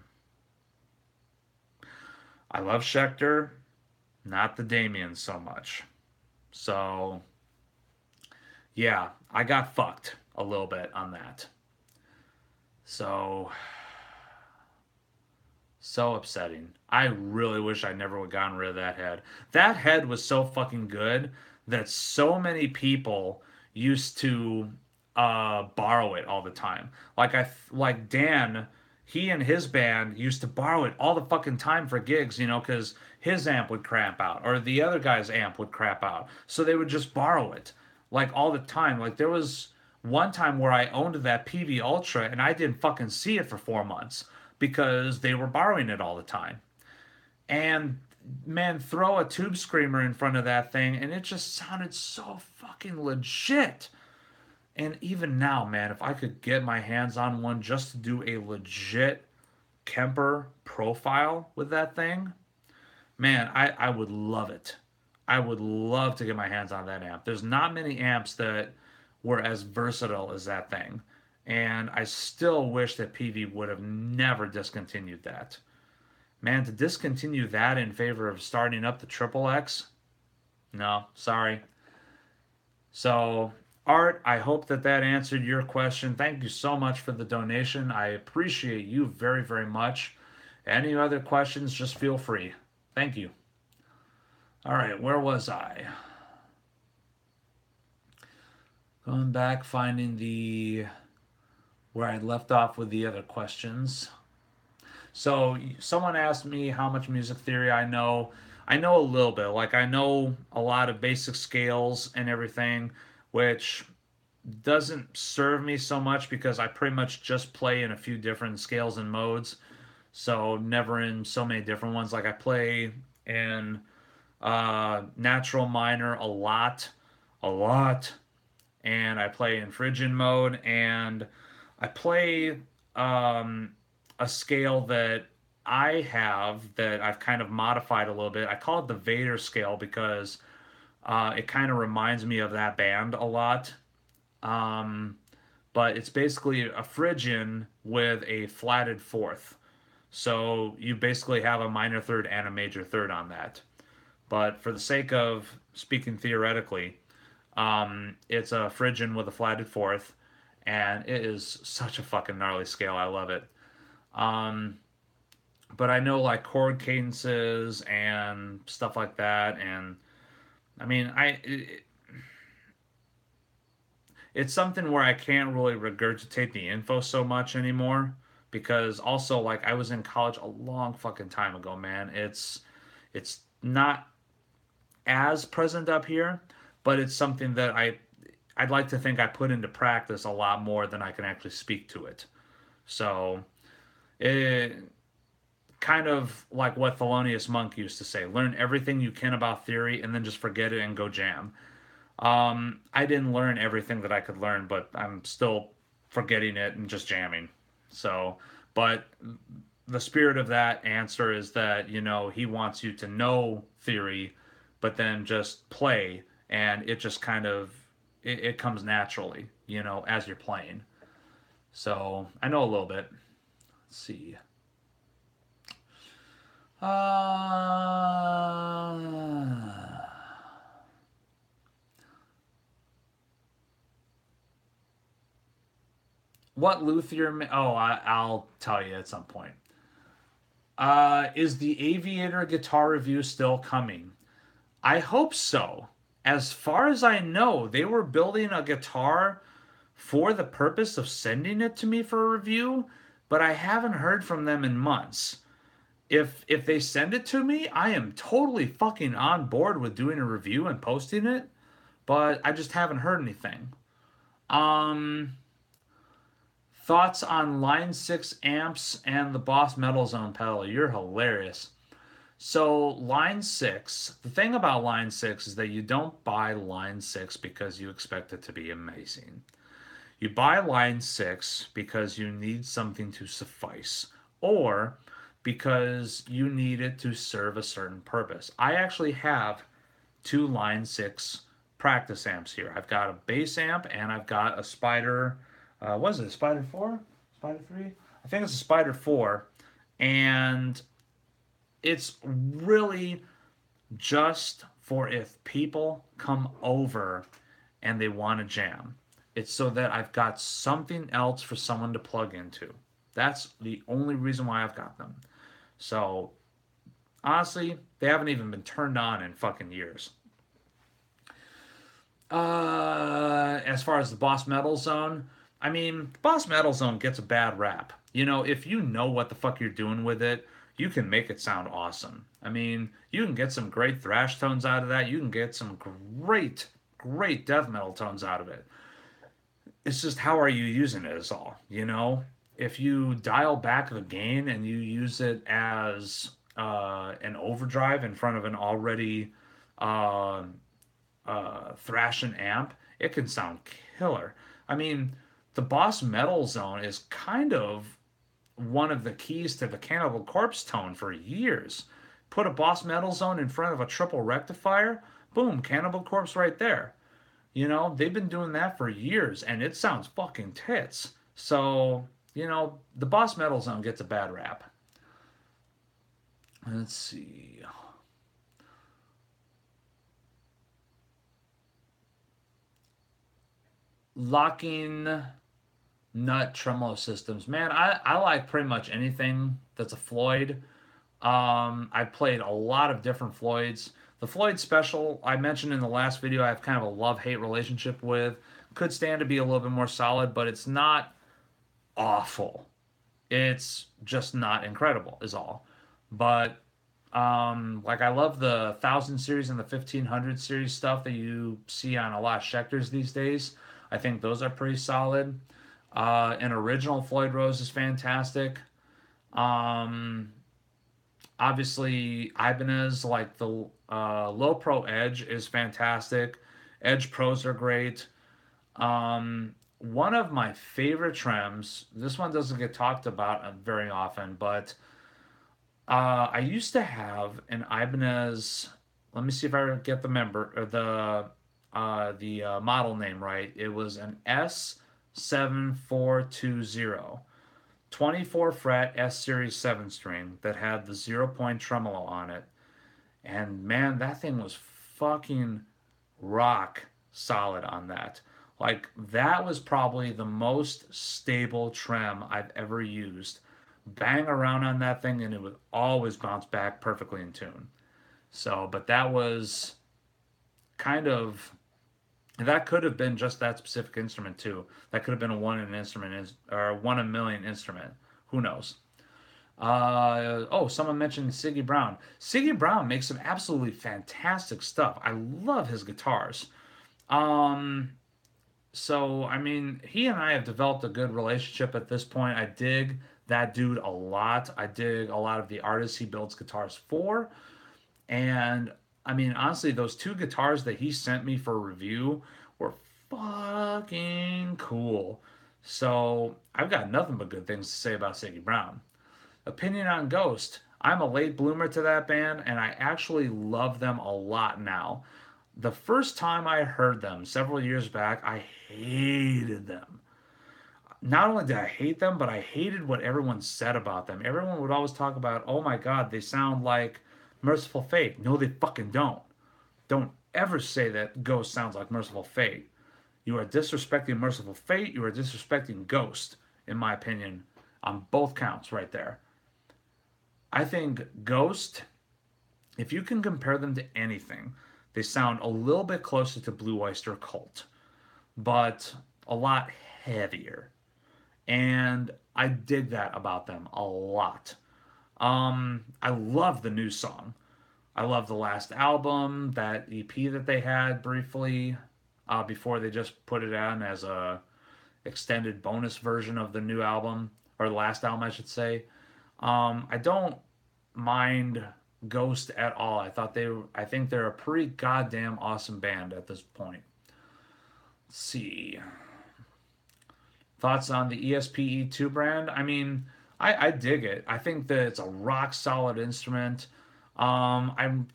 I love Schecter, not the Damien so much. So, yeah, I got fucked a little bit on that. So, so upsetting. I really wish I never would have gotten rid of that head. That head was so fucking good that so many people used to borrow it all the time. Like Dan, he and his band used to borrow it all the fucking time for gigs, you know, because his amp would crap out or the other guy's amp would crap out. So they would just borrow it like all the time. Like there was one time where I owned that Peavey Ultra and I didn't fucking see it for 4 months because they were borrowing it all the time. And man, throw a tube screamer in front of that thing and it just sounded so fucking legit. And even now, man, if I could get my hands on one just to do a legit Kemper profile with that thing, man, I would love it. I would love to get my hands on that amp. There's not many amps that were as versatile as that thing. And I still wish that PV would have never discontinued that. Man, to discontinue that in favor of starting up the Triple X, no, sorry. So, Art, I hope that that answered your question. Thank you so much for the donation. I appreciate you very, very much. Any other questions, just feel free. Thank you. All right, where was I? Going back, finding the where I left off with the other questions. So, someone asked me how much music theory I know. I know a little bit. Like, I know a lot of basic scales and everything, which doesn't serve me so much because I pretty much just play in a few different scales and modes. So never in so many different ones. Like I play in natural minor a lot, and I play in Phrygian mode, and I play um, a scale that I have that I've kind of modified a little bit. I call it the Vader scale because it kind of reminds me of that band a lot. Um, but it's basically a Phrygian with a flatted fourth. So you basically have a minor third and a major third on that. But for the sake of speaking theoretically, it's a Phrygian with a flatted fourth, and it is such a fucking gnarly scale. I love it. Um, but I know like chord cadences and stuff like that, and I mean, it's something where I can't really regurgitate the info so much anymore because also like I was in college a long fucking time ago, man. It's not as present up here, but it's something that I'd like to think I put into practice a lot more than I can actually speak to it. So it kind of like what Thelonious Monk used to say: learn everything you can about theory and then just forget it and go jam. I didn't learn everything that I could learn, but I'm still forgetting it and just jamming. So, but the spirit of that answer is that, he wants you to know theory, but then just play, and it just kind of it comes naturally, as you're playing. So I know a little bit. Let's see. What luthier? Oh, I'll tell you at some point. Is the Aviator guitar review still coming? I hope so. As far as I know, they were building a guitar for the purpose of sending it to me for a review, but I haven't heard from them in months. If they send it to me, I am totally fucking on board with doing a review and posting it, but I just haven't heard anything. Um Thoughts on Line 6 amps and the Boss Metal Zone pedal? You're hilarious. So, Line 6, the thing about Line 6 is that you don't buy Line 6 because you expect it to be amazing. You buy Line 6 because you need something to suffice, or because you need it to serve a certain purpose. I actually have two Line 6 practice amps here. I've got a bass amp and I've got a Spider. What is it? Spider 4? Spider 3? I think it's a Spider 4. And it's really just for if people come over and they want to jam. It's so that I've got something else for someone to plug into. That's the only reason why I've got them. So, honestly, they haven't even been turned on in fucking years. As far as the Boss Metal Zone, I mean, Boss Metal Zone gets a bad rap. If you know what the fuck you're doing with it, you can make it sound awesome. I mean, you can get some great thrash tones out of that. You can get some great, great death metal tones out of it. It's just how are you using it is all. If you dial back the gain and you use it as an overdrive in front of an already uh, thrash and amp, it can sound killer. I mean, the Boss Metal Zone is kind of one of the keys to the Cannibal Corpse tone for years. Put a Boss Metal Zone in front of a triple rectifier, boom, Cannibal Corpse right there. You know, they've been doing that for years and it sounds fucking tits. So, you know, the Boss Metal Zone gets a bad rap. Let's see. Locking nut tremolo systems. Man, I like pretty much anything that's a Floyd. I've played a lot of different Floyds. The Floyd Special I mentioned in the last video, I have kind of a love-hate relationship with. Could stand to be a little bit more solid, but it's not awful. It's just not incredible, is all. But like I love the 1000 series and the 1500 series stuff that you see on a lot of Schecters these days. I think those are pretty solid. An original Floyd Rose is fantastic. Um, Obviously, Ibanez, like the Low Pro Edge, is fantastic. Edge Pros are great. One of my favorite trims, this one doesn't get talked about very often, but I used to have an Ibanez. Let me see if I get the member or the model name right. It was an S7420, 24 fret S series 7 string that had the 0 point tremolo on it. And man, that thing was fucking rock solid on that. Like, that was probably the most stable trem I've ever used. Bang around on that thing and it would always bounce back perfectly in tune. So, but that was kind of, that could have been just that specific instrument too. That could have been a one in an instrument or one in a million instrument. Who knows? Oh, someone mentioned Siggy Brown. Siggy Brown makes some absolutely fantastic stuff. I love his guitars. Um, so I mean, he and I have developed a good relationship at this point. I dig that dude a lot. I dig a lot of the artists he builds guitars for. And I mean, honestly, those two guitars that he sent me for review were fucking cool. So I've got nothing but good things to say about Siggy Brown. Opinion on Ghost. I'm a late bloomer to that band, and I actually love them a lot now. The first time I heard them several years back, I hated them. Not only did I hate them, but I hated what everyone said about them. Everyone would always talk about, oh my god, they sound like Merciful Fate. No, they fucking don't. Don't ever say that Ghost sounds like Merciful Fate. You are disrespecting Merciful Fate. You are disrespecting Ghost, in my opinion, on both counts right there. I think Ghost, if you can compare them to anything, they sound a little bit closer to Blue Oyster Cult, but a lot heavier. And I dig that about them a lot. I love the new song. I love the last album, that EP that they had briefly before they just put it on as a extended bonus version of the new album or the last album, I should say. I don't mind Ghost at all. I think they're a pretty goddamn awesome band at this point. Let's see. Thoughts on the ESP-E2 brand? I mean, I dig it. I think that it's a rock solid instrument. I'm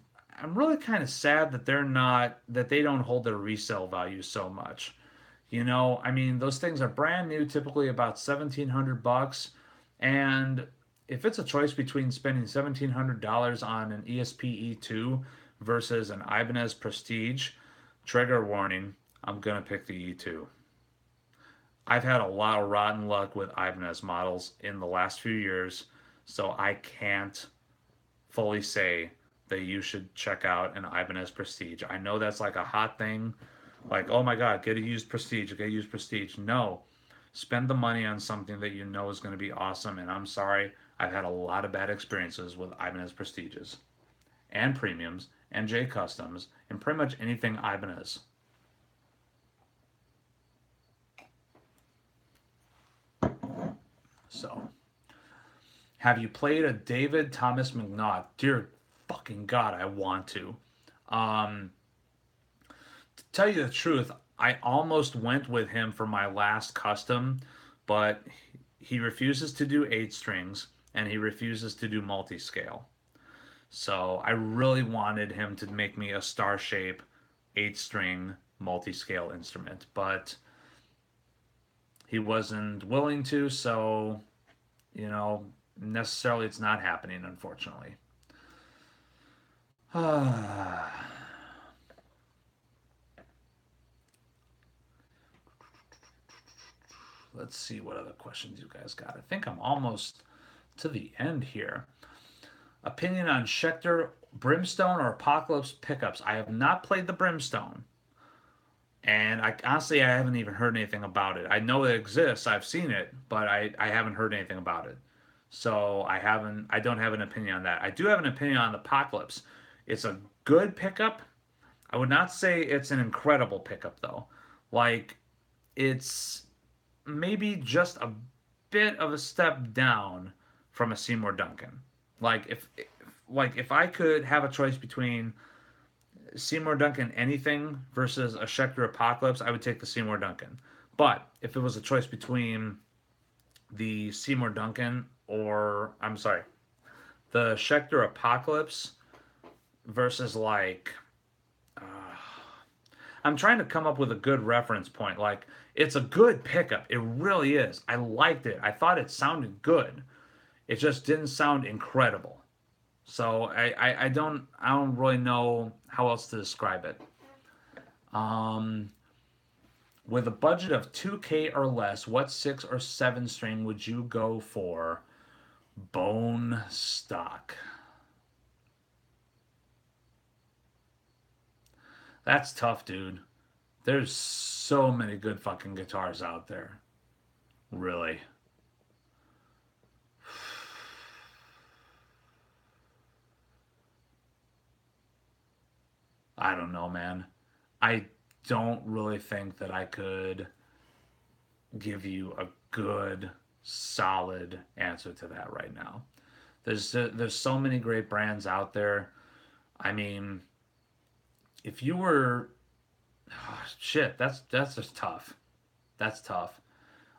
really kind of sad that they don't hold their resale value so much. You know, I mean, those things are brand new, typically about 1,700 bucks, and if it's a choice between spending $1,700 on an ESP-E2 versus an Ibanez Prestige, trigger warning, I'm gonna pick the E2. I've had a lot of rotten luck with Ibanez models in the last few years, so I can't fully say that you should check out an Ibanez Prestige. I know that's like a hot thing, like, oh my God, get a used Prestige, get a used Prestige. No, spend the money on something that you know is going to be awesome. And I'm sorry, I've had a lot of bad experiences with Ibanez Prestiges and Premiums and J Customs and pretty much anything Ibanez. So, have you played a David Thomas McNaught? Dear fucking God, I want to. To tell you the truth, I almost went with him for my last custom, but he refuses to do 8 strings and he refuses to do multi-scale. So I really wanted him to make me a star shape 8 string multi-scale instrument, but he wasn't willing to, so you know, necessarily it's not happening, unfortunately. Let's see what other questions you guys got. I think I'm almost to the end here. Opinion on Schecter Brimstone or Apocalypse pickups. I have not played the Brimstone, and I honestly I haven't even heard anything about it. I know it exists. I've seen it, but I haven't heard anything about it. So I don't have an opinion on that. I do have an opinion on the Apocalypse. It's a good pickup. I would not say it's an incredible pickup though. Like it's maybe just a bit of a step down from a Seymour Duncan. Like if I could have a choice between Seymour Duncan anything versus a Schecter Apocalypse, I would take the Seymour Duncan. But if it was a choice between the Seymour Duncan or I'm sorry, the Schecter Apocalypse versus like I'm trying to come up with a good reference point. Like it's a good pickup. It really is. I liked it. I thought it sounded good. It just didn't sound incredible. So I don't really know how else to describe it. Um, with a budget of 2K or less, what 6 or 7 string would you go for? Bone stock. That's tough, dude. There's so many good fucking guitars out there. Really. I don't know, man. I don't really think that I could give you a good, solid answer to that right now. There's so many great brands out there. I mean, if you were shit, that's just tough. That's tough.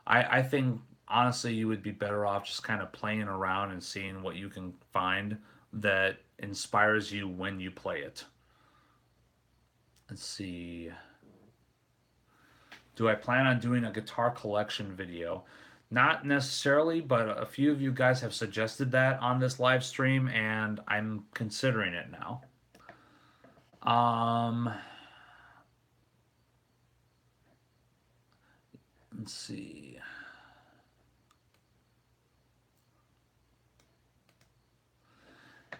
I think honestly you would be better off just kind of playing around and seeing what you can find that inspires you when you play it. Let's see. Do I plan on doing a guitar collection video? Not necessarily, but a few of you guys have suggested that on this live stream, and I'm considering it now. Um, let's see.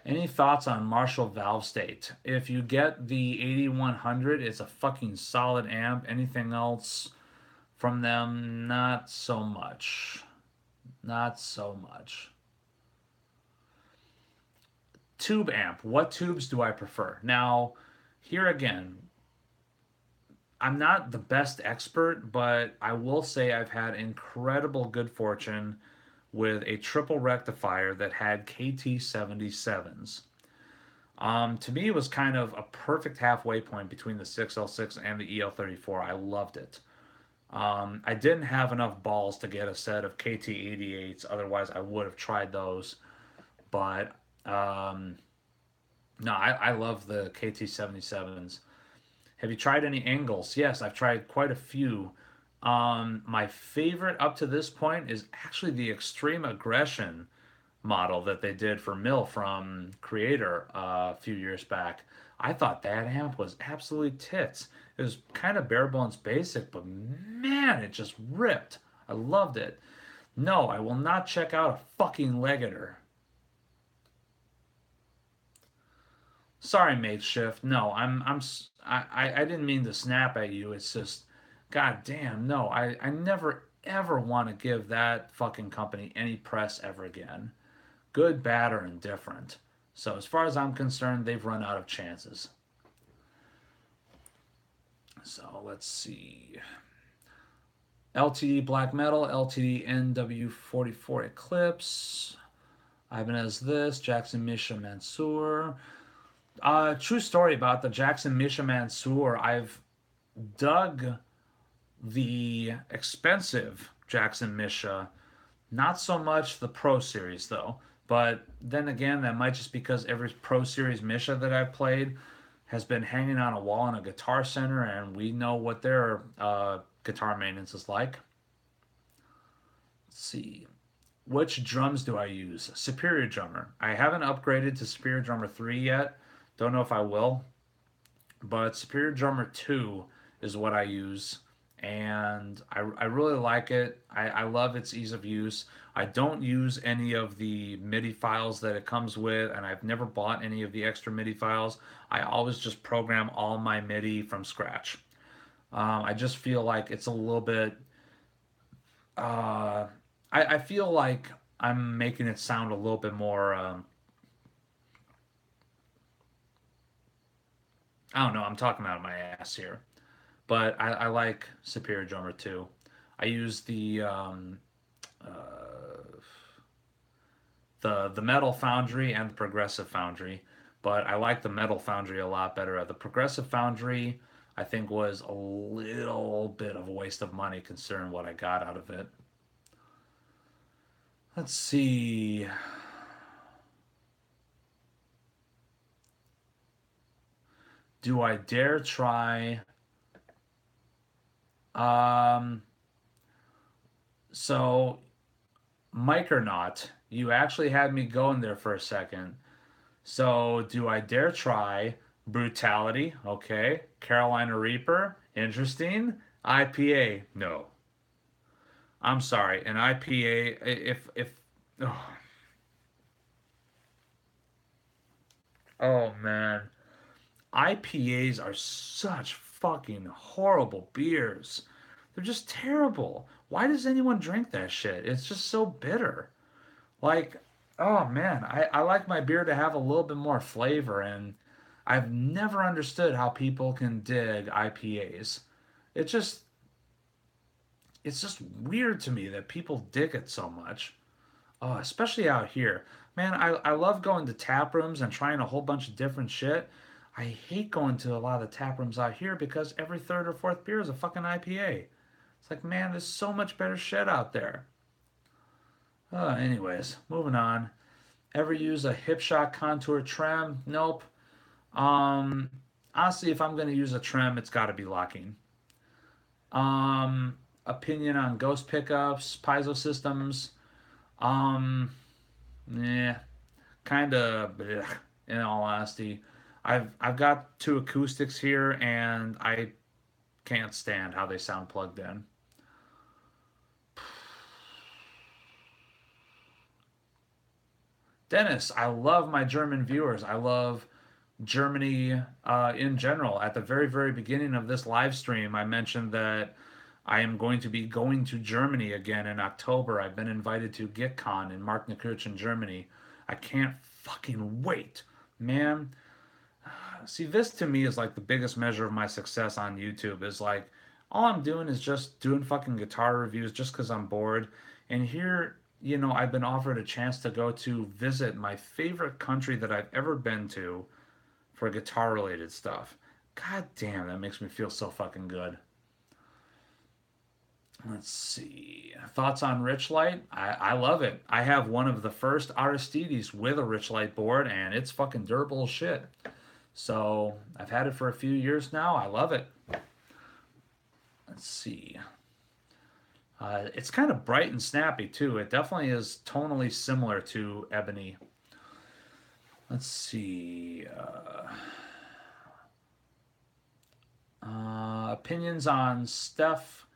Any thoughts on Marshall Valve State? If you get the 8100, it's a fucking solid amp. Anything else from them, not so much. Not so much. Tube amp. What tubes do I prefer? Now, here again, I'm not the best expert, but I will say I've had incredible good fortune with a triple rectifier that had KT77s. To me, it was kind of a perfect halfway point between the 6L6 and the EL34. I loved it. I didn't have enough balls to get a set of KT88s, otherwise, I would have tried those. But no, I love the KT77s. Have you tried any angles? Yes, I've tried quite a few. My favorite up to this point is actually the Extreme Aggression model that they did for Mill from Creator a few years back. I thought that amp was absolutely tits. It was kind of bare bones basic, but man, it just ripped. I loved it. No, I will not check out a fucking Legator. Sorry, Makeshift. No, I didn't mean to snap at you. It's just, god damn, no, I never ever want to give that fucking company any press ever again. Good, bad, or indifferent. So as far as I'm concerned, they've run out of chances. So let's see. LTD Black Metal, LTD NW44 Eclipse. Ibanez this, Jackson Misha Mansour. True story about the Jackson Misha Mansour. I've dug the expensive Jackson Misha. Not so much the Pro Series though. But then again, that might just because every Pro Series Misha that I've played has been hanging on a wall in a guitar center, and we know what their guitar maintenance is like. Let's see. Which drums do I use? Superior Drummer. I haven't upgraded to Superior Drummer 3 yet. Don't know if I will, but Superior Drummer 2 is what I use. And I really like it. I love its ease of use. I don't use any of the MIDI files that it comes with, and I've never bought any of the extra MIDI files. I always just program all my MIDI from scratch. I just feel like it's a little bit. Uh, I feel like I'm making it sound a little bit more. I don't know. I'm talking out of my ass here, but I like Superior Drummer 2. I use the Metal Foundry and the Progressive Foundry, but I like the Metal Foundry a lot better. The Progressive Foundry, I think, was a little bit of a waste of money considering what I got out of it. Let's see. Do I dare try? Um, so Mike or not, you actually had me going there for a second. So, do I dare try Brutality? Okay. Carolina Reaper? Interesting. IPA? No. I'm sorry. An IPA, if, oh, oh man. IPAs are such fucking horrible beers. They're just terrible. Why does anyone drink that shit? It's just so bitter. Like, oh man, I like my beer to have a little bit more flavor, and I've never understood how people can dig IPAs. It just it's just weird to me that people dig it so much. Oh, especially out here. Man, I love going to tap rooms and trying a whole bunch of different shit. I hate going to a lot of the tap rooms out here because every third or fourth beer is a fucking IPA. It's like, man, there's so much better shit out there. Anyways, moving on. Ever use a Hipshot contour trem? Nope. Um, Honestly, if I'm gonna use a trem, it's got to be locking. Um, Opinion on ghost pickups, piezo systems. Um, yeah, kind of. In all honesty, I've got two acoustics here, and I can't stand how they sound plugged in. Dennis, I love my German viewers. I love Germany in general. At the very, very beginning of this live stream, I mentioned that I am going to be going to Germany again in October. I've been invited to GitCon in Marknenkirchen, Germany. I can't fucking wait, man. See, this to me is like the biggest measure of my success on YouTube is like all I'm doing is just doing fucking guitar reviews just because I'm bored. And here, I've been offered a chance to go to visit my favorite country that I've ever been to for guitar related stuff. God damn, that makes me feel so fucking good. Let's see. Thoughts on Richlight? I love it. I have one of the first Aristides with a Richlight board, and it's fucking durable as shit. So I've had it for a few years now. I love it. Let's see. It's kind of bright and snappy too. It definitely is tonally similar to Ebony. Let's see. Opinions on Steph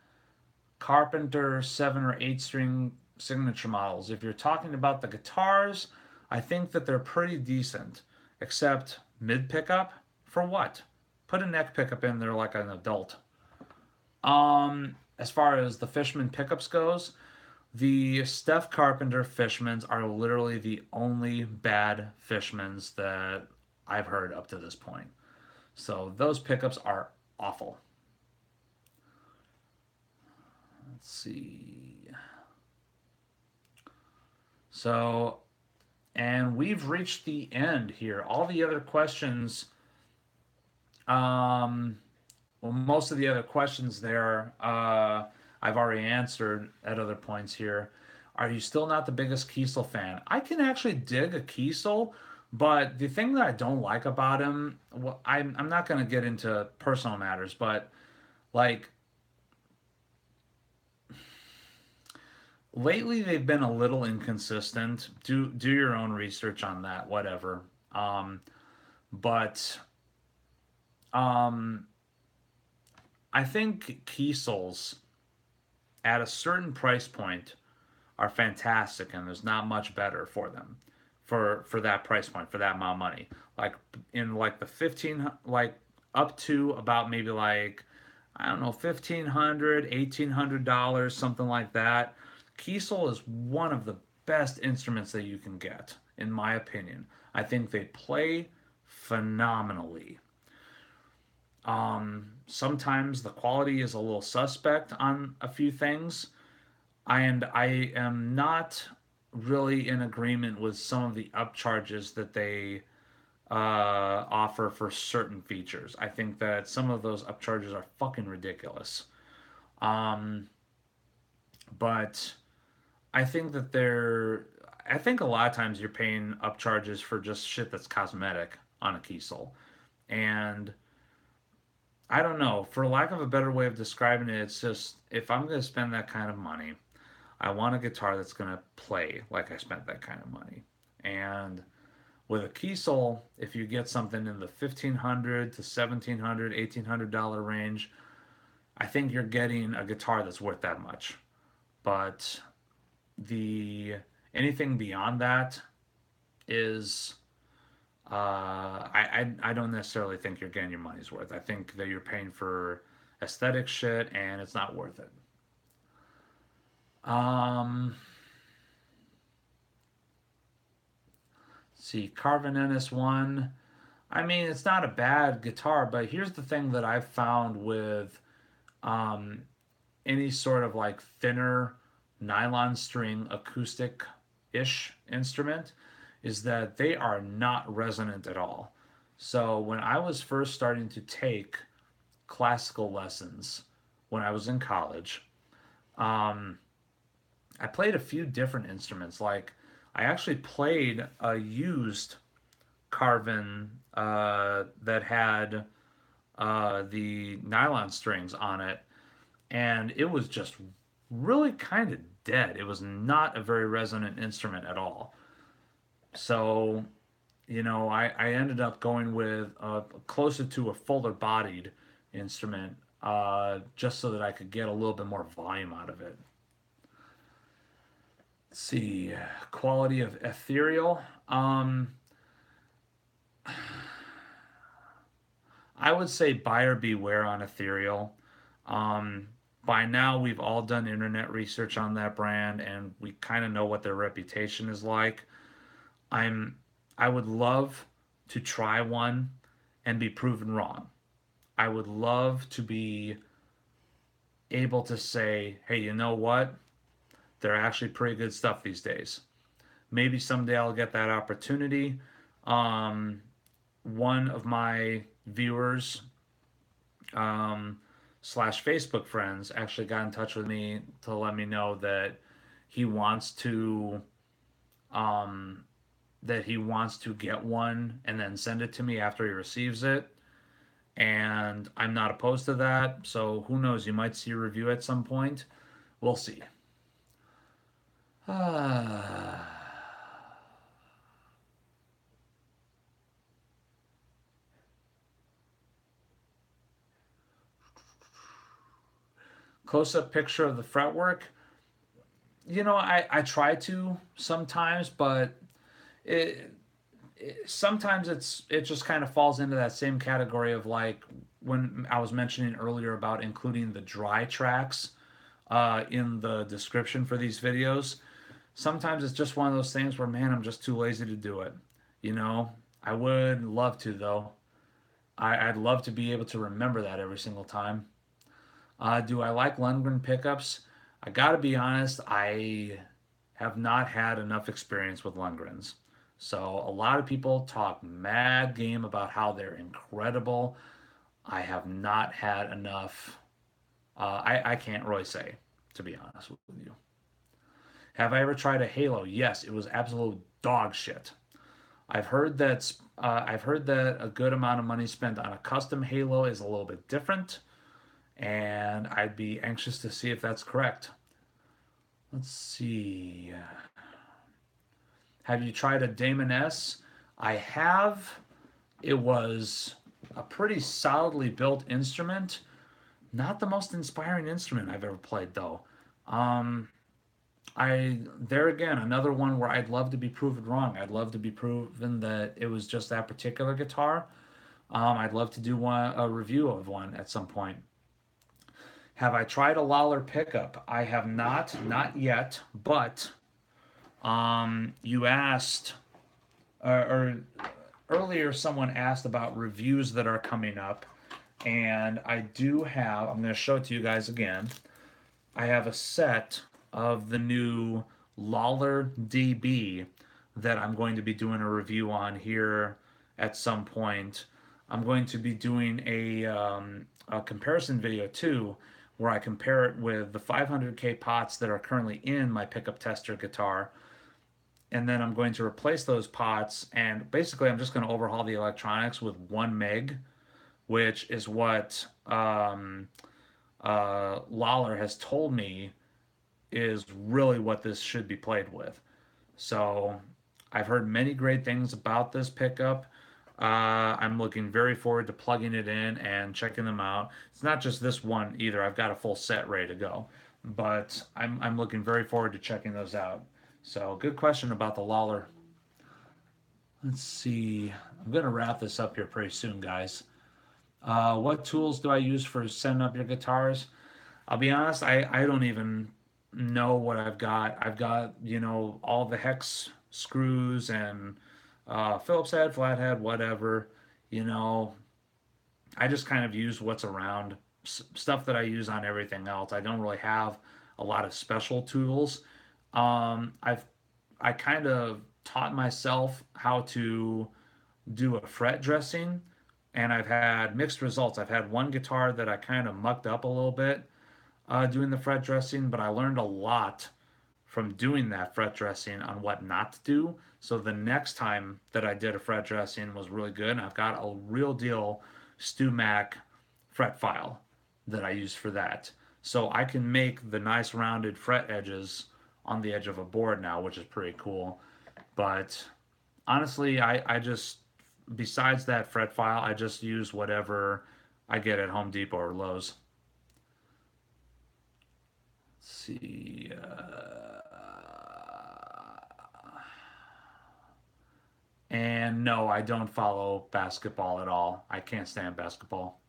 Carpenter 7 or 8 string signature models. If you're talking about the guitars, I think that they're pretty decent, except mid pickup for what? Put a neck pickup in there like an adult. As far as the Fishman pickups goes, the Steph Carpenter Fishmans are literally the only bad Fishmans that I've heard up to this point. So those pickups are awful. Let's see. So, and we've reached the end here. All the other questions, um, Well, most of the other questions there, I've already answered at other points here. Are you still not the biggest Kiesel fan? I can actually dig a Kiesel, but the thing that I don't like about him, well, I'm not going to get into personal matters, but like lately they've been a little inconsistent. Do your own research on that, whatever. Um, but um, I think Kiesels at a certain price point are fantastic, and there's not much better for them for that price point for that amount of money. Like in like the 15, like up to about maybe like I don't know, 1500, $1,800, something like that. Kiesel is one of the best instruments that you can get, in my opinion. I think they play phenomenally. Sometimes the quality is a little suspect on a few things, and I am not really in agreement with some of the upcharges that they offer for certain features. I think that some of those upcharges are fucking ridiculous. Um, but I think that they're. I think a lot of times you're paying upcharges for just shit that's cosmetic on a Kiesel, and I don't know. For lack of a better way of describing it, it's just if I'm going to spend that kind of money, I want a guitar that's going to play like I spent that kind of money. And with a Kiesel, if you get something in the 1500 to 1700, $1,800 range, I think you're getting a guitar that's worth that much. But the anything beyond that is I don't necessarily think you're getting your money's worth. I think that you're paying for aesthetic shit and it's not worth it. Um, see, Carvin NS1. I mean, it's not a bad guitar, but here's the thing that I've found with um, any sort of like thinner nylon string acoustic ish instrument is that they are not resonant at all. So when I was first starting to take classical lessons when I was in college, um, I played a few different instruments. Like I actually played a used Carvin that had the nylon strings on it, and it was just really kind of dead. It was not a very resonant instrument at all. So, I ended up going with closer to a fuller bodied instrument just so that I could get a little bit more volume out of it. Let's see, quality of ethereal. I would say buyer beware on ethereal. Um, by now, we've all done internet research on that brand, and we kind of know what their reputation is like. I'm I would love to try one and be proven wrong. I would love to be able to say, hey, you know what? They're actually pretty good stuff these days. Maybe someday I'll get that opportunity. Um, One of my viewers um, slash Facebook friends actually got in touch with me to let me know he wants to um, he wants to get one and then send it to me after he receives it. And I'm not opposed to that. So who knows? You might see a review at some point. We'll see. Close up picture of the fretwork. I try to sometimes, but it, sometimes it just kind of falls into that same category of like when I was mentioning earlier about including the dry tracks in the description for these videos. Sometimes it's just one of those things where, man, I'm just too lazy to do it. You know, I would love to though. I'd love to be able to remember that every single time. Do I like Lundgren pickups? I gotta be honest, I have not had enough experience with Lundgrens. So a lot of people talk mad game about how they're incredible. I have not had enough. I can't really say, to be honest with you. Have I ever tried a Halo? Yes, it was absolute dog shit. I've heard that a good amount of money spent on a custom Halo is a little bit different, and I'd be anxious to see if that's correct. Let's see. Have you tried a Damon S? I have. It was a pretty solidly built instrument. Not the most inspiring instrument I've ever played, though. Um, I there again another one where I'd love to be proven wrong. I'd love to be proven that it was just that particular guitar. I'd love to do a review of one at some point. Have I tried a Lawler pickup? I have not yet. But you asked, or earlier someone asked about reviews that are coming up, and I do have. I'm going to show it to you guys again. I have a set of the new Lawler DB that I'm going to be doing a review on here at some point. I'm going to be doing a comparison video too, where I compare it with the 500K pots that are currently in my pickup tester guitar. And then I'm going to replace those pots, and basically I'm just going to overhaul the electronics with 1 meg, which is what Lawler has told me is really what this should be played with. So I've heard many great things about this pickup. I'm looking very forward to plugging it in and checking them out. It's not just this one either. I've got a full set ready to go, but I'm looking very forward to checking those out. So good question about the Lawler. Let's see. I'm gonna wrap this up here pretty soon, guys. What tools do I use for setting up your guitars? I'll be honest, I don't even know what I've got. I've got, all the hex screws and Phillips head, flathead, whatever. You know, I just kind of use what's around, stuff that I use on everything else. I don't really have a lot of special tools. I kind of taught myself how to do a fret dressing, and I've had mixed results. I've had one guitar that I kind of mucked up a little bit doing the fret dressing, but I learned a lot from doing that fret dressing on what not to do. So the next time that I did a fret dressing was really good. And I've got a real deal StewMac fret file that I use for that. So I can make the nice rounded fret edges on the edge of a board now, which is pretty cool. But honestly, I just, besides that fret file, I just use whatever I get at Home Depot or Lowe's. Let's see. And no, I don't follow basketball at all. I can't stand basketball.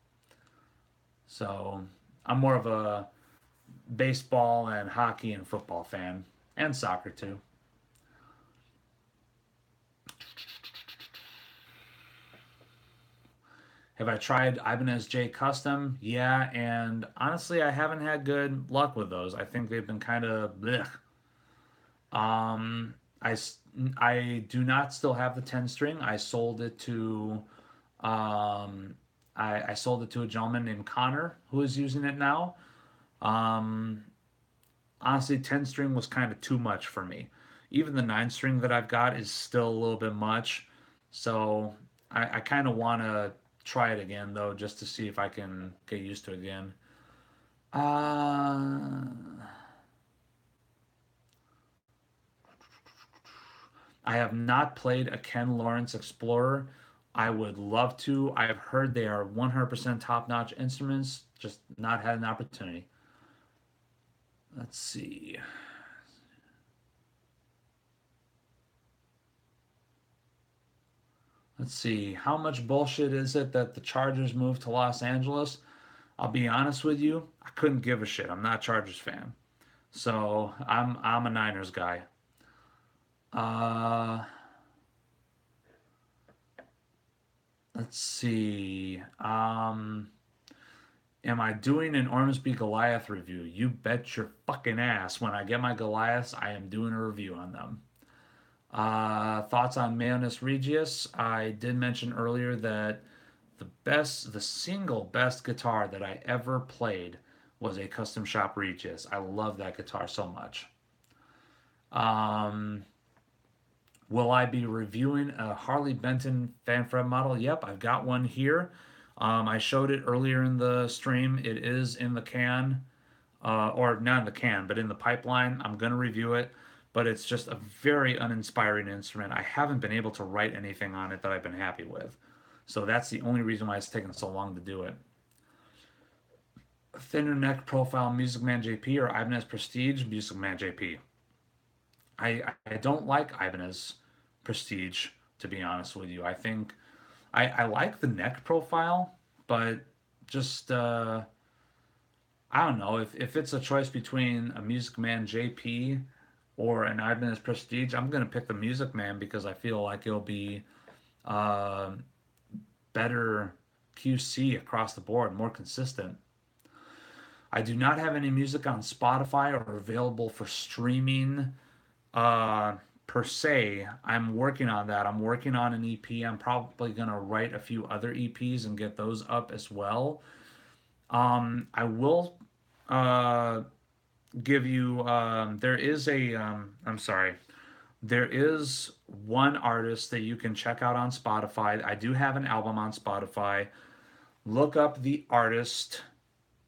So I'm more of a baseball and hockey and football fan, and soccer too. Have I tried Ibanez J Custom? Yeah, and honestly, I haven't had good luck with those. I think they've been kind of blech. Um, I do not still have the 10 string. Um, I sold it to a gentleman named Connor who is using it now. Um, Honestly, 10 string was kind of too much for me. Even the 9 string that I've got is still a little bit much. So I kind of want to try it again though, just to see if I can get used to it again. Uh, I have not played a Ken Lawrence Explorer. I would love to. I've heard they are 100% top-notch instruments, just not had an opportunity. Let's see. Let's see. How much bullshit is it that the Chargers moved to Los Angeles? I'll be honest with you, I couldn't give a shit. I'm not a Chargers fan. So I'm a Niners guy. Uh let's see. Am I doing an Ormsby Goliath review? You bet your fucking ass. When I get my Goliaths, I am doing a review on them. Thoughts on Mayonis Regius? I did mention earlier that the single best guitar that I ever played was a Custom Shop Regis. I love that guitar so much. Um, will I be reviewing a Harley Benton Fanfare model? Yep, I've got one here. I showed it earlier in the stream. It is in the can, or not in the can, but in the pipeline. I'm going to review it, but it's just a very uninspiring instrument. I haven't been able to write anything on it that I've been happy with. So that's the only reason why it's taken so long to do it. Thinner neck profile Music Man JP or Ibanez Prestige Music Man JP. I don't like Ibanez Prestige, to be honest with you. I think I like the neck profile, but just I don't know if it's a choice between a Music Man JP or an Ibanez Prestige. I'm gonna pick the Music Man because I feel like it'll be uh, better QC across the board, more consistent. I do not have any music on Spotify or available for streaming uh, per se. I'm working on that. I'm working on an EP. I'm probably gonna write a few other EPs and get those up as well. I will uh, give you. There is a. I'm sorry. There is one artist that you can check out on Spotify. I do have an album on Spotify. Look up the artist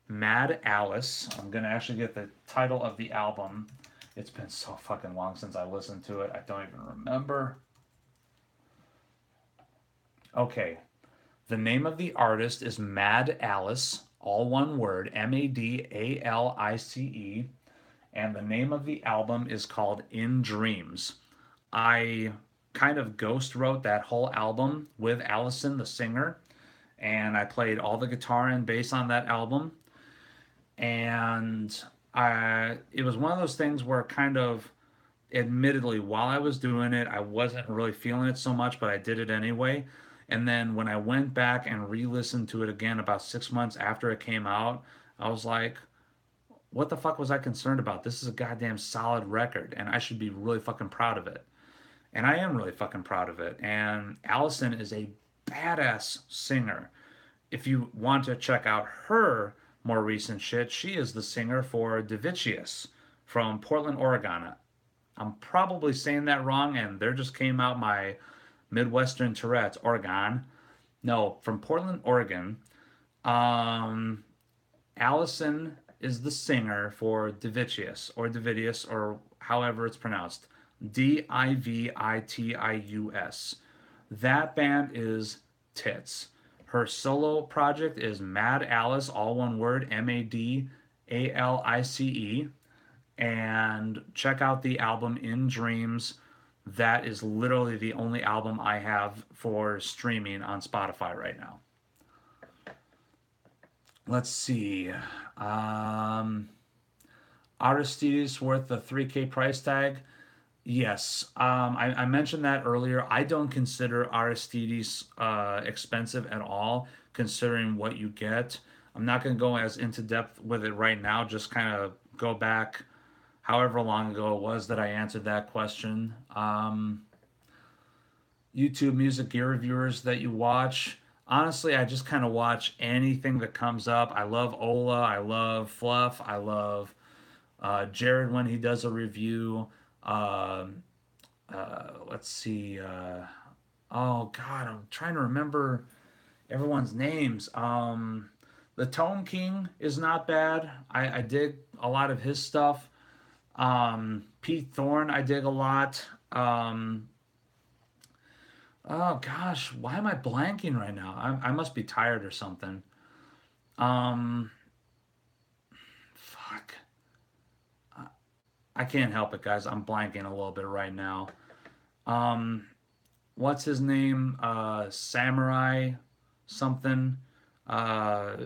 Mad Alice. I'm gonna actually get the title of the album. It's been so fucking long since I listened to it. I don't even remember. Okay. The name of the artist is Mad Alice, all one word, Madalice. And the name of the album is called In Dreams. I kind of ghost wrote that whole album with Allison, the singer, and I played all the guitar and bass on that album. And it was one of those things where kind of, admittedly, while I was doing it, I wasn't really feeling it so much, but I did it anyway. And then when I went back and re-listened to it again about 6 months after it came out, I was like, what the fuck was I concerned about? This is a goddamn solid record, and I should be really fucking proud of it. And I am really fucking proud of it. And Allison is a badass singer. If you want to check out her more recent shit, she is the singer for Davicius from Portland, Oregon. I'm probably saying that wrong, and there just came out my Midwestern Tourette's, Oregon. No, from Portland, Oregon. Um, Allison is the singer for Davitius, or however it's pronounced. Divitius. That band is tits. Her solo project is Mad Alice, all one word, Madalice. And check out the album In Dreams. That is literally the only album I have for streaming on Spotify right now. Let's see. Aristides worth the 3K price tag? Yes. I mentioned that earlier. I don't consider Aristides expensive at all, considering what you get. I'm not going to go as into depth with it right now. Just kind of go back however long ago it was that I answered that question. YouTube music gear reviewers that you watch. Honestly, I just kind of watch anything that comes up. I love Ola. I love Fluff. I love Jared when he does a review. Um let's see. Oh God, I'm trying to remember everyone's names. The Tone King is not bad. I dig a lot of his stuff. Pete Thorne, I dig a lot. Oh gosh, why am I blanking right now? I must be tired or something. Um, fuck. I, I can't help it, guys. I'm blanking a little bit right now. Um, what's his name? Samurai something. Uh,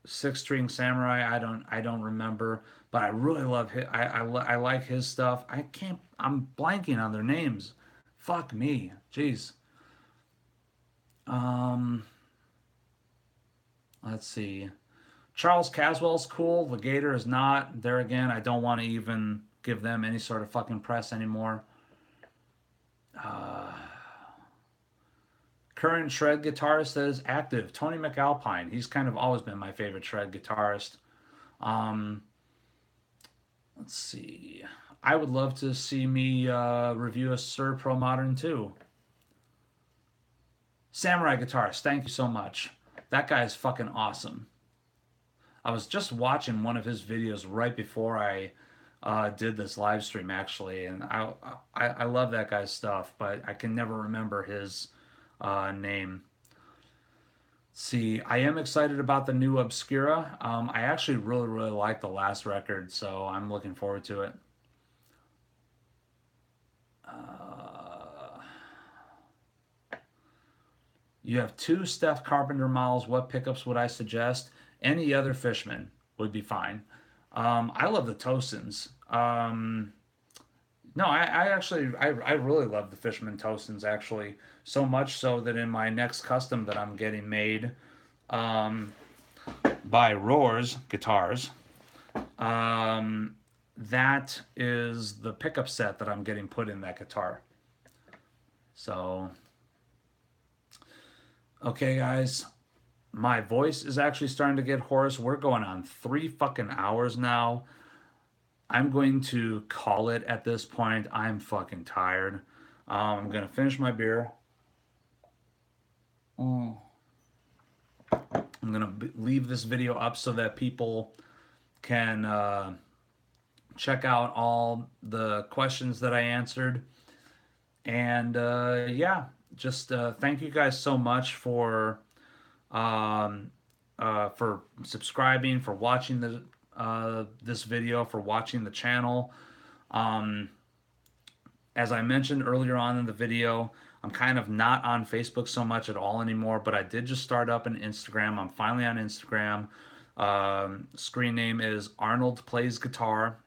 Six String Samurai. I don't remember, but I really love his. I like his stuff. I can't. I'm blanking on their names. Fuck me. Jeez. Um, let's see. Charles Caswell's cool. Legator is not. There again, I don't want to even give them any sort of fucking press anymore. Uh, current shred guitarist that is active, Tony McAlpine. He's kind of always been my favorite shred guitarist. Um, let's see. I would love to see me review a Sir Pro Modern too. Samurai guitarist, thank you so much. That guy is fucking awesome. I was just watching one of his videos right before I did this live stream actually, and I love that guy's stuff, but I can never remember his name. See, I am excited about the new Obscura. I actually really like the last record, so I'm looking forward to it. Uh, you have two Steph Carpenter models. What pickups would I suggest? Any other Fishman would be fine. I love the Tosins. No, I actually I really love the Fishman Tostins actually, so much so that in my next custom that I'm getting made um, by Roars Guitars, um, that is the pickup set that I'm getting put in that guitar. So, okay, guys, my voice is actually starting to get hoarse. We're going on 3 fucking hours now. I'm going to call it at this point. I'm fucking tired. I'm gonna finish my beer. Mm. I'm gonna leave this video up so that people can check out all the questions that I answered. And yeah, just thank you guys so much um, for subscribing, for watching this video, for watching the channel. Um, as I mentioned earlier on in the video, I'm kind of not on Facebook so much at all anymore, but I did just start up an Instagram. I'm finally on Instagram. Screen name is Arnold Plays Guitar.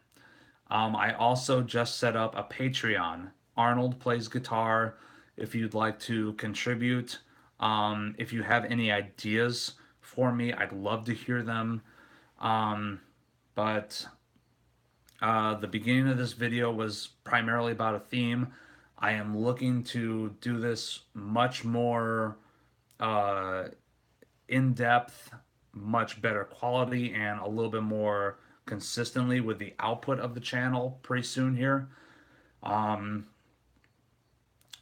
I also just set up a Patreon, Arnold Plays Guitar, if you'd like to contribute. If you have any ideas for me, I'd love to hear them. Um, but the beginning of this video was primarily about a theme. I am looking to do this much more uh, in depth, much better quality, and a little bit more consistently with the output of the channel pretty soon here. Um,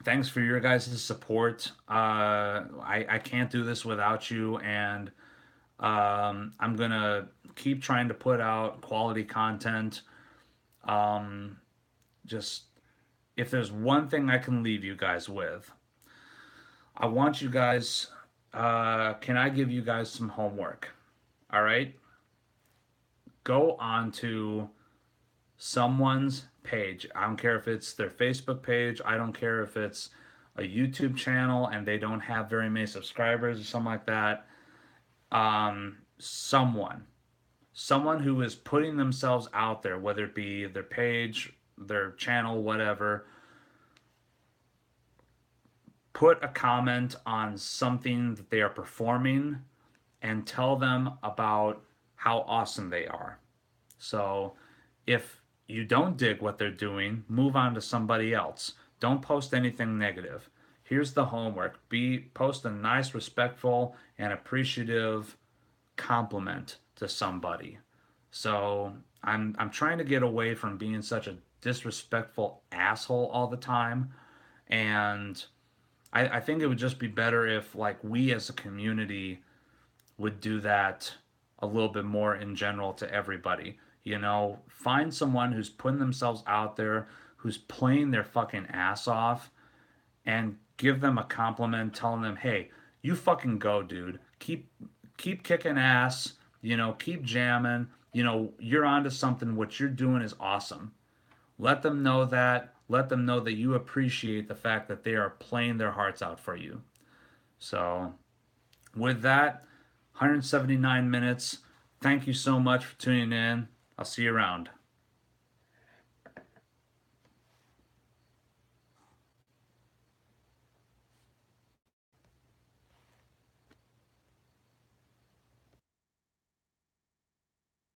Thanks for your guys' support. I can't do this without you, and I'm gonna keep trying to put out quality content. Um, just if there's one thing I can leave you guys with, I want you guys. Can I give you guys some homework? All right. Go on to someone's page. I don't care if it's their Facebook page. I don't care if it's a YouTube channel and they don't have very many subscribers or something like that. Someone who is putting themselves out there, whether it be their page, their channel, whatever, put a comment on something that they are performing and tell them about how awesome they are. So if you don't dig what they're doing, move on to somebody else. Don't post anything negative. Here's the homework. Post a nice, respectful, and appreciative compliment to somebody. So I'm trying to get away from being such a disrespectful asshole all the time. And I think it would just be better if like we as a community would do that a little bit more in general to everybody. You know, find someone who's putting themselves out there, who's playing their fucking ass off, and give them a compliment, telling them, "Hey, you fucking go, dude. Keep kicking ass. You know, keep jamming. You know, you're onto something. What you're doing is awesome." Let them know that. Let them know that you appreciate the fact that they are playing their hearts out for you. So, with that, 179 minutes. Thank you so much for tuning in. I'll see you around.